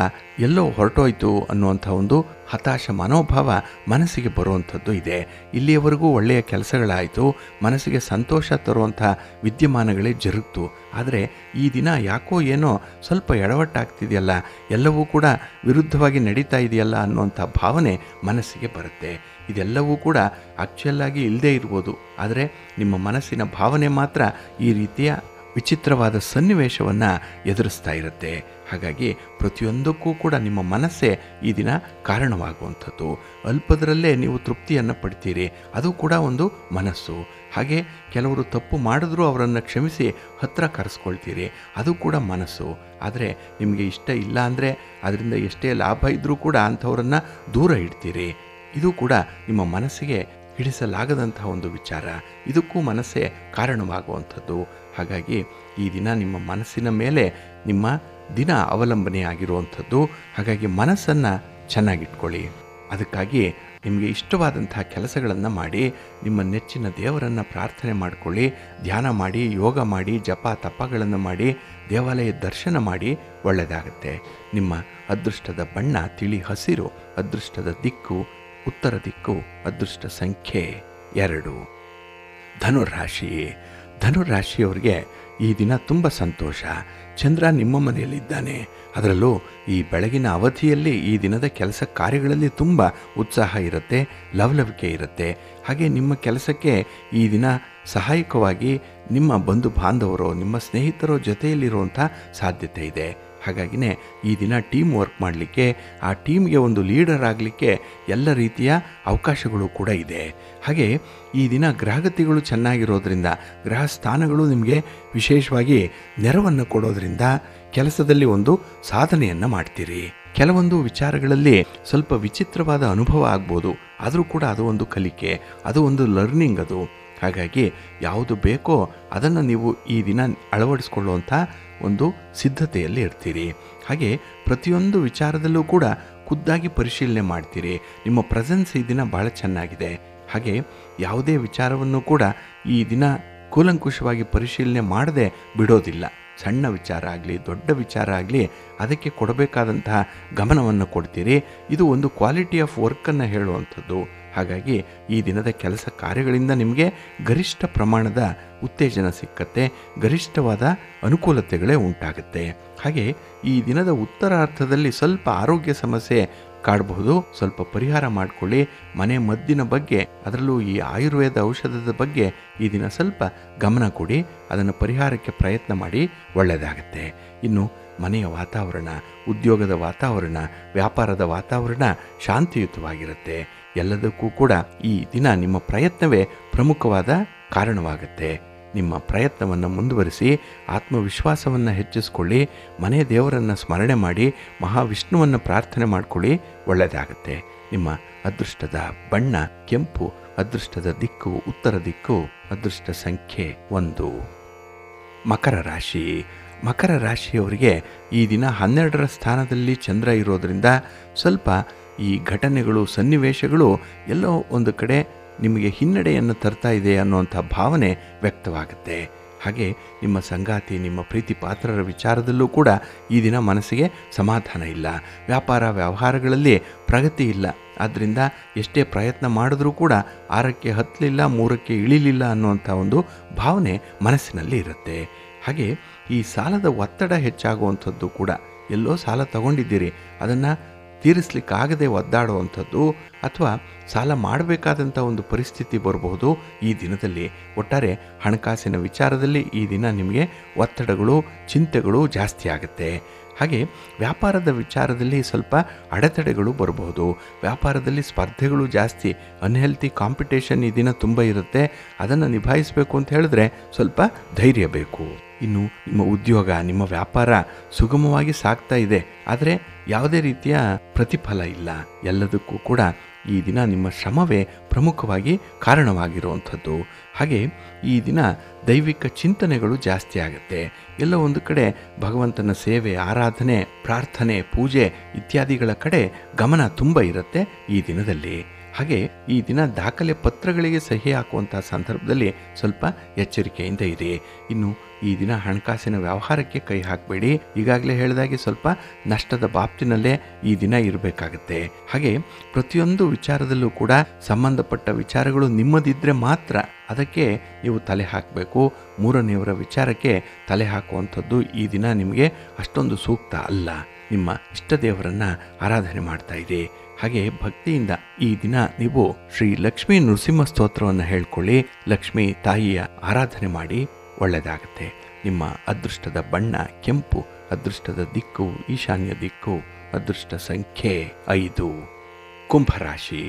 ಎಲ್ಲೋ ಹೊರಟೋಯ್ತು ಅನ್ನುವಂಥ ಒಂದು ಹತಾಶ ಮನೋಭಾವ ಮನಸ್ಸಿಗೆ ಬರುವಂಥದ್ದು ಇದೆ. ಇಲ್ಲಿಯವರೆಗೂ ಒಳ್ಳೆಯ ಕೆಲಸಗಳಾಯಿತು, ಮನಸ್ಸಿಗೆ ಸಂತೋಷ ತರುವಂಥ ವಿದ್ಯಮಾನಗಳೇ ಜರುಗಿತು. ಆದರೆ ಈ ದಿನ ಯಾಕೋ ಏನೋ ಸ್ವಲ್ಪ ಎಡವಟ್ಟಾಗ್ತಿದೆಯಲ್ಲ, ಎಲ್ಲವೂ ಕೂಡ ವಿರುದ್ಧವಾಗಿ ನಡೀತಾ ಇದೆಯಲ್ಲ ಅನ್ನುವಂಥ ಭಾವನೆ ಮನಸ್ಸಿಗೆ ಬರುತ್ತೆ. ಇದೆಲ್ಲವೂ ಕೂಡ ಆಕ್ಚುಯಲ್ಲಾಗಿ ಇಲ್ಲದೇ ಇರ್ಬೋದು, ಆದರೆ ನಿಮ್ಮ ಮನಸ್ಸಿನ ಭಾವನೆ ಮಾತ್ರ ಈ ರೀತಿಯ ವಿಚಿತ್ರವಾದ ಸನ್ನಿವೇಶವನ್ನು ಎದುರಿಸ್ತಾ ಇರುತ್ತೆ. ಹಾಗಾಗಿ ಪ್ರತಿಯೊಂದಕ್ಕೂ ಕೂಡ ನಿಮ್ಮ ಮನಸ್ಸೇ ಈ ದಿನ ಕಾರಣವಾಗುವಂಥದ್ದು. ಅಲ್ಪದರಲ್ಲೇ ನೀವು ತೃಪ್ತಿಯನ್ನು ಪಡ್ತೀರಿ, ಅದು ಕೂಡ ಒಂದು ಮನಸ್ಸು. ಹಾಗೆ ಕೆಲವರು ತಪ್ಪು ಮಾಡಿದ್ರೂ ಅವರನ್ನು ಕ್ಷಮಿಸಿ ಹತ್ತಿರ ಕರೆಸ್ಕೊಳ್ತೀರಿ, ಅದು ಕೂಡ ಮನಸ್ಸು. ಆದರೆ ನಿಮಗೆ ಇಷ್ಟ ಇಲ್ಲ ಅಂದರೆ ಅದರಿಂದ ಎಷ್ಟೇ ಲಾಭ ಇದ್ದರೂ ಕೂಡ ಅಂಥವರನ್ನು ದೂರ ಇಡ್ತೀರಿ. ಇದು ಕೂಡ ನಿಮ್ಮ ಮನಸ್ಸಿಗೆ ಹಿಡಿಸಲಾಗದಂತಹ ಒಂದು ವಿಚಾರ. ಇದಕ್ಕೂ ಮನಸ್ಸೇ ಕಾರಣವಾಗುವಂಥದ್ದು. ಹಾಗಾಗಿ ಈ ದಿನ ನಿಮ್ಮ ಮನಸ್ಸಿನ ಮೇಲೆ ನಿಮ್ಮ ದಿನ ಅವಲಂಬನೆ ಆಗಿರುವಂಥದ್ದು. ಹಾಗಾಗಿ ಮನಸ್ಸನ್ನು ಚೆನ್ನಾಗಿಟ್ಕೊಳ್ಳಿ. ಅದಕ್ಕಾಗಿ ನಿಮಗೆ ಇಷ್ಟವಾದಂಥ ಕೆಲಸಗಳನ್ನು ಮಾಡಿ, ನಿಮ್ಮ ನೆಚ್ಚಿನ ದೇವರನ್ನು ಪ್ರಾರ್ಥನೆ ಮಾಡಿಕೊಳ್ಳಿ, ಧ್ಯಾನ ಮಾಡಿ, ಯೋಗ ಮಾಡಿ, ಜಪ ತಪಗಳನ್ನು ಮಾಡಿ, ದೇವಾಲಯ ದರ್ಶನ ಮಾಡಿ, ಒಳ್ಳೆಯದಾಗುತ್ತೆ. ನಿಮ್ಮ ಅದೃಷ್ಟದ ಬಣ್ಣ ತಿಳಿ ಹಸಿರು, ಅದೃಷ್ಟದ ದಿಕ್ಕು ಉತ್ತರ ದಿಕ್ಕು, ಅದೃಷ್ಟ ಸಂಖ್ಯೆ 2. ಧನುರಾಶಿ. ಧನುರಾಶಿಯವರಿಗೆ ಈ ದಿನ ತುಂಬ ಸಂತೋಷ. ಚಂದ್ರ ನಿಮ್ಮ ಮನೆಯಲ್ಲಿದ್ದಾನೆ. ಅದರಲ್ಲೂ ಈ ಬೆಳಗಿನ ಅವಧಿಯಲ್ಲಿ ಈ ದಿನದ ಕೆಲಸ ಕಾರ್ಯಗಳಲ್ಲಿ ತುಂಬ ಉತ್ಸಾಹ ಇರುತ್ತೆ, ಲವಲವಿಕೆ ಇರುತ್ತೆ. ಹಾಗೆ ನಿಮ್ಮ ಕೆಲಸಕ್ಕೆ ಈ ದಿನ ಸಹಾಯಕವಾಗಿ ನಿಮ್ಮ ಬಂಧು ಬಾಂಧವರು, ನಿಮ್ಮ ಸ್ನೇಹಿತರು ಜೊತೆಯಲ್ಲಿರುವಂಥ ಸಾಧ್ಯತೆ ಇದೆ. ಹಾಗಾಗಿನೇ ಈ ದಿನ ಟೀಮ್ ವರ್ಕ್ ಮಾಡಲಿಕ್ಕೆ, ಆ ಟೀಮ್ಗೆ ಒಂದು ಲೀಡರ್ ಆಗಲಿಕ್ಕೆ ಎಲ್ಲ ರೀತಿಯ ಅವಕಾಶಗಳು ಕೂಡ ಇದೆ. ಹಾಗೆ ಈ ದಿನ ಗ್ರಹಗತಿಗಳು ಚೆನ್ನಾಗಿರೋದ್ರಿಂದ, ಗ್ರಹ ಸ್ಥಾನಗಳು ನಿಮಗೆ ವಿಶೇಷವಾಗಿ ನೆರವನ್ನು ಕೊಡೋದ್ರಿಂದ ಕೆಲಸದಲ್ಲಿ ಒಂದು ಸಾಧನೆಯನ್ನು ಮಾಡ್ತೀರಿ. ಕೆಲವೊಂದು ವಿಚಾರಗಳಲ್ಲಿ ಸ್ವಲ್ಪ ವಿಚಿತ್ರವಾದ ಅನುಭವ ಆಗ್ಬೋದು, ಆದರೂ ಕೂಡ ಅದು ಒಂದು ಕಲಿಕೆ, ಅದು ಒಂದು ಲರ್ನಿಂಗ್. ಅದು ಹಾಗಾಗಿ ಯಾವುದು ಬೇಕೋ ಅದನ್ನು ನೀವು ಈ ದಿನ ಅಳವಡಿಸ್ಕೊಳ್ಳುವಂಥ ಒಂದು ಸಿದ್ಧತೆಯಲ್ಲಿ ಇರ್ತೀರಿ. ಹಾಗೆ ಪ್ರತಿಯೊಂದು ವಿಚಾರದಲ್ಲೂ ಕೂಡ ಖುದ್ದಾಗಿ ಪರಿಶೀಲನೆ ಮಾಡ್ತೀರಿ. ನಿಮ್ಮ ಪ್ರೆಸೆನ್ಸ್ ಈ ದಿನ ಭಾಳ ಚೆನ್ನಾಗಿದೆ. ಹಾಗೆ ಯಾವುದೇ ವಿಚಾರವನ್ನು ಕೂಡ ಈ ದಿನ ಕೂಲಂಕುಷವಾಗಿ ಪರಿಶೀಲನೆ ಮಾಡದೆ ಬಿಡೋದಿಲ್ಲ. ಸಣ್ಣ ವಿಚಾರ ಆಗಲಿ ದೊಡ್ಡ ವಿಚಾರ ಆಗಲಿ ಅದಕ್ಕೆ ಕೊಡಬೇಕಾದಂತಹ ಗಮನವನ್ನು ಕೊಡ್ತೀರಿ. ಇದು ಒಂದು ಕ್ವಾಲಿಟಿ ಆಫ್ ವರ್ಕನ್ನು ಹೇಳುವಂಥದ್ದು. ಹಾಗಾಗಿ ಈ ದಿನದ ಕೆಲಸ ಕಾರ್ಯಗಳಿಂದ ನಿಮಗೆ ಗರಿಷ್ಠ ಪ್ರಮಾಣದ ಉತ್ತೇಜನ ಸಿಕ್ಕತ್ತೆ, ಗರಿಷ್ಠವಾದ ಅನುಕೂಲತೆಗಳೇ ಉಂಟಾಗುತ್ತೆ. ಹಾಗೆ ಈ ದಿನದ ಉತ್ತರಾರ್ಧದಲ್ಲಿ ಸ್ವಲ್ಪ ಆರೋಗ್ಯ ಸಮಸ್ಯೆ ಕಾಡಬಹುದು, ಸ್ವಲ್ಪ ಪರಿಹಾರ ಮಾಡಿಕೊಳ್ಳಿ. ಮನೆ ಮದ್ದಿನ ಬಗ್ಗೆ, ಅದರಲ್ಲೂ ಈ ಆಯುರ್ವೇದ ಔಷಧದ ಬಗ್ಗೆ ಈ ದಿನ ಸ್ವಲ್ಪ ಗಮನ ಕೊಡಿ, ಅದನ್ನು ಪರಿಹಾರಕ್ಕೆ ಪ್ರಯತ್ನ ಮಾಡಿ, ಒಳ್ಳೆಯದಾಗತ್ತೆ. ಇನ್ನು ಮನೆಯ ವಾತಾವರಣ, ಉದ್ಯೋಗದ ವಾತಾವರಣ, ವ್ಯಾಪಾರದ ವಾತಾವರಣ ಶಾಂತಿಯುತವಾಗಿರುತ್ತೆ. ಎಲ್ಲದಕ್ಕೂ ಕೂಡ ಈ ದಿನ ನಿಮ್ಮ ಪ್ರಯತ್ನವೇ ಪ್ರಮುಖವಾದ ಕಾರಣವಾಗುತ್ತೆ. ನಿಮ್ಮ ಪ್ರಯತ್ನವನ್ನು ಮುಂದುವರಿಸಿ ಆತ್ಮವಿಶ್ವಾಸವನ್ನು ಹೆಚ್ಚಿಸ್ಕೊಳ್ಳಿ. ಮನೆ ದೇವರನ್ನು ಸ್ಮರಣೆ ಮಾಡಿ ಮಹಾವಿಷ್ಣುವನ್ನು ಪ್ರಾರ್ಥನೆ ಮಾಡಿಕೊಳ್ಳಿ, ಒಳ್ಳೆಯದಾಗುತ್ತೆ. ನಿಮ್ಮ ಅದೃಷ್ಟದ ಬಣ್ಣ ಕೆಂಪು, ಅದೃಷ್ಟದ ದಿಕ್ಕು ಉತ್ತರ ದಿಕ್ಕು, ಅದೃಷ್ಟ ಸಂಖ್ಯೆ 1. ಮಕರ ರಾಶಿ. ಮಕರ ರಾಶಿಯವರಿಗೆ ಈ ದಿನ 12ರ ಸ್ಥಾನದಲ್ಲಿ ಚಂದ್ರ ಇರೋದರಿಂದ ಸ್ವಲ್ಪ ಈ ಘಟನೆಗಳು ಸನ್ನಿವೇಶಗಳು ಎಲ್ಲೋ ಒಂದು ಕಡೆ ನಿಮಗೆ ಹಿನ್ನಡೆಯನ್ನು ತರ್ತಾ ಇದೆ ಅನ್ನುವಂಥ ಭಾವನೆ ವ್ಯಕ್ತವಾಗುತ್ತೆ. ಹಾಗೆ ನಿಮ್ಮ ಸಂಗಾತಿ, ನಿಮ್ಮ ಪ್ರೀತಿ ಪಾತ್ರರ ವಿಚಾರದಲ್ಲೂ ಕೂಡ ಈ ದಿನ ಮನಸ್ಸಿಗೆ ಸಮಾಧಾನ ಇಲ್ಲ. ವ್ಯಾಪಾರ ವ್ಯವಹಾರಗಳಲ್ಲಿ ಪ್ರಗತಿ ಇಲ್ಲ. ಆದ್ದರಿಂದ ಎಷ್ಟೇ ಪ್ರಯತ್ನ ಮಾಡಿದ್ರೂ ಕೂಡ 6ಕ್ಕೆ ಹತ್ತಲಿಲ್ಲ, 3ಕ್ಕೆ ಇಳಿಲಿಲ್ಲ ಅನ್ನುವಂಥ ಒಂದು ಭಾವನೆ ಮನಸ್ಸಿನಲ್ಲಿ ಇರುತ್ತೆ. ಹಾಗೆ ಈ ಸಾಲದ ಒತ್ತಡ ಹೆಚ್ಚಾಗುವಂಥದ್ದು ಕೂಡ, ಎಲ್ಲೋ ಸಾಲ ತಗೊಂಡಿದ್ದೀರಿ, ಅದನ್ನು ತೀರಿಸಲಿಕ್ಕಾಗದೆ ಒದ್ದಾಡುವಂಥದ್ದು ಅಥವಾ ಸಾಲ ಮಾಡಬೇಕಾದಂಥ ಒಂದು ಪರಿಸ್ಥಿತಿ ಬರಬಹುದು ಈ ದಿನದಲ್ಲಿ. ಒಟ್ಟಾರೆ ಹಣಕಾಸಿನ ವಿಚಾರದಲ್ಲಿ ಈ ದಿನ ನಿಮಗೆ ಒತ್ತಡಗಳು, ಚಿಂತೆಗಳು ಜಾಸ್ತಿ ಆಗುತ್ತೆ. ಹಾಗೆ ವ್ಯಾಪಾರದ ವಿಚಾರದಲ್ಲಿ ಸ್ವಲ್ಪ ಅಡೆತಡೆಗಳು ಬರಬಹುದು. ವ್ಯಾಪಾರದಲ್ಲಿ ಸ್ಪರ್ಧೆಗಳು ಜಾಸ್ತಿ, ಅನ್ಹೆಲ್ತಿ ಕಾಂಪಿಟೇಷನ್ ಈ ದಿನ ತುಂಬ ಇರುತ್ತೆ. ಅದನ್ನು ನಿಭಾಯಿಸಬೇಕು ಅಂತ ಹೇಳಿದ್ರೆ ಸ್ವಲ್ಪ ಧೈರ್ಯ ಬೇಕು. ಇನ್ನು ನಿಮ್ಮ ಉದ್ಯೋಗ, ನಿಮ್ಮ ವ್ಯಾಪಾರ ಸುಗಮವಾಗಿ ಸಾಗ್ತಾ ಇದೆ, ಆದರೆ ಯಾವುದೇ ರೀತಿಯ ಪ್ರತಿಫಲ ಇಲ್ಲ. ಎಲ್ಲದಕ್ಕೂ ಕೂಡ ಈ ದಿನ ನಿಮ್ಮ ಶ್ರಮವೇ ಪ್ರಮುಖವಾಗಿ ಕಾರಣವಾಗಿರುವಂಥದ್ದು. ಹಾಗೆ ಈ ದಿನ ದೈವಿಕ ಚಿಂತನೆಗಳು ಜಾಸ್ತಿ ಆಗುತ್ತೆ. ಎಲ್ಲ ಒಂದು ಕಡೆ ಭಗವಂತನ ಸೇವೆ, ಆರಾಧನೆ, ಪ್ರಾರ್ಥನೆ, ಪೂಜೆ ಇತ್ಯಾದಿಗಳ ಕಡೆ ಗಮನ ತುಂಬ ಇರುತ್ತೆ ಈ ದಿನದಲ್ಲಿ. ಹಾಗೆ ಈ ದಿನ ದಾಖಲೆ ಪತ್ರಗಳಿಗೆ ಸಹಿ ಹಾಕುವಂಥ ಸಂದರ್ಭದಲ್ಲಿ ಸ್ವಲ್ಪ ಎಚ್ಚರಿಕೆಯಿಂದ ಇರಿ. ಇನ್ನು ಈ ದಿನ ಹಣಕಾಸಿನ ವ್ಯವಹಾರಕ್ಕೆ ಕೈ ಹಾಕಬೇಡಿ. ಈಗಾಗಲೇ ಹೇಳಿದಾಗೆ ಸ್ವಲ್ಪ ನಷ್ಟದ ಬಾಪ್ತಿನಲ್ಲೇ ಈ ದಿನ ಇರಬೇಕಾಗತ್ತೆ. ಹಾಗೆ ಪ್ರತಿಯೊಂದು ವಿಚಾರದಲ್ಲೂ ಕೂಡ ಸಂಬಂಧಪಟ್ಟ ವಿಚಾರಗಳು ನಿಮ್ಮದಿದ್ದರೆ ಮಾತ್ರ ಅದಕ್ಕೆ ನೀವು ತಲೆ ಹಾಕಬೇಕು. ಮೂರನೆಯವರ ವಿಚಾರಕ್ಕೆ ತಲೆ ಹಾಕುವಂಥದ್ದು ಈ ದಿನ ನಿಮಗೆ ಅಷ್ಟೊಂದು ಸೂಕ್ತ ಅಲ್ಲ. ನಿಮ್ಮ ಇಷ್ಟ ದೇವರನ್ನು ಆರಾಧನೆ ಮಾಡ್ತಾ ಇರಿ. ಹಾಗೆ ಭಕ್ತಿಯಿಂದ ಈ ದಿನ ನೀವು ಶ್ರೀ ಲಕ್ಷ್ಮೀ ನೃಸಿಂಹ ಸ್ತೋತ್ರವನ್ನು ಹೇಳ್ಕೊಳ್ಳಿ, ಲಕ್ಷ್ಮೀ ತಾಯಿಯ ಆರಾಧನೆ ಮಾಡಿ, ಒಳ್ಳೆಯದಾಗುತ್ತೆ. ನಿಮ್ಮ ಅದೃಷ್ಟದ ಬಣ್ಣ ಕೆಂಪು, ಅದೃಷ್ಟದ ದಿಕ್ಕು ಈಶಾನ್ಯ ದಿಕ್ಕು, ಅದೃಷ್ಟ ಸಂಖ್ಯೆ 5. ಕುಂಭರಾಶಿ.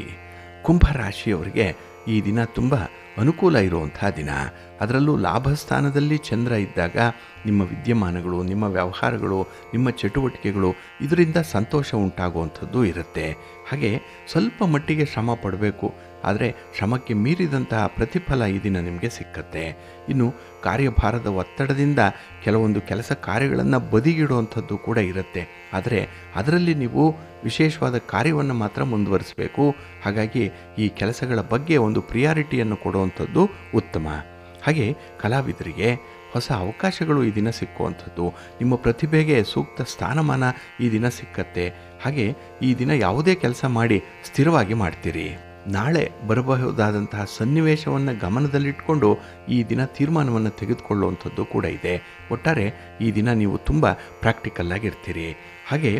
ಕುಂಭರಾಶಿಯವರಿಗೆ ಈ ದಿನ ತುಂಬ ಅನುಕೂಲ ಇರುವಂಥ ದಿನ. ಅದರಲ್ಲೂ ಲಾಭಸ್ಥಾನದಲ್ಲಿ ಚಂದ್ರ ಇದ್ದಾಗ ನಿಮ್ಮ ವಿದ್ಯಮಾನಗಳು, ನಿಮ್ಮ ವ್ಯವಹಾರಗಳು, ನಿಮ್ಮ ಚಟುವಟಿಕೆಗಳು ಇದರಿಂದ ಸಂತೋಷ ಉಂಟಾಗುವಂಥದ್ದು ಇರುತ್ತೆ. ಹಾಗೆ ಸ್ವಲ್ಪ ಮಟ್ಟಿಗೆ ಶ್ರಮ ಪಡಬೇಕು, ಆದರೆ ಶ್ರಮಕ್ಕೆ ಮೀರಿದಂತಹ ಪ್ರತಿಫಲ ಈ ದಿನ ನಿಮಗೆ ಸಿಕ್ಕತ್ತೆ. ಇನ್ನು ಕಾರ್ಯಭಾರದ ಒತ್ತಡದಿಂದ ಕೆಲವೊಂದು ಕೆಲಸ ಕಾರ್ಯಗಳನ್ನು ಬದಿಗಿಡುವಂಥದ್ದು ಕೂಡ ಇರುತ್ತೆ. ಆದರೆ ಅದರಲ್ಲಿ ನೀವು ವಿಶೇಷವಾದ ಕಾರ್ಯವನ್ನು ಮಾತ್ರ ಮುಂದುವರಿಸಬೇಕು. ಹಾಗಾಗಿ ಈ ಕೆಲಸಗಳ ಬಗ್ಗೆ ಒಂದು ಪ್ರಿಯಾರಿಟಿಯನ್ನು ಕೊಡುವಂಥದ್ದು ಉತ್ತಮ. ಹಾಗೆ ಕಲಾವಿದರಿಗೆ ಹೊಸ ಅವಕಾಶಗಳು ಈ ದಿನ ಸಿಕ್ಕುವಂಥದ್ದು, ನಿಮ್ಮ ಪ್ರತಿಭೆಗೆ ಸೂಕ್ತ ಸ್ಥಾನಮಾನ ಈ ದಿನ ಸಿಕ್ಕತ್ತೆ. ಹಾಗೆ ಈ ದಿನ ಯಾವುದೇ ಕೆಲಸ ಮಾಡಿ ಸ್ಥಿರವಾಗಿ ಮಾಡ್ತೀರಿ. ನಾಳೆ ಬರಬಹುದಾದಂತಹ ಸನ್ನಿವೇಶವನ್ನು ಗಮನದಲ್ಲಿಟ್ಕೊಂಡು ಈ ದಿನ ತೀರ್ಮಾನವನ್ನು ತೆಗೆದುಕೊಳ್ಳುವಂಥದ್ದು ಕೂಡ ಇದೆ. ಒಟ್ಟಾರೆ ಈ ದಿನ ನೀವು ತುಂಬ ಪ್ರಾಕ್ಟಿಕಲ್ ಆಗಿರ್ತೀರಿ. ಹಾಗೆ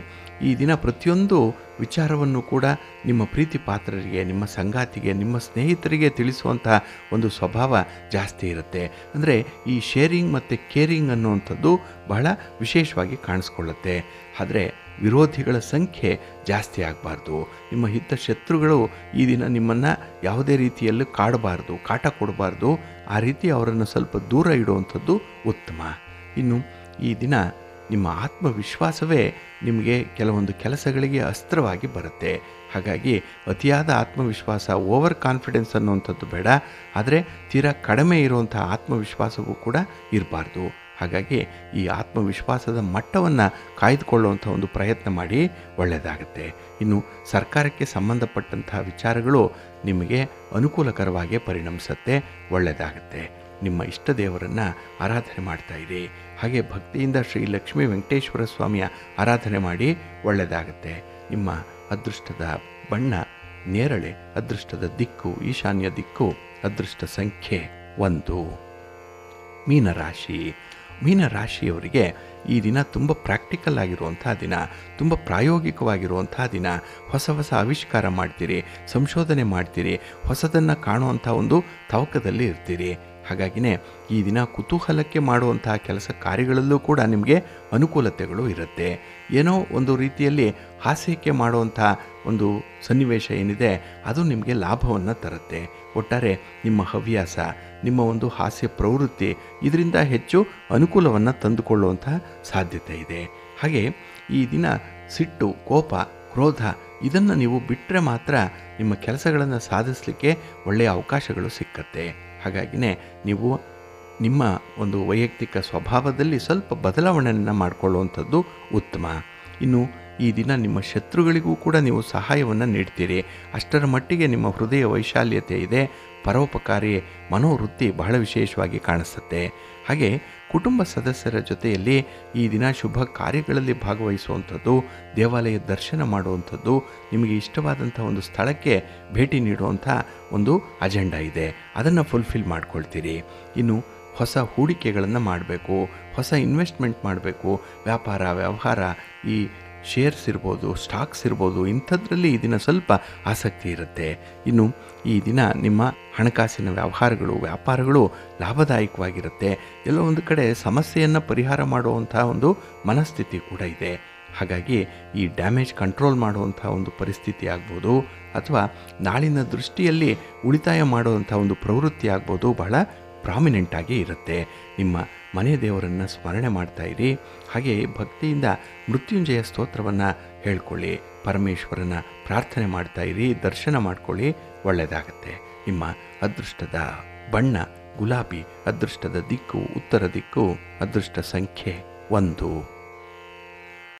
ಈ ದಿನ ಪ್ರತಿಯೊಂದು ವಿಚಾರವನ್ನು ಕೂಡ ನಿಮ್ಮ ಪ್ರೀತಿ ಪಾತ್ರರಿಗೆ, ನಿಮ್ಮ ಸಂಗಾತಿಗೆ, ನಿಮ್ಮ ಸ್ನೇಹಿತರಿಗೆ ತಿಳಿಸುವಂತಹ ಒಂದು ಸ್ವಭಾವ ಜಾಸ್ತಿ ಇರುತ್ತೆ. ಅಂದರೆ ಈ ಶೇರಿಂಗ್ ಮತ್ತು ಕೇರಿಂಗ್ ಅನ್ನುವಂಥದ್ದು ಬಹಳ ವಿಶೇಷವಾಗಿ ಕಾಣಿಸ್ಕೊಳ್ಳುತ್ತೆ. ಆದರೆ ವಿರೋಧಿಗಳ ಸಂಖ್ಯೆ ಜಾಸ್ತಿ ಆಗಬಾರ್ದು. ನಿಮ್ಮ ಹಿತ ಶತ್ರುಗಳು ಈ ದಿನ ನಿಮ್ಮನ್ನು ಯಾವುದೇ ರೀತಿಯಲ್ಲೂ ಕಾಡಬಾರ್ದು, ಕಾಟ ಕೊಡಬಾರ್ದು. ಆ ರೀತಿ ಅವರನ್ನು ಸ್ವಲ್ಪ ದೂರ ಇಡುವಂಥದ್ದು ಉತ್ತಮ. ಇನ್ನು ಈ ದಿನ ನಿಮ್ಮ ಆತ್ಮವಿಶ್ವಾಸವೇ ನಿಮಗೆ ಕೆಲವೊಂದು ಕೆಲಸಗಳಿಗೆ ಅಸ್ತ್ರವಾಗಿ ಬರುತ್ತೆ. ಹಾಗಾಗಿ ಅತಿಯಾದ ಆತ್ಮವಿಶ್ವಾಸ, ಓವರ್ ಕಾನ್ಫಿಡೆನ್ಸ್ ಅನ್ನುವಂಥದ್ದು ಬೇಡ, ಆದರೆ ತೀರಾ ಕಡಿಮೆ ಇರುವಂಥ ಆತ್ಮವಿಶ್ವಾಸವೂ ಕೂಡ ಇರಬಾರ್ದು. ಹಾಗಾಗಿ ಈ ಆತ್ಮವಿಶ್ವಾಸದ ಮಟ್ಟವನ್ನು ಕಾಯ್ದುಕೊಳ್ಳುವಂಥ ಒಂದು ಪ್ರಯತ್ನ ಮಾಡಿ, ಒಳ್ಳೆಯದಾಗುತ್ತೆ. ಇನ್ನು ಸರ್ಕಾರಕ್ಕೆ ಸಂಬಂಧಪಟ್ಟಂಥ ವಿಚಾರಗಳು ನಿಮಗೆ ಅನುಕೂಲಕರವಾಗಿ ಪರಿಣಮಿಸುತ್ತೆ, ಒಳ್ಳೆಯದಾಗುತ್ತೆ. ನಿಮ್ಮ ಇಷ್ಟ ದೇವರನ್ನು ಆರಾಧನೆ ಮಾಡ್ತಾ ಇರಿ. ಹಾಗೆ ಭಕ್ತಿಯಿಂದ ಶ್ರೀ ಲಕ್ಷ್ಮೀ ವೆಂಕಟೇಶ್ವರ ಸ್ವಾಮಿಯ ಆರಾಧನೆ ಮಾಡಿ, ಒಳ್ಳೆಯದಾಗುತ್ತೆ. ನಿಮ್ಮ ಅದೃಷ್ಟದ ಬಣ್ಣ ನೇರಳೆ, ಅದೃಷ್ಟದ ದಿಕ್ಕು ಈಶಾನ್ಯ ದಿಕ್ಕು, ಅದೃಷ್ಟ ಸಂಖ್ಯೆ 1. ಮೀನರಾಶಿ. ಮೀನರಾಶಿಯವರಿಗೆ ಈ ದಿನ ತುಂಬ ಪ್ರಾಕ್ಟಿಕಲ್ ಆಗಿರುವಂಥ ದಿನ, ತುಂಬ ಪ್ರಾಯೋಗಿಕವಾಗಿರುವಂಥ ದಿನ. ಹೊಸ ಹೊಸ ಆವಿಷ್ಕಾರ ಮಾಡ್ತೀರಿ, ಸಂಶೋಧನೆ ಮಾಡ್ತೀರಿ, ಹೊಸದನ್ನು ಕಾಣುವಂಥ ಒಂದು ತವಕದಲ್ಲಿ ಇರ್ತೀರಿ. ಹಾಗಾಗಿನೇ ಈ ದಿನ ಕುತೂಹಲಕ್ಕೆ ಮಾಡುವಂಥ ಕೆಲಸ ಕಾರ್ಯಗಳಲ್ಲೂ ಕೂಡ ನಿಮಗೆ ಅನುಕೂಲತೆಗಳು ಇರುತ್ತೆ. ಏನೋ ಒಂದು ರೀತಿಯಲ್ಲಿ ಹಾಸ್ಯಕ್ಕೆ ಮಾಡುವಂಥ ಒಂದು ಸನ್ನಿವೇಶ ಏನಿದೆ ಅದು ನಿಮಗೆ ಲಾಭವನ್ನು ತರುತ್ತೆ. ಒಟ್ಟಾರೆ ನಿಮ್ಮ ಹವ್ಯಾಸ, ನಿಮ್ಮ ಒಂದು ಹಾಸ್ಯ ಪ್ರವೃತ್ತಿ ಇದರಿಂದ ಹೆಚ್ಚು ಅನುಕೂಲವನ್ನು ತಂದುಕೊಳ್ಳುವಂಥ ಸಾಧ್ಯತೆ ಇದೆ. ಹಾಗೆ ಈ ದಿನ ಸಿಟ್ಟು, ಕೋಪ, ಕ್ರೋಧ ಇದನ್ನು ನೀವು ಬಿಟ್ಟರೆ ಮಾತ್ರ ನಿಮ್ಮ ಕೆಲಸಗಳನ್ನು ಸಾಧಿಸಲಿಕ್ಕೆ ಒಳ್ಳೆಯ ಅವಕಾಶಗಳು ಸಿಕ್ಕತ್ತೆ. ಹಾಗಾಗಿನೇ ನೀವು ನಿಮ್ಮ ಒಂದು ವೈಯಕ್ತಿಕ ಸ್ವಭಾವದಲ್ಲಿ ಸ್ವಲ್ಪ ಬದಲಾವಣೆಯನ್ನು ಮಾಡಿಕೊಳ್ಳುವಂಥದ್ದು ಉತ್ತಮ. ಇನ್ನು ಈ ದಿನ ನಿಮ್ಮ ಶತ್ರುಗಳಿಗೂ ಕೂಡ ನೀವು ಸಹಾಯವನ್ನು ನೀಡ್ತೀರಿ. ಅಷ್ಟರ ಮಟ್ಟಿಗೆ ನಿಮ್ಮ ಹೃದಯ ವೈಶಾಲ್ಯತೆ ಇದೆ. ಪರೋಪಕಾರಿ ಮನೋವೃತ್ತಿ ಬಹಳ ವಿಶೇಷವಾಗಿ ಕಾಣಿಸುತ್ತೆ. ಹಾಗೆ ಕುಟುಂಬ ಸದಸ್ಯರ ಜೊತೆಯಲ್ಲಿ ಈ ದಿನ ಶುಭ ಕಾರ್ಯಗಳಲ್ಲಿ ಭಾಗವಹಿಸುವಂಥದ್ದು, ದೇವಾಲಯ ದರ್ಶನ ಮಾಡುವಂಥದ್ದು, ನಿಮಗೆ ಇಷ್ಟವಾದಂಥ ಒಂದು ಸ್ಥಳಕ್ಕೆ ಭೇಟಿ ನೀಡುವಂಥ ಒಂದು ಅಜೆಂಡಾ ಇದೆ, ಅದನ್ನು ಫುಲ್ಫಿಲ್ ಮಾಡ್ಕೊಳ್ತೀರಿ. ಇನ್ನು ಹೊಸ ಹೂಡಿಕೆಗಳನ್ನು ಮಾಡಬೇಕು, ಹೊಸ ಇನ್ವೆಸ್ಟ್ಮೆಂಟ್ ಮಾಡಬೇಕು, ವ್ಯಾಪಾರ ವ್ಯವಹಾರ, ಈ ಶೇರ್ಸ್ ಇರ್ಬೋದು, ಸ್ಟಾಕ್ಸ್ ಇರ್ಬೋದು, ಇಂಥದ್ರಲ್ಲಿ ಈ ದಿನ ಸ್ವಲ್ಪ ಆಸಕ್ತಿ ಇರುತ್ತೆ. ಇನ್ನು ಈ ದಿನ ನಿಮ್ಮ ಹಣಕಾಸಿನ ವ್ಯವಹಾರಗಳು, ವ್ಯಾಪಾರಗಳು ಲಾಭದಾಯಕವಾಗಿರುತ್ತೆ. ಎಲ್ಲೋ ಒಂದು ಕಡೆ ಸಮಸ್ಯೆಯನ್ನು ಪರಿಹಾರ ಮಾಡುವಂಥ ಒಂದು ಮನಸ್ಥಿತಿ ಕೂಡ ಇದೆ. ಹಾಗಾಗಿ ಈ ಡ್ಯಾಮೇಜ್ ಕಂಟ್ರೋಲ್ ಮಾಡುವಂಥ ಒಂದು ಪರಿಸ್ಥಿತಿ ಆಗ್ಬೋದು, ಅಥವಾ ನಾಳಿನ ದೃಷ್ಟಿಯಲ್ಲಿ ಉಳಿತಾಯ ಮಾಡುವಂಥ ಒಂದು ಪ್ರವೃತ್ತಿ ಆಗ್ಬೋದು, ಬಹಳ ಪ್ರಾಮಿನೆಂಟ್ ಆಗಿ ಇರುತ್ತೆ. ನಿಮ್ಮ ಮನೆ ದೇವರನ್ನು ಸ್ಮರಣೆ ಮಾಡ್ತಾ ಇರಿ. ಹಾಗೆ ಭಕ್ತಿಯಿಂದ ಮೃತ್ಯುಂಜಯ ಸ್ತೋತ್ರವನ್ನು ಹೇಳ್ಕೊಳ್ಳಿ, ಪರಮೇಶ್ವರನ ಪ್ರಾರ್ಥನೆ ಮಾಡ್ತಾ ಇರಿ, ದರ್ಶನ ಮಾಡ್ಕೊಳ್ಳಿ, ಒಳ್ಳೆಯದಾಗತ್ತೆ. ನಿಮ್ಮ ಅದೃಷ್ಟದ ಬಣ್ಣ ಗುಲಾಬಿ, ಅದೃಷ್ಟದ ದಿಕ್ಕು ಉತ್ತರ ದಿಕ್ಕು, ಅದೃಷ್ಟ ಸಂಖ್ಯೆ 1.